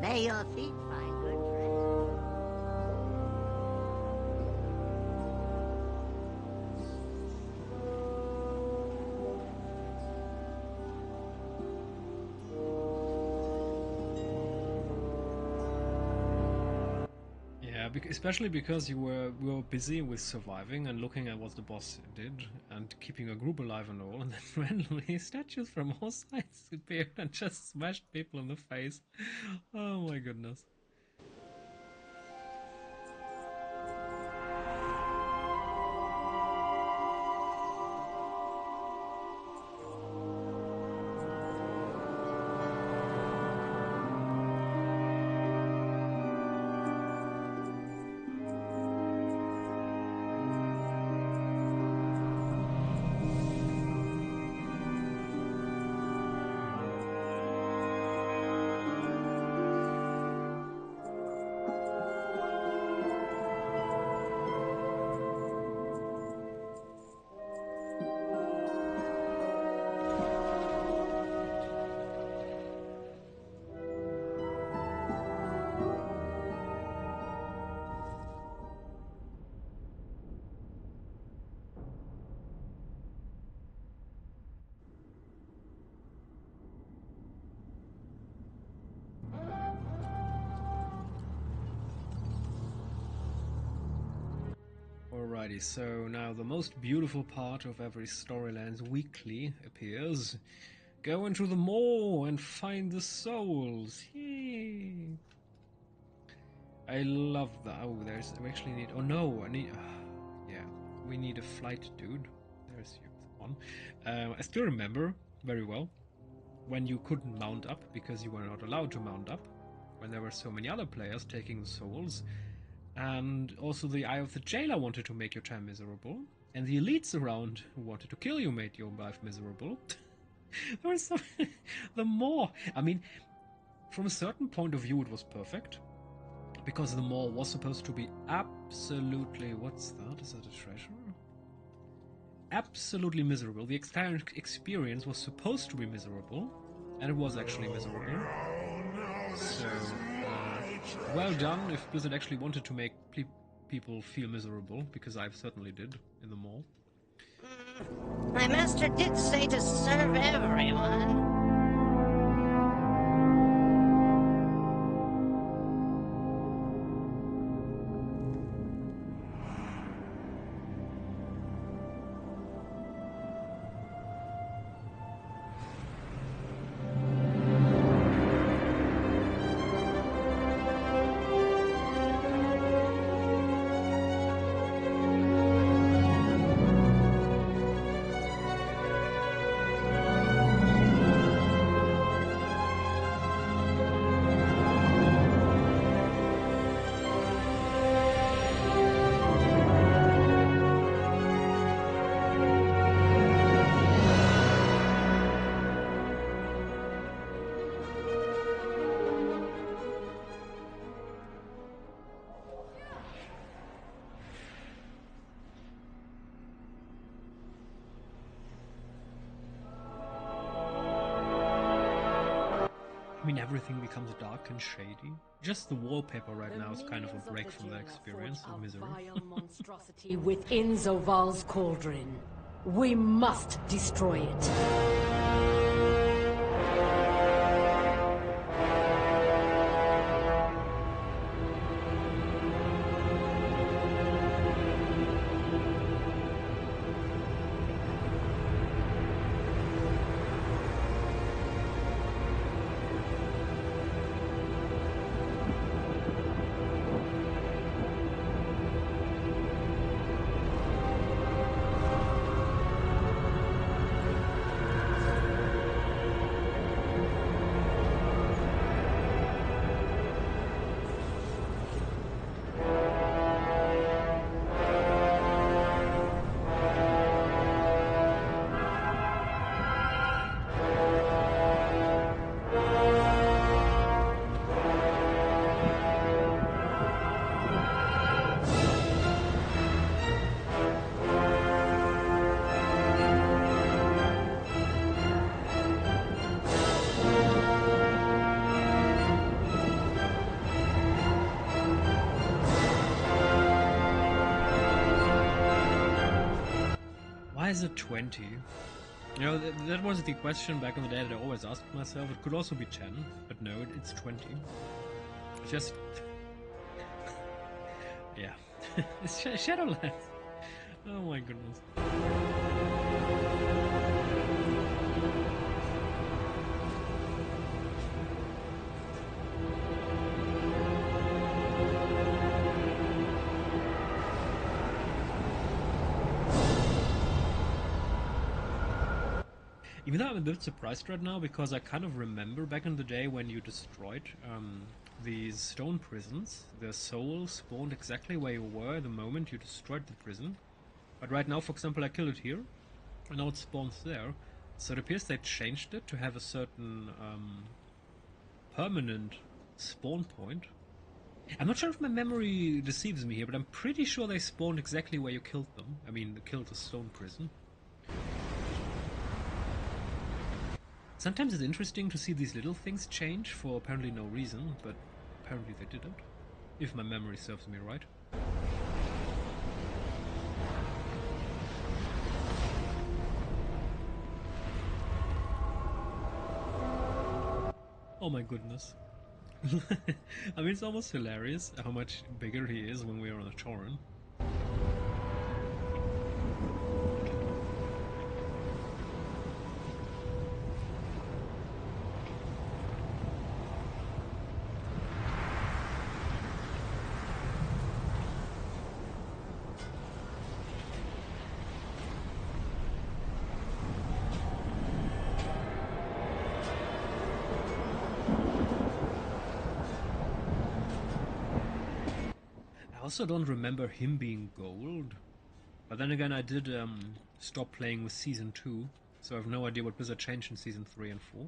Speaker 7: May your feet find good friends.
Speaker 1: Yeah, especially because we were busy with surviving and looking at what the boss did and keeping a group alive and all, and then randomly statues from all sides appeared and just smashed people in the face. Oh my goodness. Alrighty, so now the most beautiful part of every Storylands weekly appears. Go into the maw and find the souls. Yay! I love that. Oh, we actually need. Oh no, I need. Yeah, we need a flight dude. There's one. I still remember very well when you couldn't mount up because you were not allowed to mount up. When there were so many other players taking the souls. And also the Eye of the Jailer wanted to make your time miserable. And the elites around who wanted to kill you made your life miserable. There was some... the more... I mean, from a certain point of view it was perfect. Because the Maw was supposed to be absolutely... What's that? Is that a treasure? Absolutely miserable. The entire experience was supposed to be miserable. And it was actually miserable. So, well done if Blizzard actually wanted to make people feel miserable, because I certainly did in the Maw.
Speaker 7: My master did say to serve everyone.
Speaker 1: I mean, everything becomes dark and shady. Just the wallpaper right now is kind of a break from that experience of misery.
Speaker 13: Vile monstrosity within Zoval's cauldron. We must destroy it.
Speaker 1: Why is it 20? You know, that was the question back in the day that I always asked myself. It could also be 10, but no, it's 20. It's just... yeah. It's Shadowlands. Oh my goodness. Even though I'm a bit surprised right now, because I kind of remember back in the day when you destroyed these stone prisons, the soul spawned exactly where you were the moment you destroyed the prison. But right now, for example, I killed it here, and now it spawns there. So it appears they changed it to have a certain permanent spawn point. I'm not sure if my memory deceives me here, but I'm pretty sure they spawned exactly where you killed them. I mean, killed the stone prison. Sometimes it's interesting to see these little things change for apparently no reason, but apparently they didn't, if my memory serves me right. Oh my goodness. I mean, it's almost hilarious how much bigger he is when we're on a Tauren. also don't remember him being gold. But then again, I did stop playing with Season 2, so I have no idea what Blizzard changed in Season 3 and 4.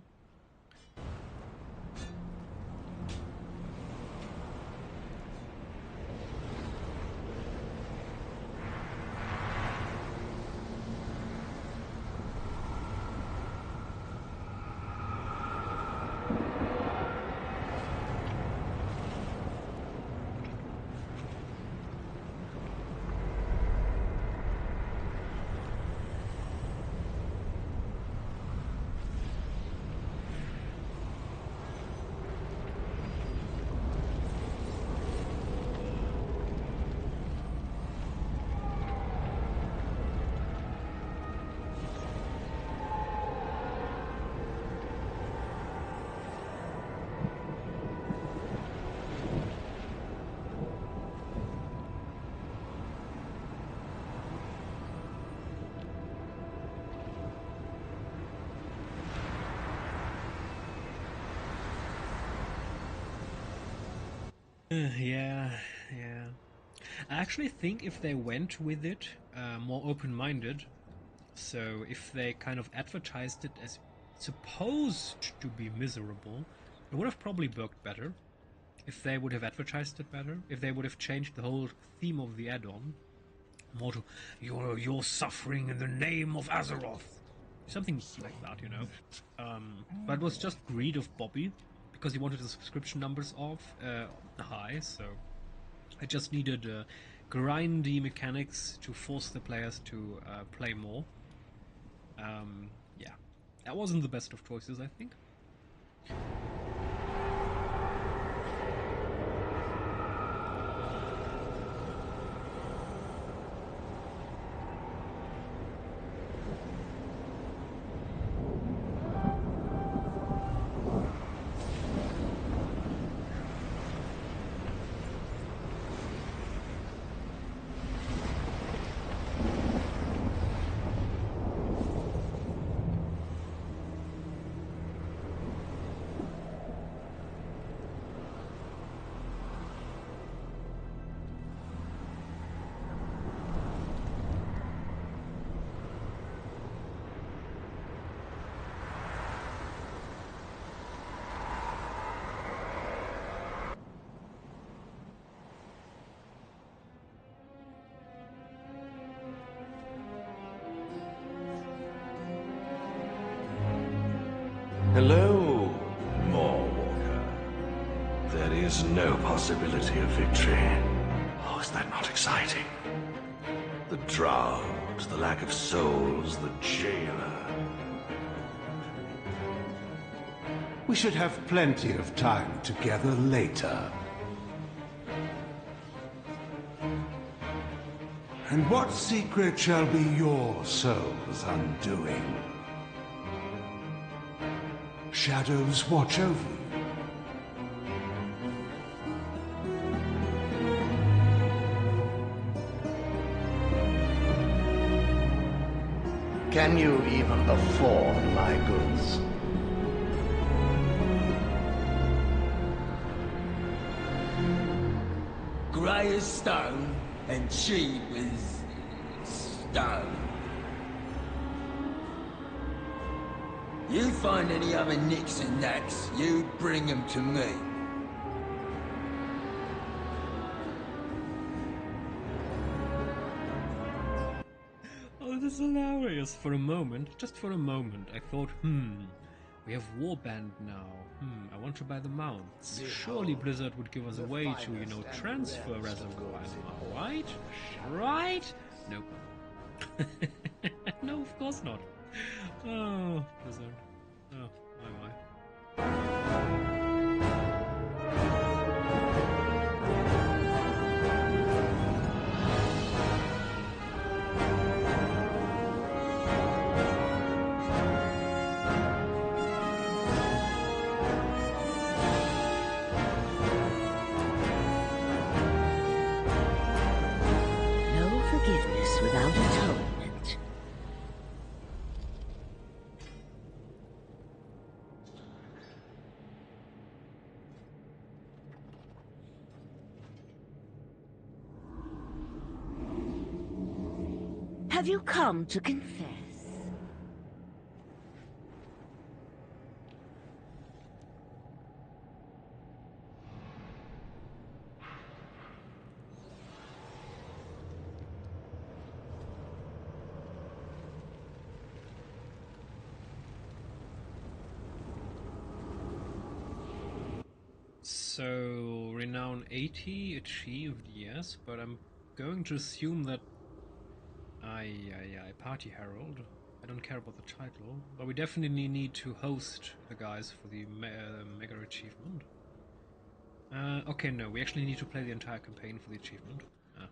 Speaker 1: Yeah. I actually think if they went with it more open-minded, so if they kind of advertised it as supposed to be miserable, it would have probably worked better. If they would have advertised it better, if they would have changed the whole theme of the add-on, more to you're suffering in the name of Azeroth, something like that, you know. But it was just greed of Bobby, because he wanted the subscription numbers high, so I just needed grindy mechanics to force the players to play more. Yeah, that wasn't the best of choices, I think.
Speaker 2: Hello, Warwalker. There is no possibility of victory. Oh, is that not exciting? The drought, the lack of souls, the jailer.
Speaker 18: We should have plenty of time together later. And what secret shall be your soul's undoing? Shadows watch over you.
Speaker 7: Can you even afford my goods?
Speaker 11: Grey as stone and cheap as stone. You find any other nicks and knacks, you bring them to me.
Speaker 1: Oh, this is hilarious. For a moment, just for a moment, I thought, we have Warband now. I want to buy the mounts. Surely Blizzard would give us a way to, you know, transfer Reservoir Anima, right? Right? Nope. No, of course not. Oh, Blizzard. Oh, my.
Speaker 16: No forgiveness without atonement.
Speaker 7: Have you come to confess?
Speaker 1: So, renown 80 achieved, yes, but I'm going to assume that Party Herald. I don't care about the title, but we definitely need to host the guys for the mega achievement. Okay, no, we actually need to play the entire campaign for the achievement. Okay.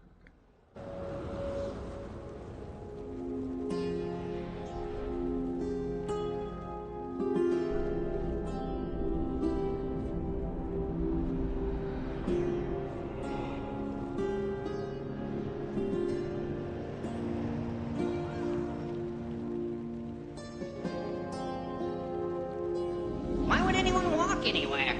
Speaker 16: Why would anyone walk anywhere?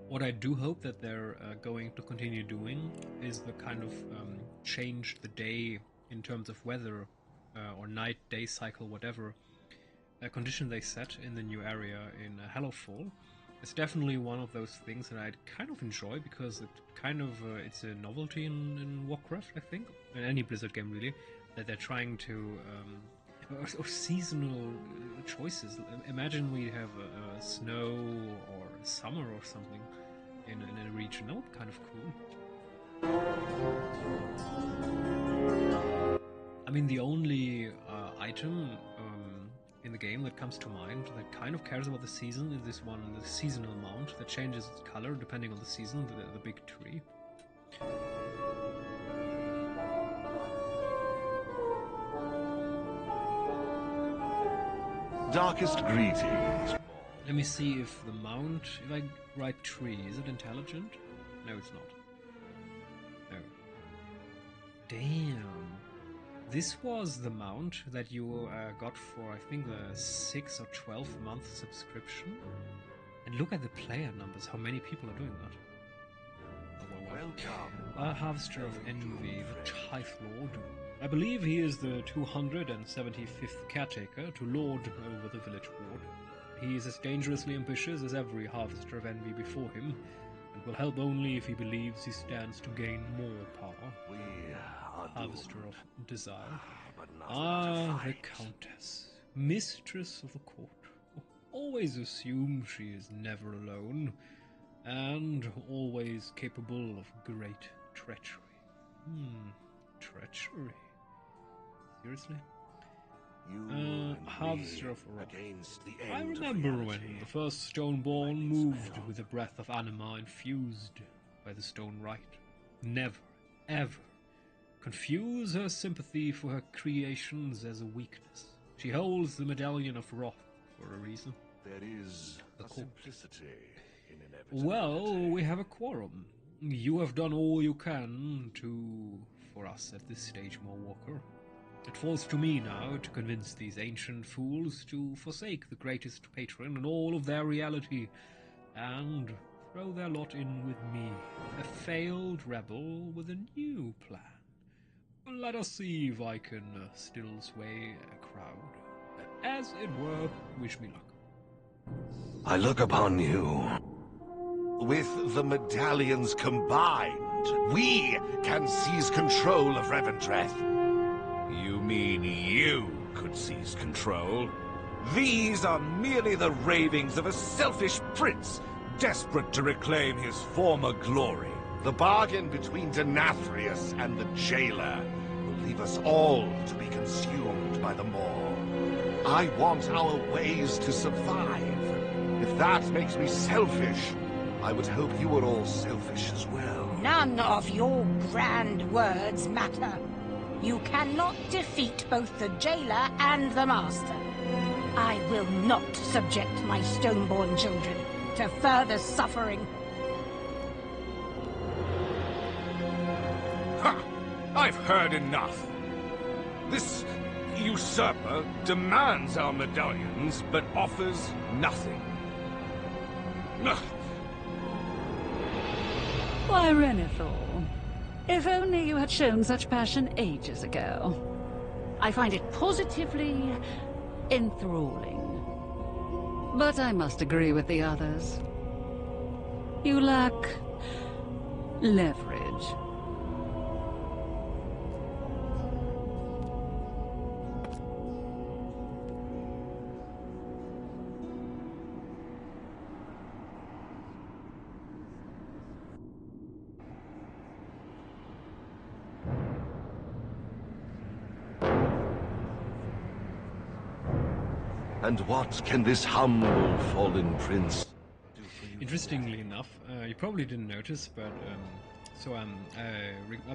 Speaker 1: What I do hope that they're going to continue doing is the kind of change the day in terms of weather or night, day cycle, whatever condition they set in the new area in Hallowfall. It's definitely one of those things that I kind of enjoy because it kind of it's a novelty in Warcraft, I think, in any Blizzard game really, that they're trying to or seasonal choices. Imagine we have snow or summer or something in a region. That would be kind of cool. I mean, the only item in the game that comes to mind that kind of cares about the season is this one, the seasonal mount that changes its color depending on the season, the big tree.
Speaker 8: Darkest greetings.
Speaker 1: Let me see if the mount, if I write tree, is it intelligent? No, it's not. No. Damn. This was the mount that you got for, I think, the 6 or 12 month subscription. And look at the player numbers, how many people are doing that. Oh, welcome. Harvester of Envy, the Tithe Lord. I believe he is the 275th caretaker to lord over the village ward. He is as dangerously ambitious as every Harvester of Envy before him, and will help only if he believes he stands to gain more power.
Speaker 8: We are
Speaker 1: Harvester of Desire. The Countess, mistress of the court. Always assume she is never alone, and always capable of great treachery. Treachery? Seriously? Harvester of Rock. I remember when the first Stoneborn moved with the breath of anima infused by the stone rite. Never, ever confuse her sympathy for her creations as a weakness. She holds the medallion of wrath for a reason.
Speaker 8: There is a simplicity in inevitability.
Speaker 1: Well, we have a quorum. You have done all you can for us at this stage, Walker. It falls to me now to convince these ancient fools to forsake the greatest patron and all of their reality, and throw their lot in with me, a failed rebel with a new plan. Let us see if I can still sway a crowd. As it were, wish me luck.
Speaker 8: I look upon you. With the medallions combined, we can seize control of Revendreth.
Speaker 19: You mean you could seize control? These are merely the ravings of a selfish prince, desperate to reclaim his former glory.
Speaker 8: The bargain between Denathrius and the jailer will leave us all to be consumed by the maw. I want our ways to survive. If that makes me selfish, I would hope you were all selfish as well.
Speaker 16: None of your grand words matter. You cannot defeat both the jailer and the master. I will not subject my Stoneborn children to further suffering.
Speaker 19: Ha! I've heard enough. This usurper demands our medallions, but offers nothing. Ugh.
Speaker 20: Why, Renethor, if only you had shown such passion ages ago. I find it positively enthralling. But I must agree with the others. You lack leverage.
Speaker 2: And what can this humble fallen prince do for you?
Speaker 1: Interestingly enough, you probably didn't notice, but so I'm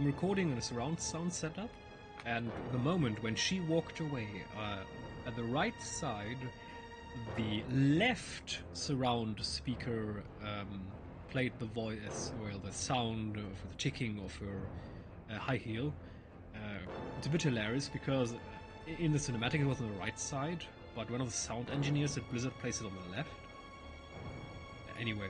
Speaker 1: recording on a surround sound setup, and the moment when she walked away, at the right side, the left surround speaker played the voice, well, the sound of the ticking of her high heel. It's a bit hilarious because in the cinematic it was on the right side, but one of the sound engineers at Blizzard placed it on the left. Anyway,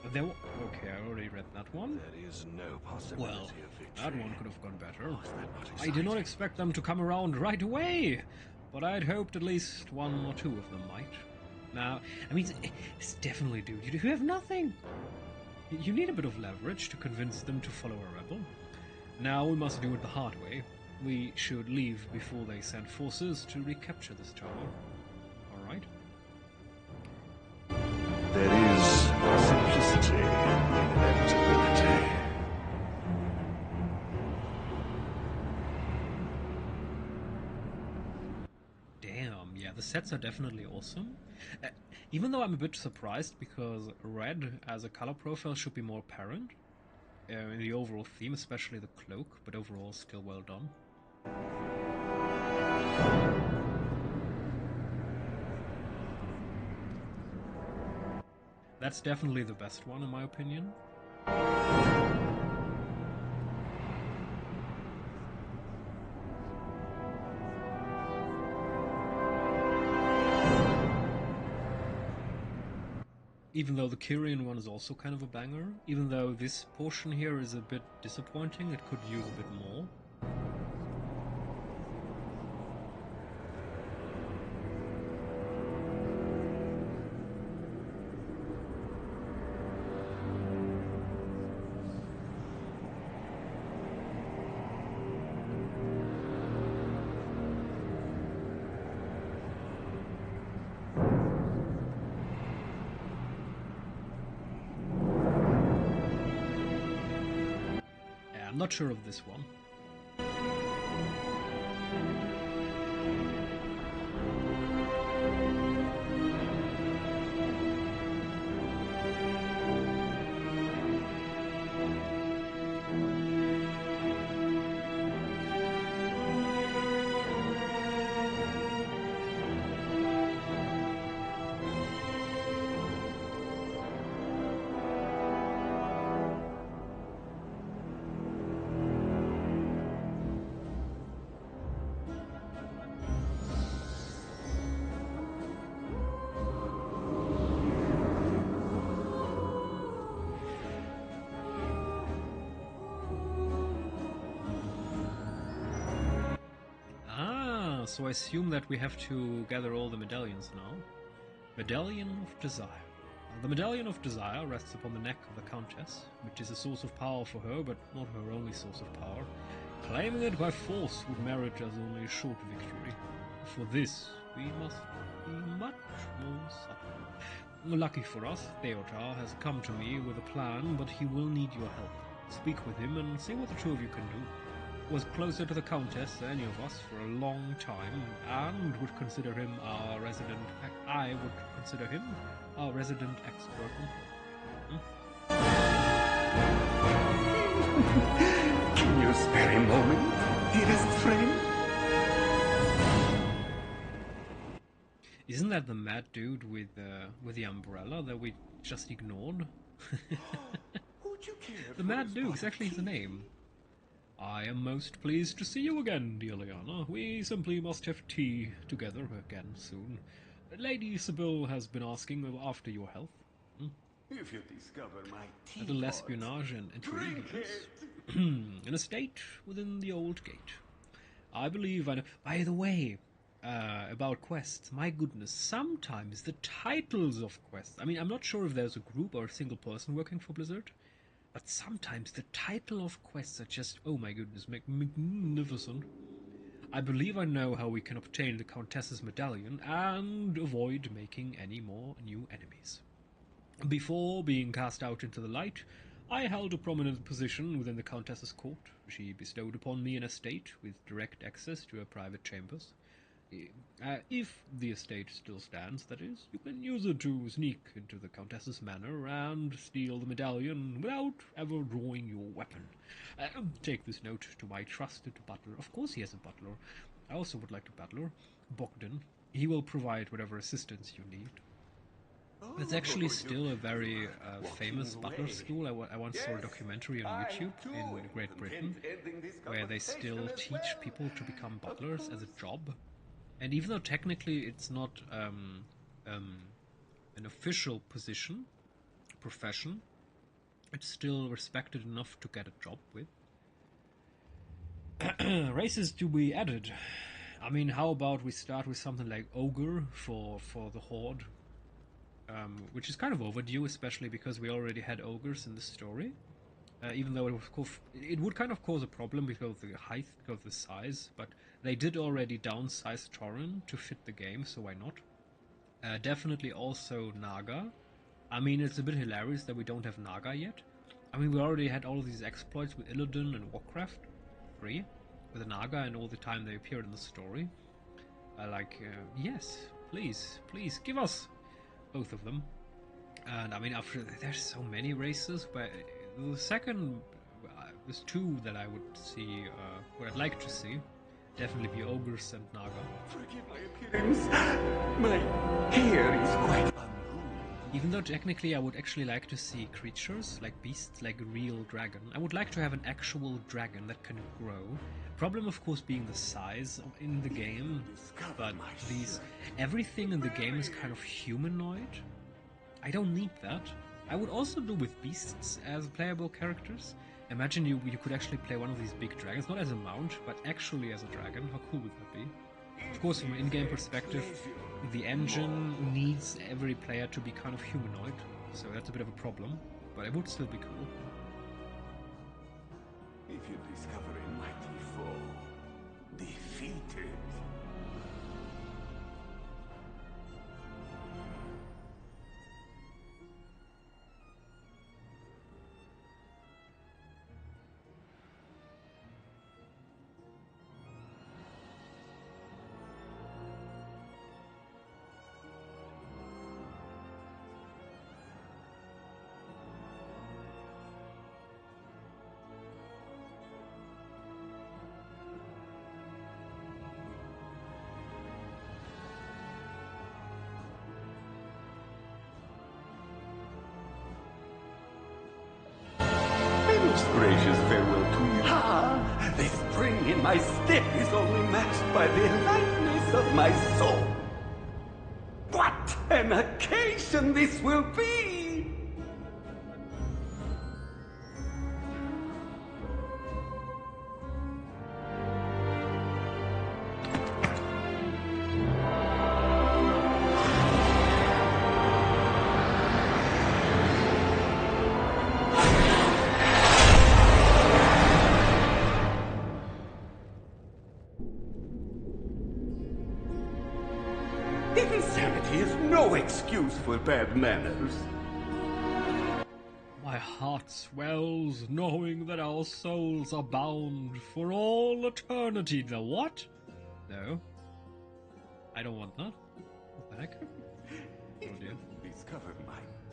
Speaker 1: okay, I already read that one.
Speaker 2: There is no possibility
Speaker 1: Well,
Speaker 2: of victory.
Speaker 1: that one could have gone better.
Speaker 2: Oh, is that not
Speaker 1: I did not expect them to come around right away, but I'd hoped at least one or two of them might. Now, I mean, it's definitely, dude, you have nothing. You need a bit of leverage to convince them to follow a rebel. Now we must do it the hard way. We should leave before they send forces to recapture this tower. Alright?
Speaker 2: There is simplicity in inevitability.
Speaker 1: Damn, yeah, the sets are definitely awesome. Even though I'm a bit surprised because red as a color profile should be more apparent in the overall theme, especially the cloak, but overall still well done. That's definitely the best one in my opinion. Even though the Kyrian one is also kind of a banger, even though this portion here is a bit disappointing, it could use a bit more. I'm not sure of this one. So I assume that we have to gather all the medallions now. Medallion of Desire. The Medallion of Desire rests upon the neck of the Countess, which is a source of power for her, but not her only source of power. Claiming it by force would merit as only a short victory. For this, we must be much more subtle. Lucky for us, Theodar has come to me with a plan, but he will need your help. Speak with him and see what the two of you can do. Was closer to the Countess than any of us for a long time, and would consider him our resident... I would consider him our resident expert.
Speaker 14: Can you spare a moment, dearest friend?
Speaker 1: Isn't that the mad dude with the umbrella that we just ignored? The Mad Duke's actually his name. I am most pleased to see you again, dear Liana. We simply must have tea together again soon. Lady Sybil has been asking after your health.
Speaker 14: If you discover my teapot...
Speaker 1: Little espionage and intrigue, yes. An estate within the old gate. I believe I know... By the way, about quests, my goodness, sometimes the titles of quests... I mean, I'm not sure if there's a group or a single person working for Blizzard, but sometimes the title of quests are just, oh my goodness, magnificent. I believe I know how we can obtain the Countess's medallion and avoid making any more new enemies. Before being cast out into the light, I held a prominent position within the Countess's court. She bestowed upon me an estate with direct access to her private chambers. If the estate still stands, that is, you can use it to sneak into the Countess's manor and steal the medallion without ever drawing your weapon. Take this note to my trusted butler. Of course he has a butler. I also would like a butler, Bogdan. He will provide whatever assistance you need. It's actually still a very famous butler school. I once saw a documentary on YouTube in Great Britain where they still teach people to become butlers as a job. And even though technically it's not an official profession, it's still respected enough to get a job with. Races to be added. I mean, how about we start with something like Ogre for the Horde? Which is kind of overdue, especially because we already had ogres in the story. Even though it would kind of cause a problem because of the height, because of the size, but they did already downsize Tauren to fit the game, so why not? Definitely also Naga. I mean, it's a bit hilarious that we don't have Naga yet. I mean, we already had all of these exploits with Illidan and Warcraft 3, with the Naga and all the time they appeared in the story. Yes, please, give us both of them. And I mean, there's so many races, but the second, there's two that I would see, what I'd like to see, definitely be Ogres and Naga.
Speaker 14: Forgive my appearance. My hair is quite unruly.
Speaker 1: Even though technically I would actually like to see creatures, like beasts, like a real dragon. I would like to have an actual dragon that can grow. Problem, of course, being the size in the game, but everything in the game is kind of humanoid. I don't need that. I would also do with beasts as playable characters. Imagine you could actually play one of these big dragons, not as a mount, but actually as a dragon. How cool would that be? Of course, from an in-game perspective, the engine needs every player to be kind of humanoid, so that's a bit of a problem, but it would still be cool.
Speaker 14: If you discover a mighty foe, defeat it. Gracious farewell to you. Ah, the spring in my step is only matched by the lightness of my soul. What an occasion this will be! Insanity is no excuse for bad manners.
Speaker 1: My heart swells knowing that our souls are bound for all eternity. The what? No. I don't want that. What the heck? Oh dear.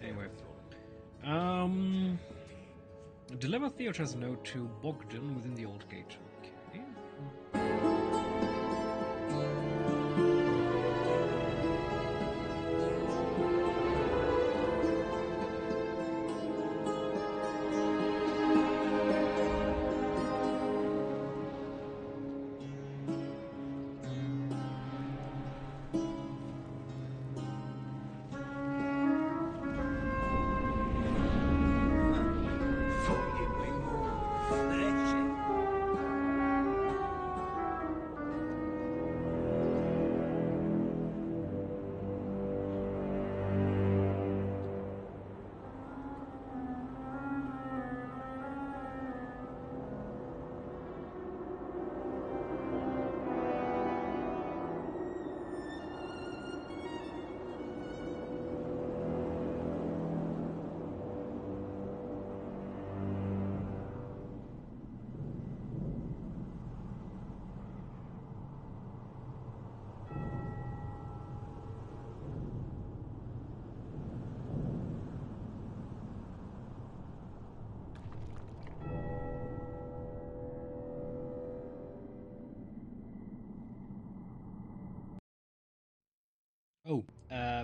Speaker 1: Anyway. Deliver Theater's note to Bogdan within the Old Gate. Okay.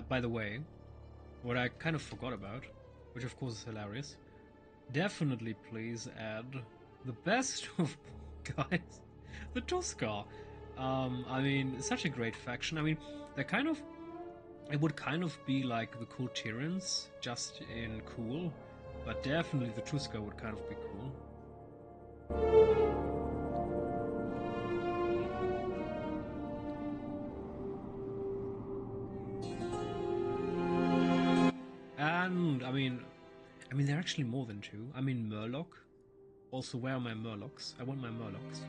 Speaker 1: By the way, what I kind of forgot about, which of course is hilarious, definitely please add the best of guys, the Tuskar. I mean, such a great faction. I mean, they're kind of, it would kind of be like the cool Tyrants, just in cool, but definitely the Tuskar would kind of be cool. And I mean, there are actually more than two. I mean, Murloc. Also, where are my Murlocs? I want my Murlocs.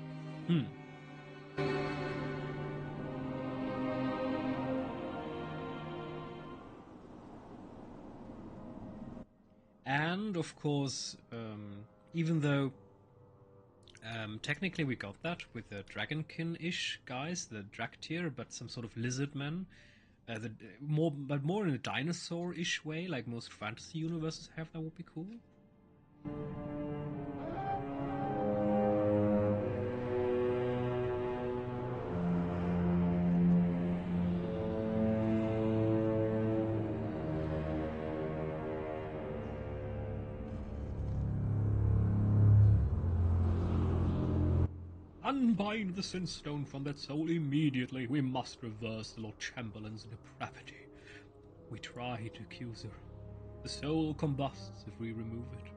Speaker 1: And of course, even though technically we got that with the Dragonkin-ish guys, the Draktyr, but some sort of lizard men, but more in a dinosaur-ish way, like most fantasy universes have. That would be cool. Unbind the Sin Stone from that soul immediately. We must reverse the Lord Chamberlain's depravity. We try to accuse her. The soul combusts if we remove it.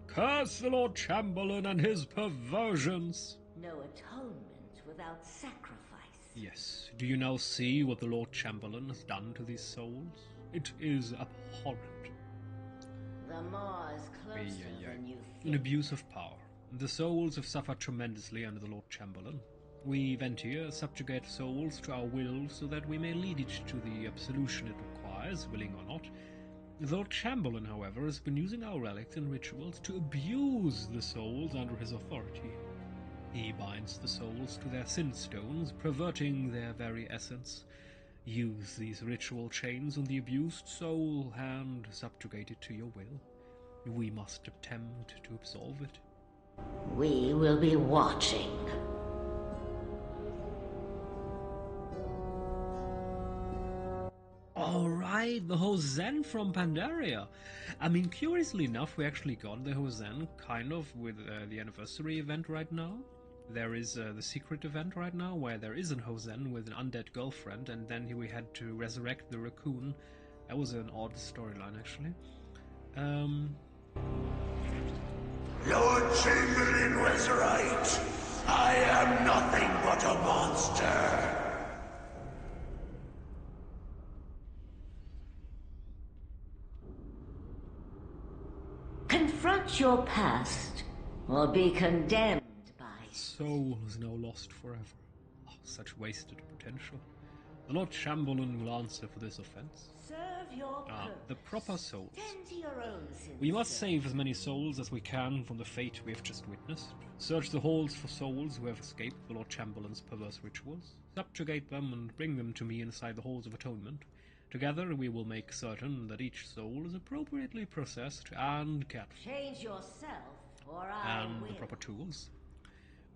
Speaker 1: Curse the Lord Chamberlain and his perversions!
Speaker 7: No atonement without sacrifice.
Speaker 1: Yes. Do you now see what the Lord Chamberlain has done to these souls? It is abhorrent.
Speaker 7: The Maw is closer than you think.
Speaker 1: An abuse of power. The souls have suffered tremendously under the Lord Chamberlain. We, Ventir, subjugate souls to our will so that we may lead it to the absolution it requires, willing or not. The Lord Chamberlain, however, has been using our relics and rituals to abuse the souls under his authority. He binds the souls to their sin stones, perverting their very essence. Use these ritual chains on the abused soul and subjugate it to your will. We must attempt to absolve it.
Speaker 7: We will be watching.
Speaker 1: Alright, the Hosen from Pandaria. I mean, curiously enough, we actually got the Hosen kind of with the anniversary event right now. There is the secret event right now where there is an Hosen with an undead girlfriend, and then we had to resurrect the raccoon. That was an odd storyline, actually.
Speaker 2: Lord Chamberlain was right. I am nothing but a monster.
Speaker 7: Confront your past, or be condemned by it.
Speaker 1: Soul is now lost forever. Oh, such wasted potential. The Lord Chamberlain will answer for this offense.
Speaker 7: Serve your purpose.
Speaker 1: The proper souls.
Speaker 7: Tend to your own sins.
Speaker 1: We must save as many souls as we can from the fate we have just witnessed. Search the halls for souls who have escaped the Lord Chamberlain's perverse rituals. Subjugate them and bring them to me inside the halls of atonement. Together we will make certain that each soul is appropriately processed and cared for.
Speaker 7: Change yourself, or I
Speaker 1: and
Speaker 7: will.
Speaker 1: the proper tools.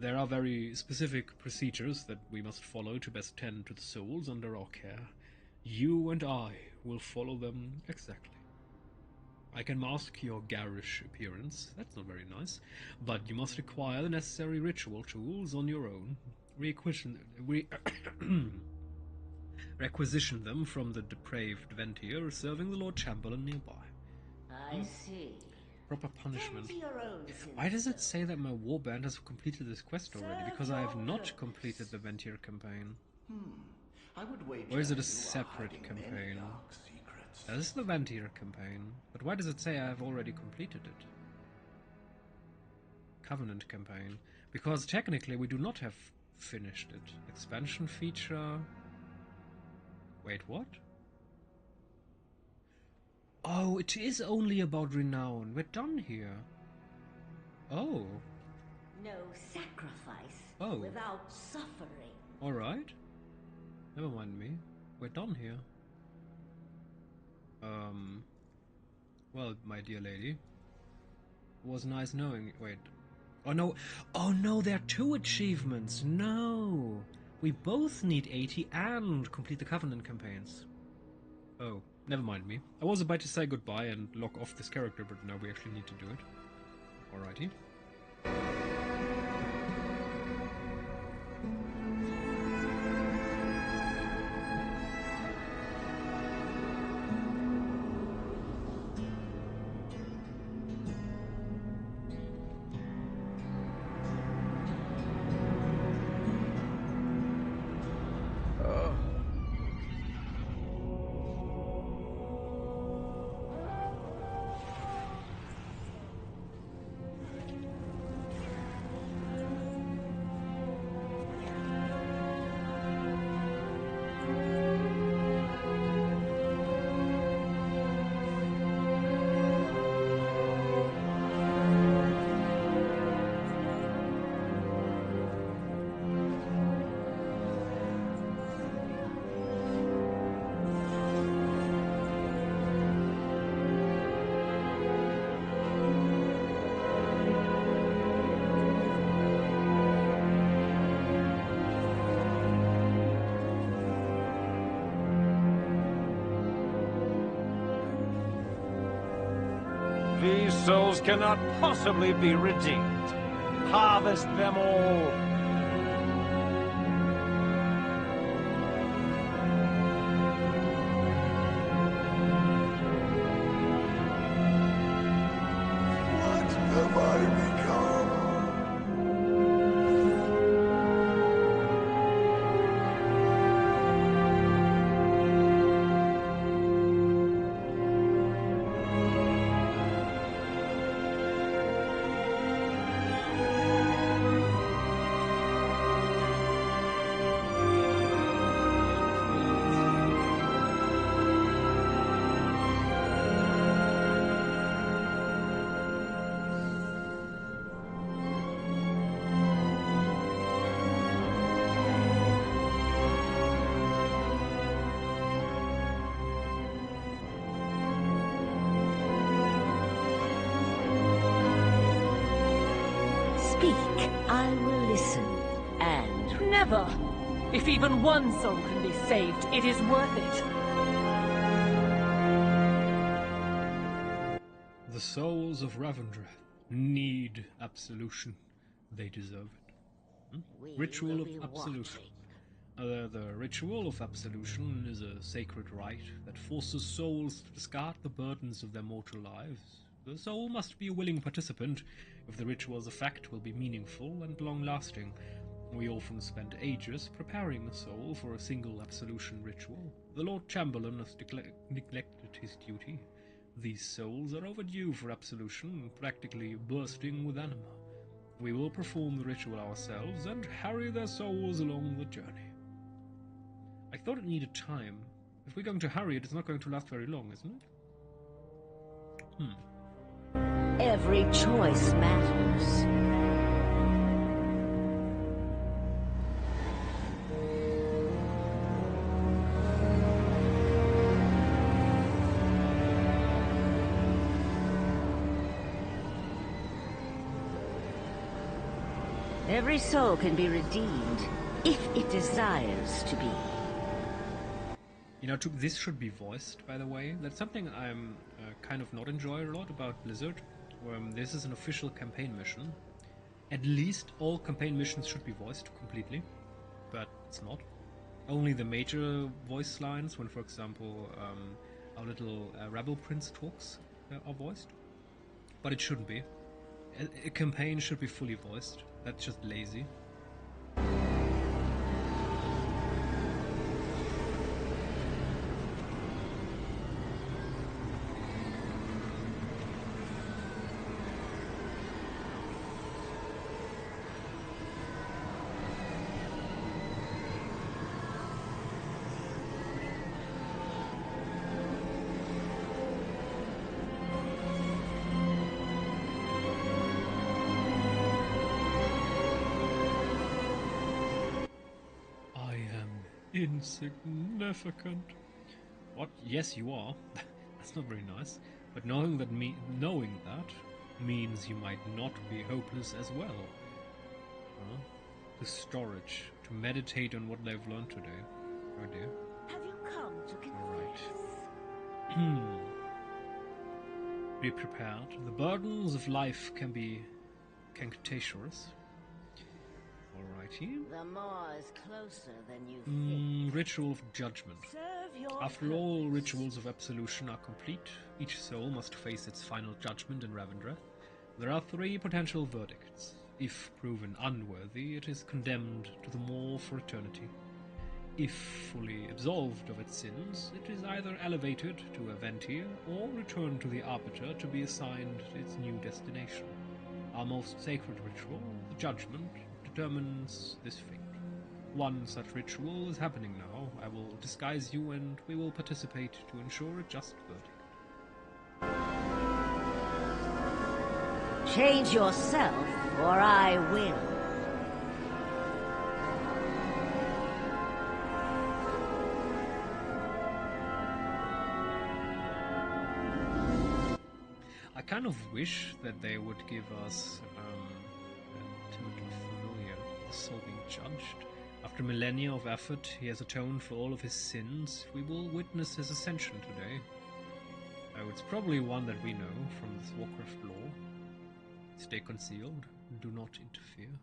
Speaker 1: There are very specific procedures that we must follow to best tend to the souls under our care. You and I will follow them exactly. I can mask your garish appearance, that's not very nice, but you must acquire the necessary ritual tools on your own. Requisition them from the depraved Ventir serving the Lord Chamberlain nearby.
Speaker 7: I see.
Speaker 1: Proper punishment.
Speaker 7: Tend to your own sins.
Speaker 1: Why does it say that my warband has completed this quest already? Because I have not completed the Ventir campaign.
Speaker 18: I would wager
Speaker 1: Or is it
Speaker 18: you
Speaker 1: a
Speaker 18: are
Speaker 1: separate
Speaker 18: hiding many
Speaker 1: campaign?
Speaker 18: dark secrets.
Speaker 1: This is the Ventir campaign. But why does it say I have already completed it? Covenant campaign. Because technically we do not have finished it. Expansion feature... Wait, what? Oh, it is only about renown. We're done here. Oh.
Speaker 7: No sacrifice
Speaker 1: Oh.
Speaker 7: without suffering.
Speaker 1: Alright. Never mind me. We're done here. Well, my dear lady. It was nice knowing... Wait. Oh no. Oh no, there are two achievements. No. We both need 80 and complete the Covenant campaigns. Oh, never mind me. I was about to say goodbye and lock off this character, but now we actually need to do it. Alrighty.
Speaker 17: These souls cannot possibly be redeemed. Harvest them all.
Speaker 2: What have I become?
Speaker 16: Speak, I will listen. And
Speaker 15: Never! If even one soul can be saved, it is worth it.
Speaker 1: The souls of Ravendreth need absolution. They deserve it. Ritual of absolution. The ritual of absolution is a sacred rite that forces souls to discard the burdens of their mortal lives. The soul must be a willing participant if the ritual's effect will be meaningful and long-lasting. We often spend ages preparing a soul for a single absolution ritual. The Lord Chamberlain has neglected his duty. These souls are overdue for absolution, practically bursting with anima. We will perform the ritual ourselves and harry their souls along the journey. I thought it needed time. If we're going to hurry it, it's not going to last very long, isn't it?
Speaker 16: every choice matters. Every soul can be redeemed, if it desires to be.
Speaker 1: You know, this should be voiced, by the way. That's something I'm kind of not enjoy a lot about Blizzard. This is an official campaign mission. At least all campaign missions should be voiced completely, but it's not. Only the major voice lines, when, for example, our little Rebel Prince talks are voiced. But it shouldn't be. A campaign should be fully voiced. That's just lazy. Insignificant. What? Yes, you are. That's not very nice. But knowing that means you might not be hopeless as well. To storage, to meditate on what they've learned today. Oh dear.
Speaker 16: Have you come to confess?
Speaker 1: Alright. Be prepared. The burdens of life can be cantankerous. Alrighty.
Speaker 7: The maw is closer than you think.
Speaker 1: Ritual of Judgment. After all rituals of absolution are complete, each soul must face its final judgment in Revendreth. There are 3 potential verdicts. If proven unworthy, it is condemned to the maw for eternity. If fully absolved of its sins, it is either elevated to Aventir or returned to the Arbiter to be assigned its new destination. Our most sacred ritual, the Judgment, determines this fate. One such ritual is happening now. I will disguise you and we will participate to ensure a just verdict.
Speaker 7: Change yourself, or I will.
Speaker 1: I kind of wish that they would give us timidly familiar, the soul being judged. After millennia of effort, he has atoned for all of his sins. We will witness his ascension today. Oh, it's probably one that we know from this Warcraft lore. Stay concealed. Do not interfere.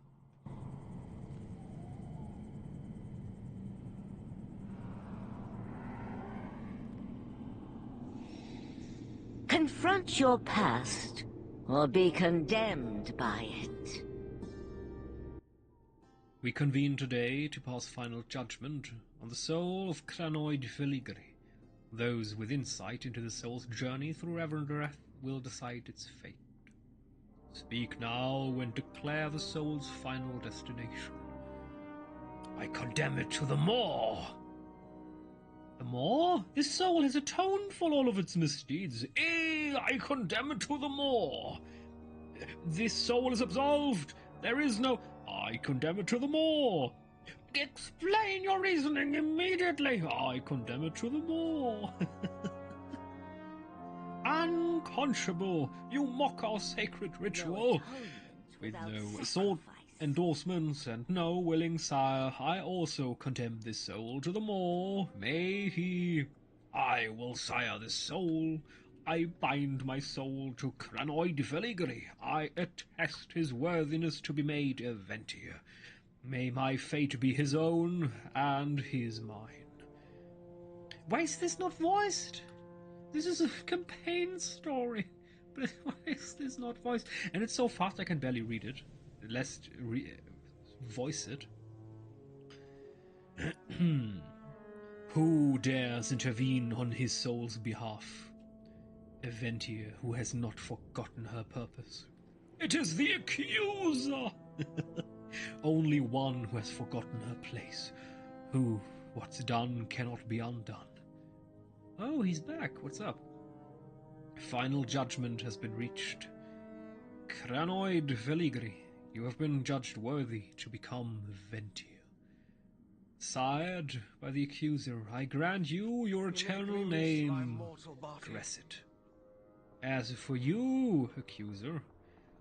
Speaker 7: Confront your past, or be condemned by it.
Speaker 1: We convene today to pass final judgment on the soul of Cranoid Veligri. Those with insight into the soul's journey through Revendreth will decide its fate. Speak now and declare the soul's final destination. I condemn it to the maw. The maw? This soul has atoned for all of its misdeeds. I condemn it to the maw. This soul is absolved. There is no... I condemn it to the maw. Explain your reasoning immediately. I condemn it to the maw. Unconscionable. You mock our sacred ritual. With no sword endorsements and no willing sire, I also condemn this soul to the maw. May he... I will sire this soul. I bind my soul to Cranoid Veligri. I attest his worthiness to be made Aventir. May my fate be his own, and his mine. Why is this not voiced? This is a campaign story. But why is this not voiced? And it's so fast I can barely read it. Let's voice it. Who dares intervene on his soul's behalf? Aventir, who has not forgotten her purpose. It is the accuser! Only one who has forgotten her place. Who, what's done cannot be undone. Oh, he's back. What's up? Final judgment has been reached. Cranoid Veligri, you have been judged worthy to become Aventir. Sired by the accuser, I grant you your eternal name, Cresset. As for you, accuser,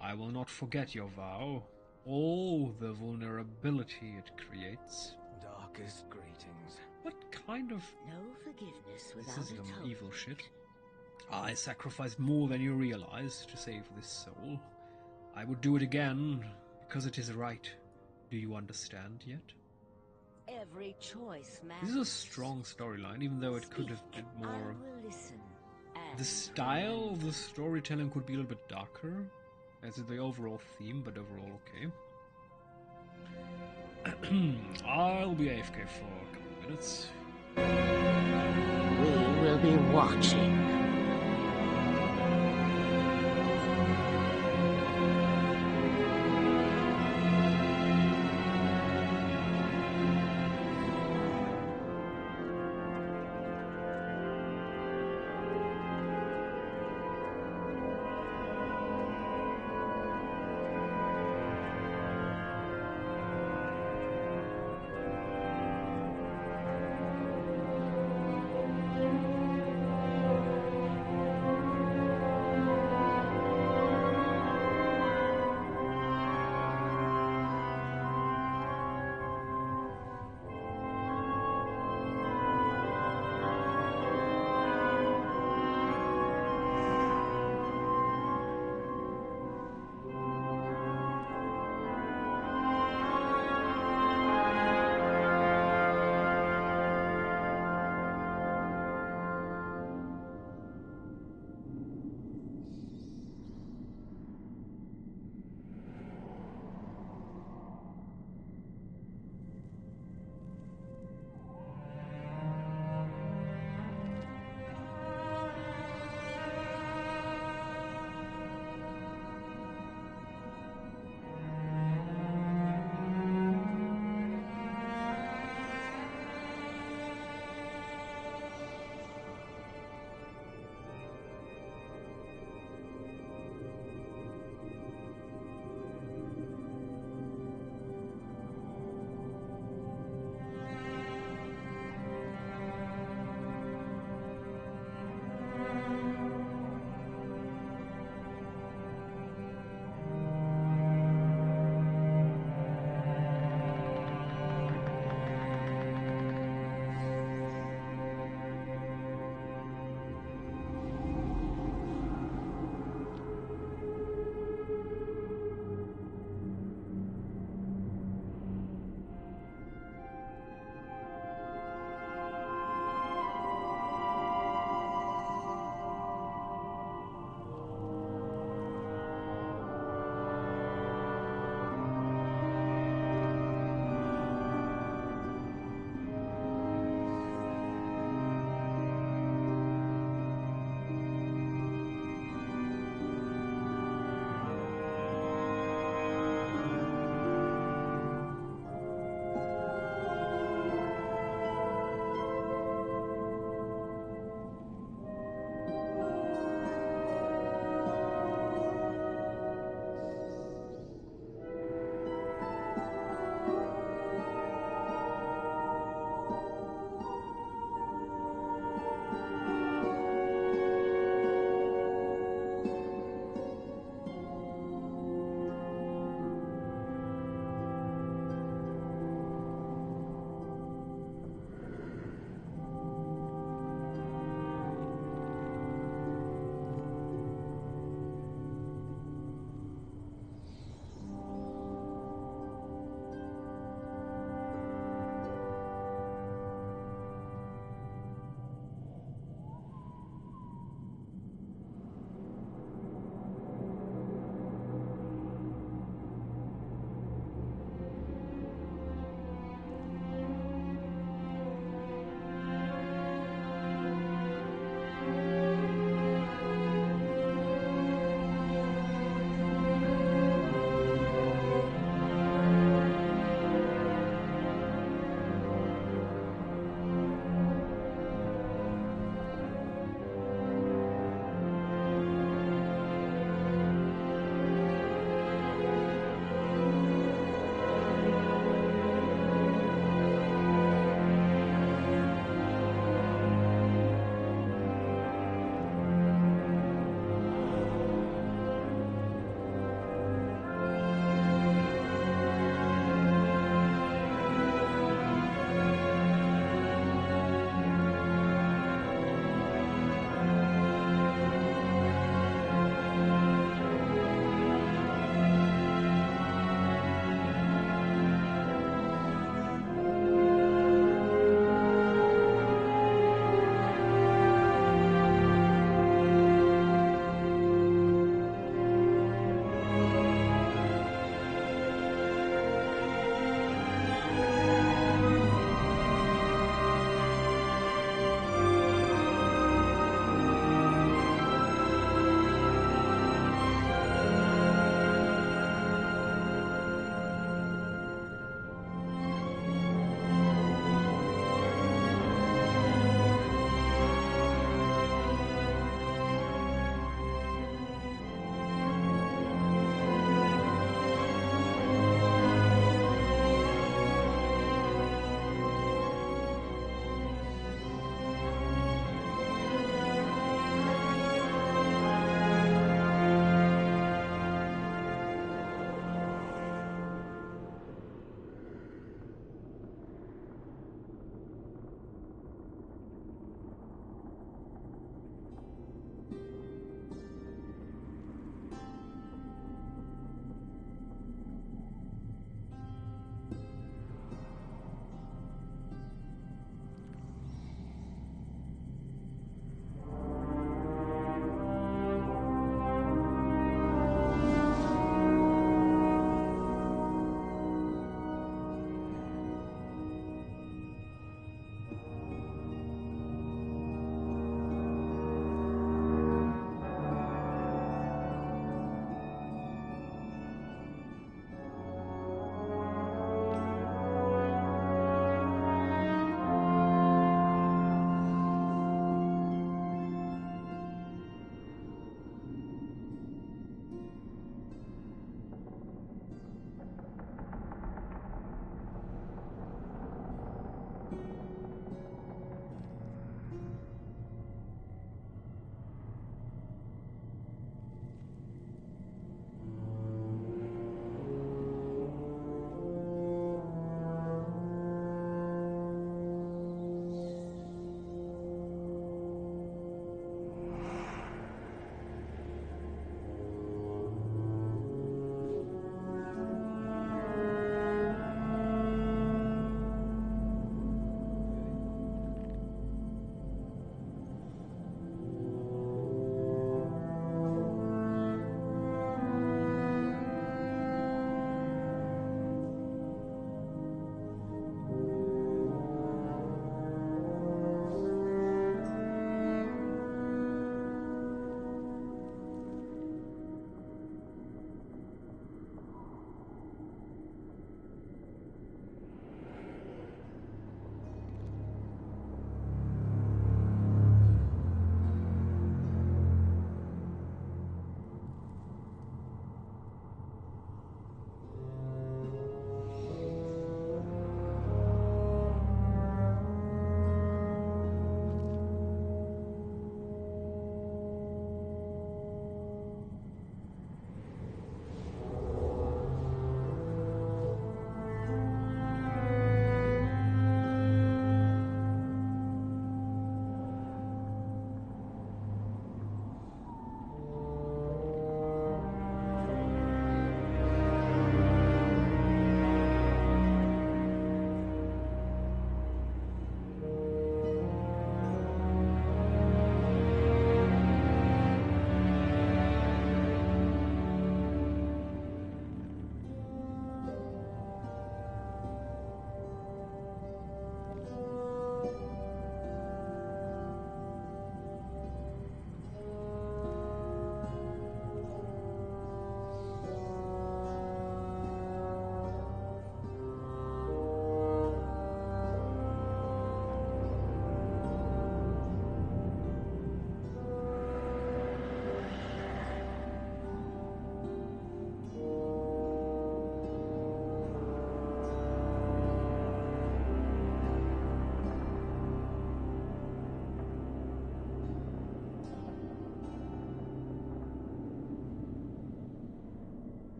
Speaker 1: I will not forget your vow, all the vulnerability it creates.
Speaker 12: Darkest greetings.
Speaker 1: What kind of...
Speaker 7: No forgiveness without
Speaker 1: This is some
Speaker 7: atonement.
Speaker 1: evil shit. I sacrificed more than you realize to save this soul. I would do it again, because it is right. Do you understand yet?
Speaker 7: Every choice matters.
Speaker 1: This is a strong storyline, even though it could have been more...
Speaker 7: I will listen.
Speaker 1: The style of the storytelling could be a little bit darker, as is the overall theme, but overall okay. I'll be AFK for a couple of minutes.
Speaker 7: We will be watching.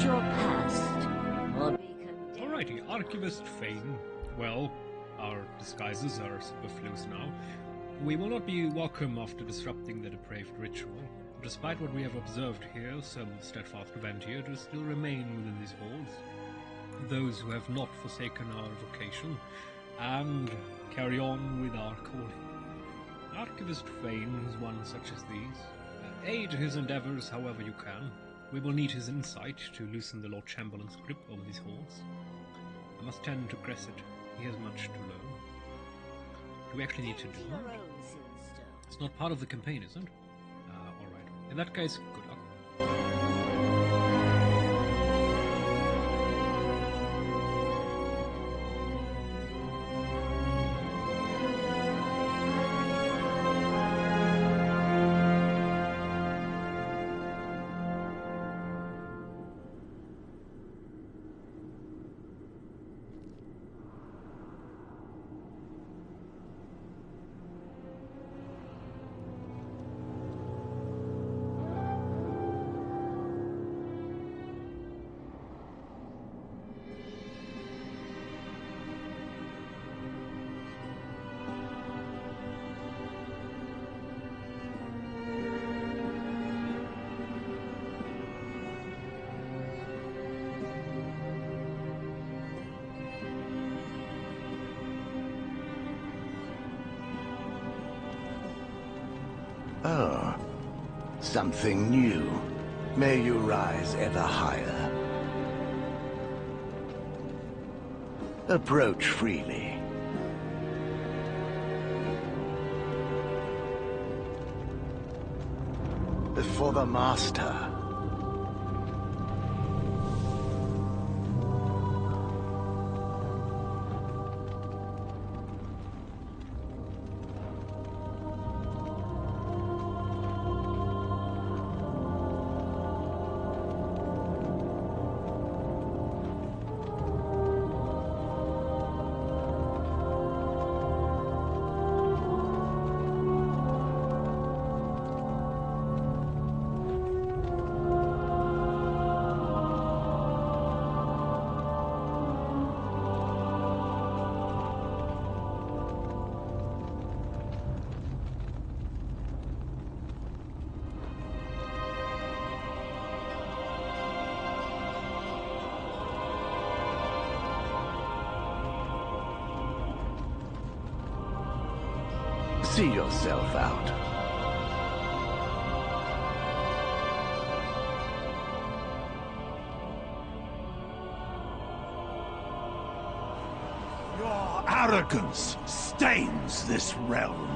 Speaker 16: your past, or be condemned.
Speaker 1: Alrighty, Archivist Fane. Well, our disguises are superfluous now. We will not be welcome after disrupting the depraved ritual. Despite what we have observed here, some steadfast Revenanters still remain within these halls. Those who have not forsaken our vocation, and carry on with our calling. Archivist Fane is one such as these. Aid his endeavors however you can. We will need his insight to loosen the Lord Chamberlain's grip over these halls. I must tend to Cresset. He has much to learn. Do we actually need to do that? It's not part of the campaign, is it? Alright. In that case, good luck.
Speaker 2: Oh, something new. May you rise ever higher. Approach freely. For the Master. See yourself out.
Speaker 8: Your arrogance stains this realm.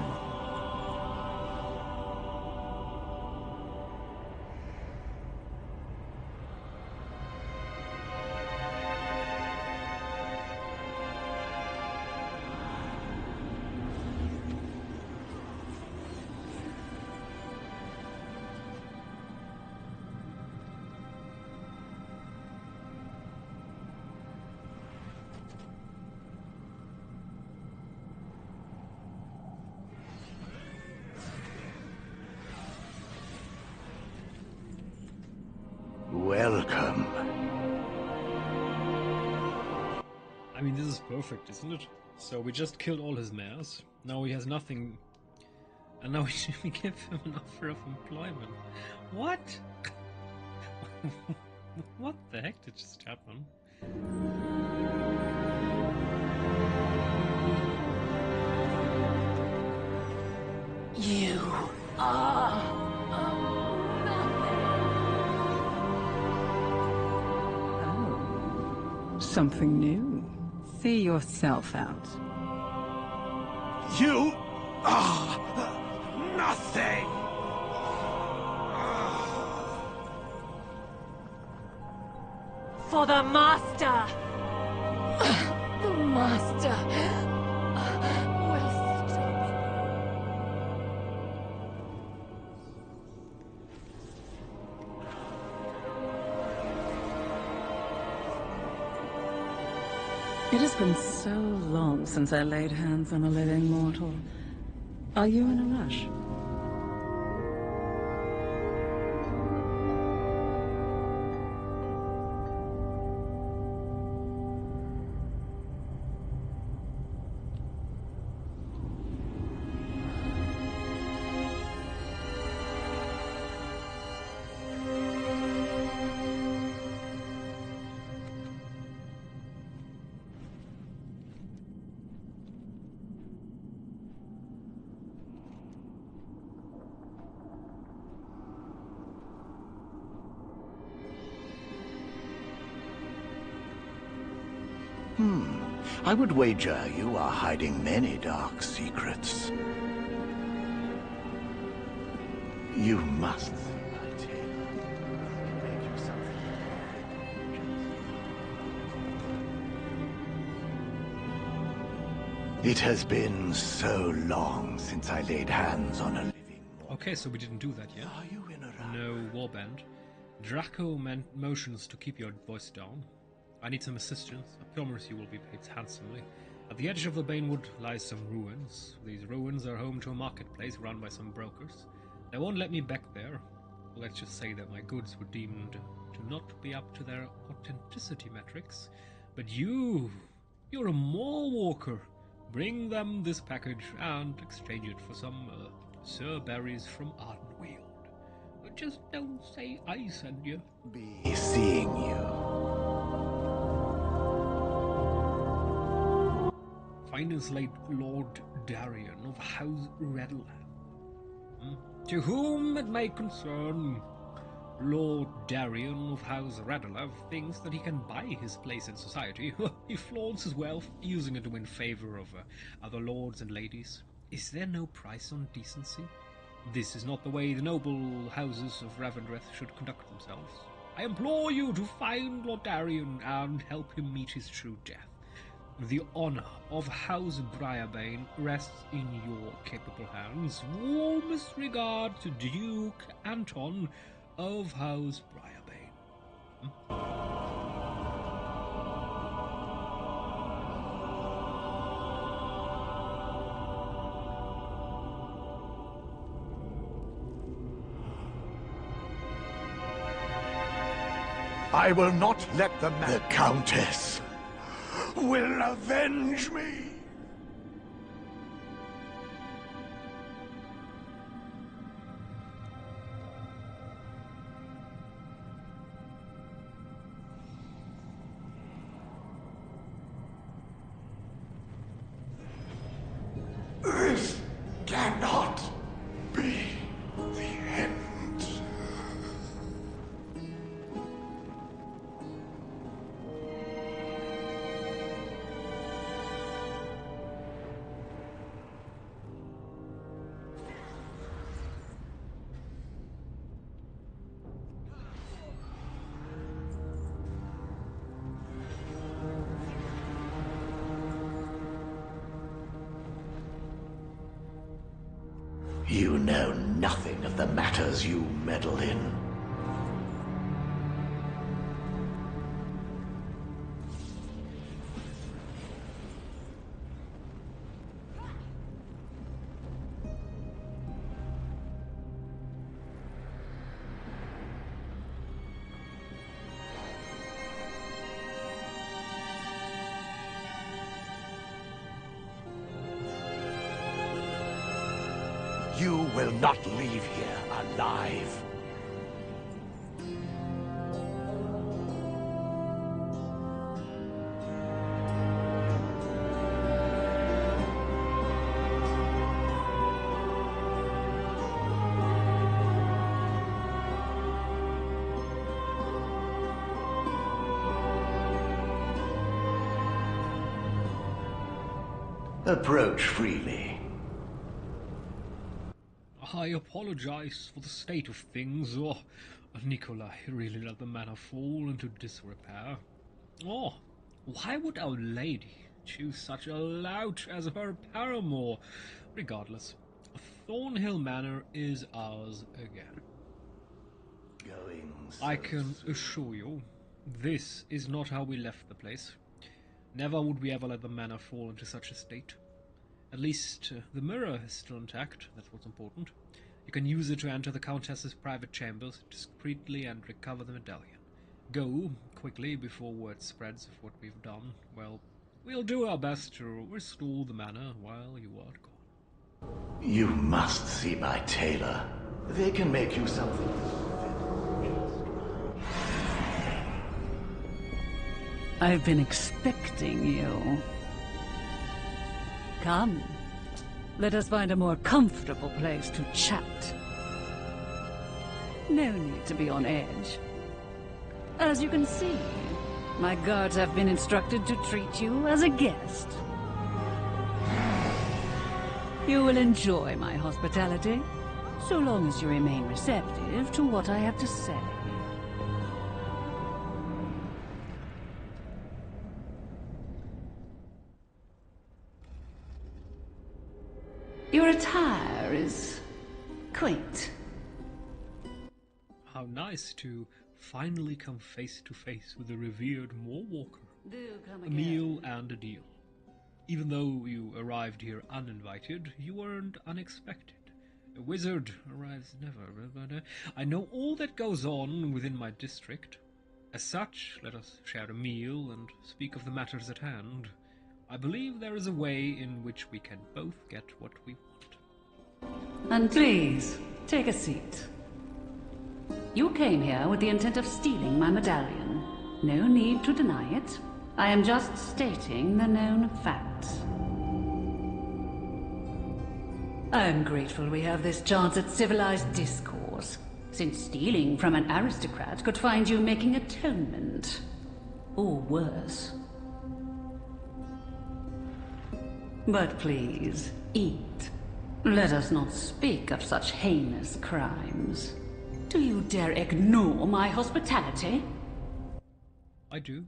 Speaker 2: Welcome.
Speaker 1: I mean, this is perfect, isn't it? So we just killed all his mares. Now he has nothing. And now we give him an offer of employment. What? What the heck did just happen?
Speaker 15: You are
Speaker 6: Something new. See yourself out.
Speaker 8: You are nothing!
Speaker 15: for the Master!
Speaker 13: The Master will stop.
Speaker 6: It has been so long since I laid hands on a living mortal. Are you in a rush?
Speaker 4: I would wager you are hiding many dark secrets. You must see my tale. Make you something. It has been so long since I laid hands on a living.
Speaker 1: Okay, so we didn't do that yet. No warband. Draco motions to keep your voice down. I need some assistance. I promise you will be paid handsomely. At the edge of the Banewood lies some ruins. These ruins are home to a marketplace run by some brokers. They won't let me back there. Let's just say that my goods were deemed to not be up to their authenticity metrics. But you're a mall walker. Bring them this package and exchange it for some Sir Berries from Ardenweald. But just don't say I sent you.
Speaker 4: Be seeing you.
Speaker 1: Find and slay Lord Darien of House Redelav. To whom it may concern, Lord Darien of House Redelav thinks that he can buy his place in society. He flaunts his wealth, using it to win favor of other lords and ladies. Is there no price on decency? This is not the way the noble houses of Revendreth should conduct themselves. I implore you to find Lord Darien and help him meet his true death. The honor of House Briarbane rests in your capable hands. Warmest regard to Duke Anton of House Briarbane.
Speaker 4: I will not let the Countess will avenge me. This cannot be the end. You know nothing of the matters you meddle in. You will not leave here alive. Approach freely.
Speaker 1: I apologize for the state of things. Oh, Nikolai really let the manor fall into disrepair. Oh, why would Our Lady choose such a lout as her paramour? Regardless, Thornhill Manor is ours again. I can assure you, this is not how we left the place. Never would we ever let the manor fall into such a state. At least, the mirror is still intact, that's what's important. You can use it to enter the Countess's private chambers discreetly and recover the medallion. Go, quickly, before word spreads of what we've done. Well, we'll do our best to restore the manor while you are gone.
Speaker 4: You must see my tailor. They can make you something.
Speaker 20: I've been expecting you. Come, let us find a more comfortable place to chat. No need to be on edge. As you can see, My guards have been instructed to treat you as a guest. You will enjoy my hospitality, so long as you remain receptive to what I have to say. Your attire is quaint.
Speaker 1: How nice to finally come face to face with the revered Moorwalker.
Speaker 20: Do come
Speaker 1: A
Speaker 20: again.
Speaker 1: meal and a deal. Even though you arrived here uninvited, you weren't unexpected. A wizard arrives never, but I know all that goes on within my district. As such, let us share a meal and speak of the matters at hand. I believe there is a way in which we can both get what we want.
Speaker 20: And please, take a seat. You came here with the intent of stealing my medallion. No need to deny it. I am just stating the known facts. I am grateful we have this chance at civilized discourse, since stealing from an aristocrat could find you making atonement. Or worse. But please, eat. Let us not speak of such heinous crimes. Do you dare ignore my hospitality?
Speaker 1: I do.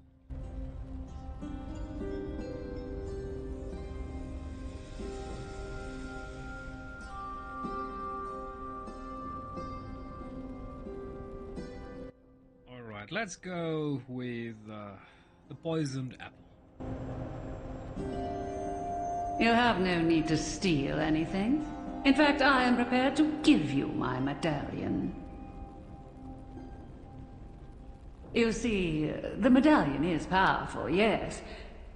Speaker 1: Alright, let's go with the poisoned apple.
Speaker 20: You have no need to steal anything. In fact, I am prepared to give you my medallion. You see, the medallion is powerful, yes,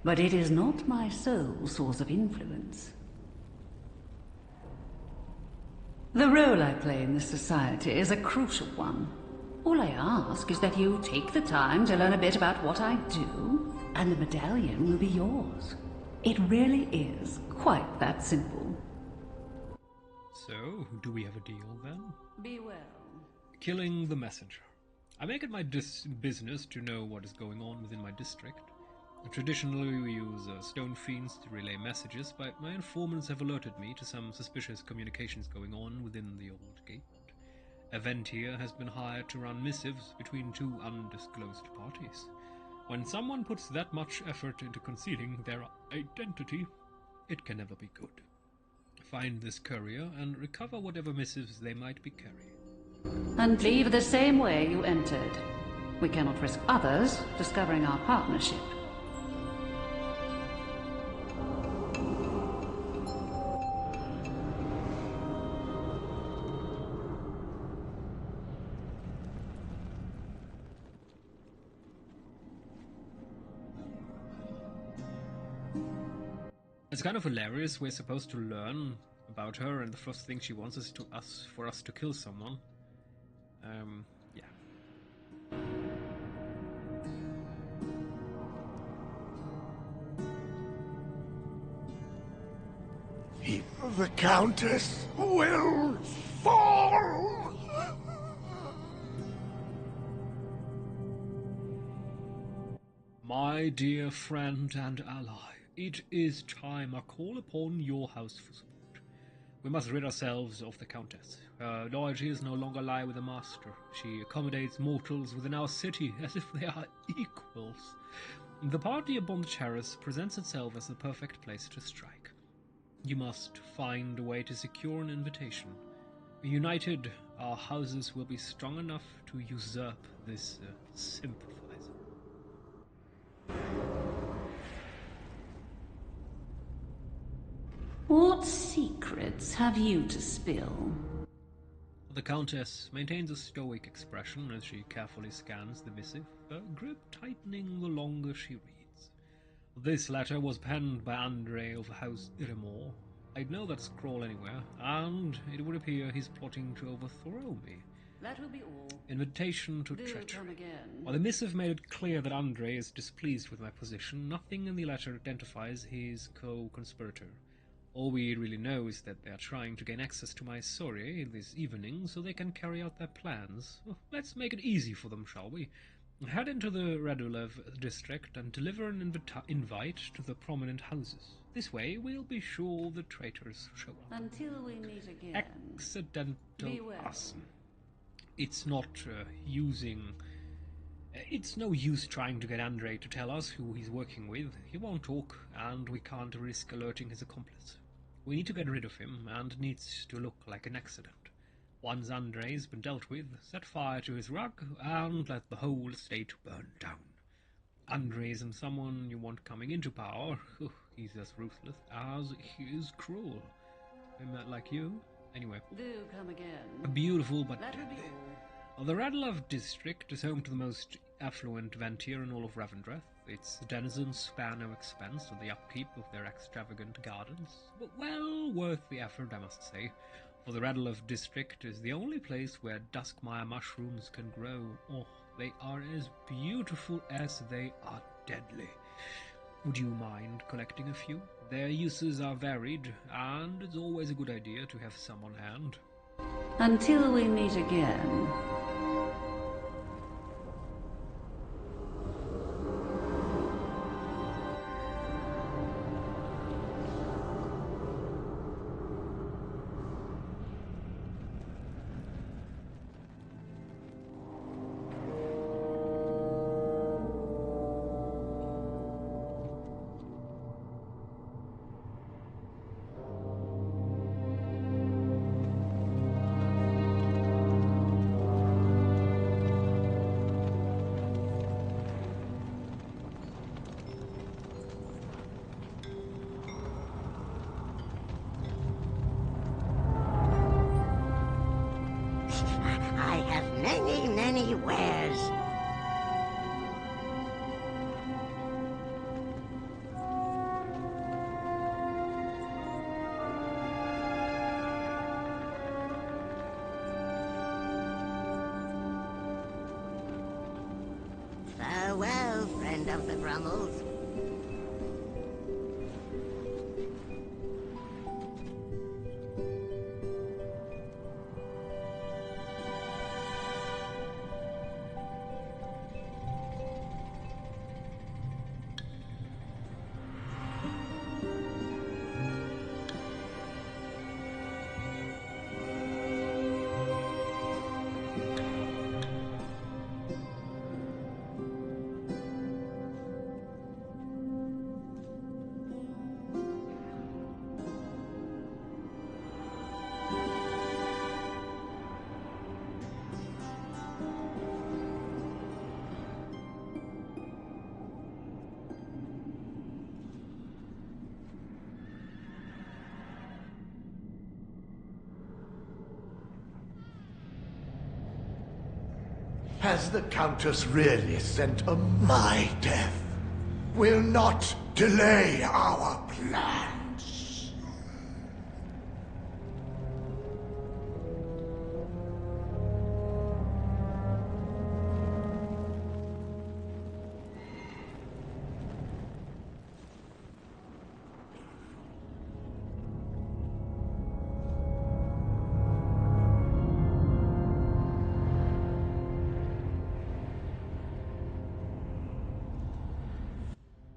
Speaker 20: but it is not my sole source of influence. The role I play in this society is a crucial one. All I ask is that you take the time to learn a bit about what I do, and the medallion will be yours. It really is quite that simple.
Speaker 1: So, do we have a deal then?
Speaker 20: Be well.
Speaker 1: Killing the messenger. I make it my business to know what is going on within my district. Traditionally, we use stone fiends to relay messages, but my informants have alerted me to some suspicious communications going on within the old gate. A Ventier has been hired to run missives between two undisclosed parties. When someone puts that much effort into concealing their identity, it can never be good. Find this courier and recover whatever missives they might be carrying.
Speaker 20: And leave the same way you entered. We cannot risk others discovering our partnership.
Speaker 1: It's kind of hilarious. We're supposed to learn about her, and the first thing she wants is for us to kill someone. Yeah.
Speaker 8: The Countess will fall!
Speaker 1: My dear friend and ally, it is time I call upon your house for support. We must rid ourselves of the Countess. Her loyalties no longer lie with the Master. She accommodates mortals within our city as if they are equals. The party upon the terrace presents itself as the perfect place to strike. You must find a way to secure an invitation. United, our houses will be strong enough to usurp this sympathizer.
Speaker 20: What secrets have you to spill?
Speaker 1: The Countess maintains a stoic expression as she carefully scans the missive, her grip tightening the longer she reads. This letter was penned by Andre of House Iremore. I'd know that scroll anywhere, and it would appear he's plotting to overthrow me.
Speaker 20: That will be all.
Speaker 1: Invitation to
Speaker 20: Do
Speaker 1: treachery.
Speaker 20: come again.
Speaker 1: While the missive made it clear that Andre is displeased with my position, nothing in the letter identifies his co-conspirator. All we really know is that they are trying to gain access to my Sori this evening so they can carry out their plans. Well, let's make it easy for them, shall we? Head into the Radulev district and deliver an invite to the prominent houses. This way, we'll be sure the traitors show up.
Speaker 20: Until we meet again.
Speaker 1: Accidental
Speaker 20: Beware.
Speaker 1: arson. It's not It's no use trying to get Andre to tell us who he's working with. He won't talk, and we can't risk alerting his accomplice. We need to get rid of him, and it needs to look like an accident. Once Andre's been dealt with, set fire to his rug, and let the whole estate burn down. Andre isn't someone you want coming into power. He's as ruthless as he is cruel. Like you. Anyway.
Speaker 20: Do come again.
Speaker 1: Beautiful but
Speaker 20: Let her be
Speaker 1: deadly.
Speaker 20: all.
Speaker 1: The Radlev district is home to the most affluent Ventier in all of Revendreth. Its denizens spare no expense on the upkeep of their extravagant gardens, but well worth the effort, I must say, for the Radlev district is the only place where Duskmire mushrooms can grow. Oh, they are as beautiful as they are deadly. Would you mind collecting a few? Their uses are varied, and it's always a good idea to have some on hand.
Speaker 20: Until we meet again.
Speaker 7: I have many wares. Farewell, friend of the Brummels.
Speaker 8: Has the Countess really sent my death? Will not delay our plans.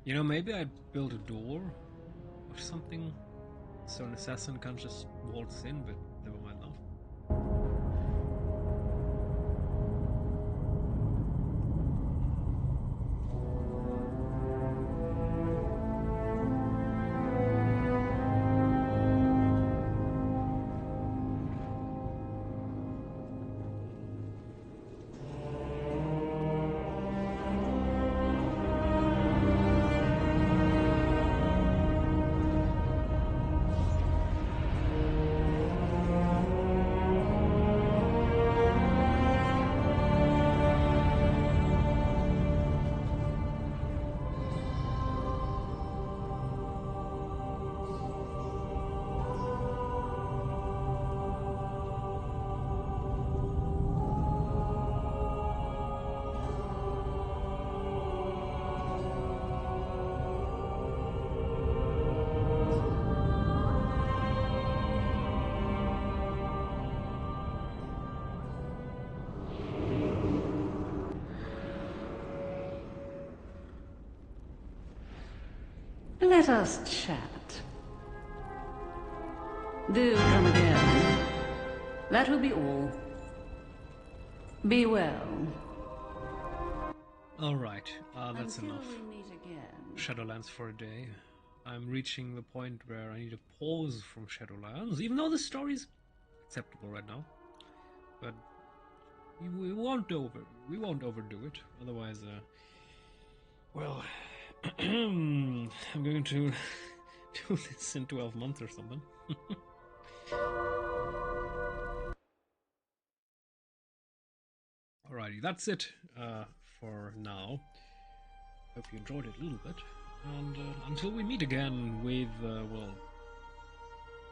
Speaker 1: You know, maybe I'd build a door or something so an assassin can't just waltz in, but never mind that.
Speaker 20: Let us chat. Do come again. That will be all. Be well.
Speaker 1: Alright, that's
Speaker 20: Until
Speaker 1: enough.
Speaker 20: we meet again.
Speaker 1: Shadowlands for a day. I'm reaching the point where I need to pause from Shadowlands, even though the story's acceptable right now. But we won't overdo it. Otherwise, well, I'm going to do this in 12 months or something. Alrighty, that's it for now. Hope you enjoyed it a little bit. And until we meet again with, well,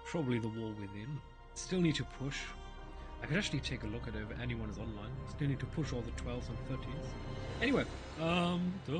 Speaker 1: probably the War Within. Still need to push. I could actually take a look at if anyone is online. Still need to push all the 12s and 13s. Anyway,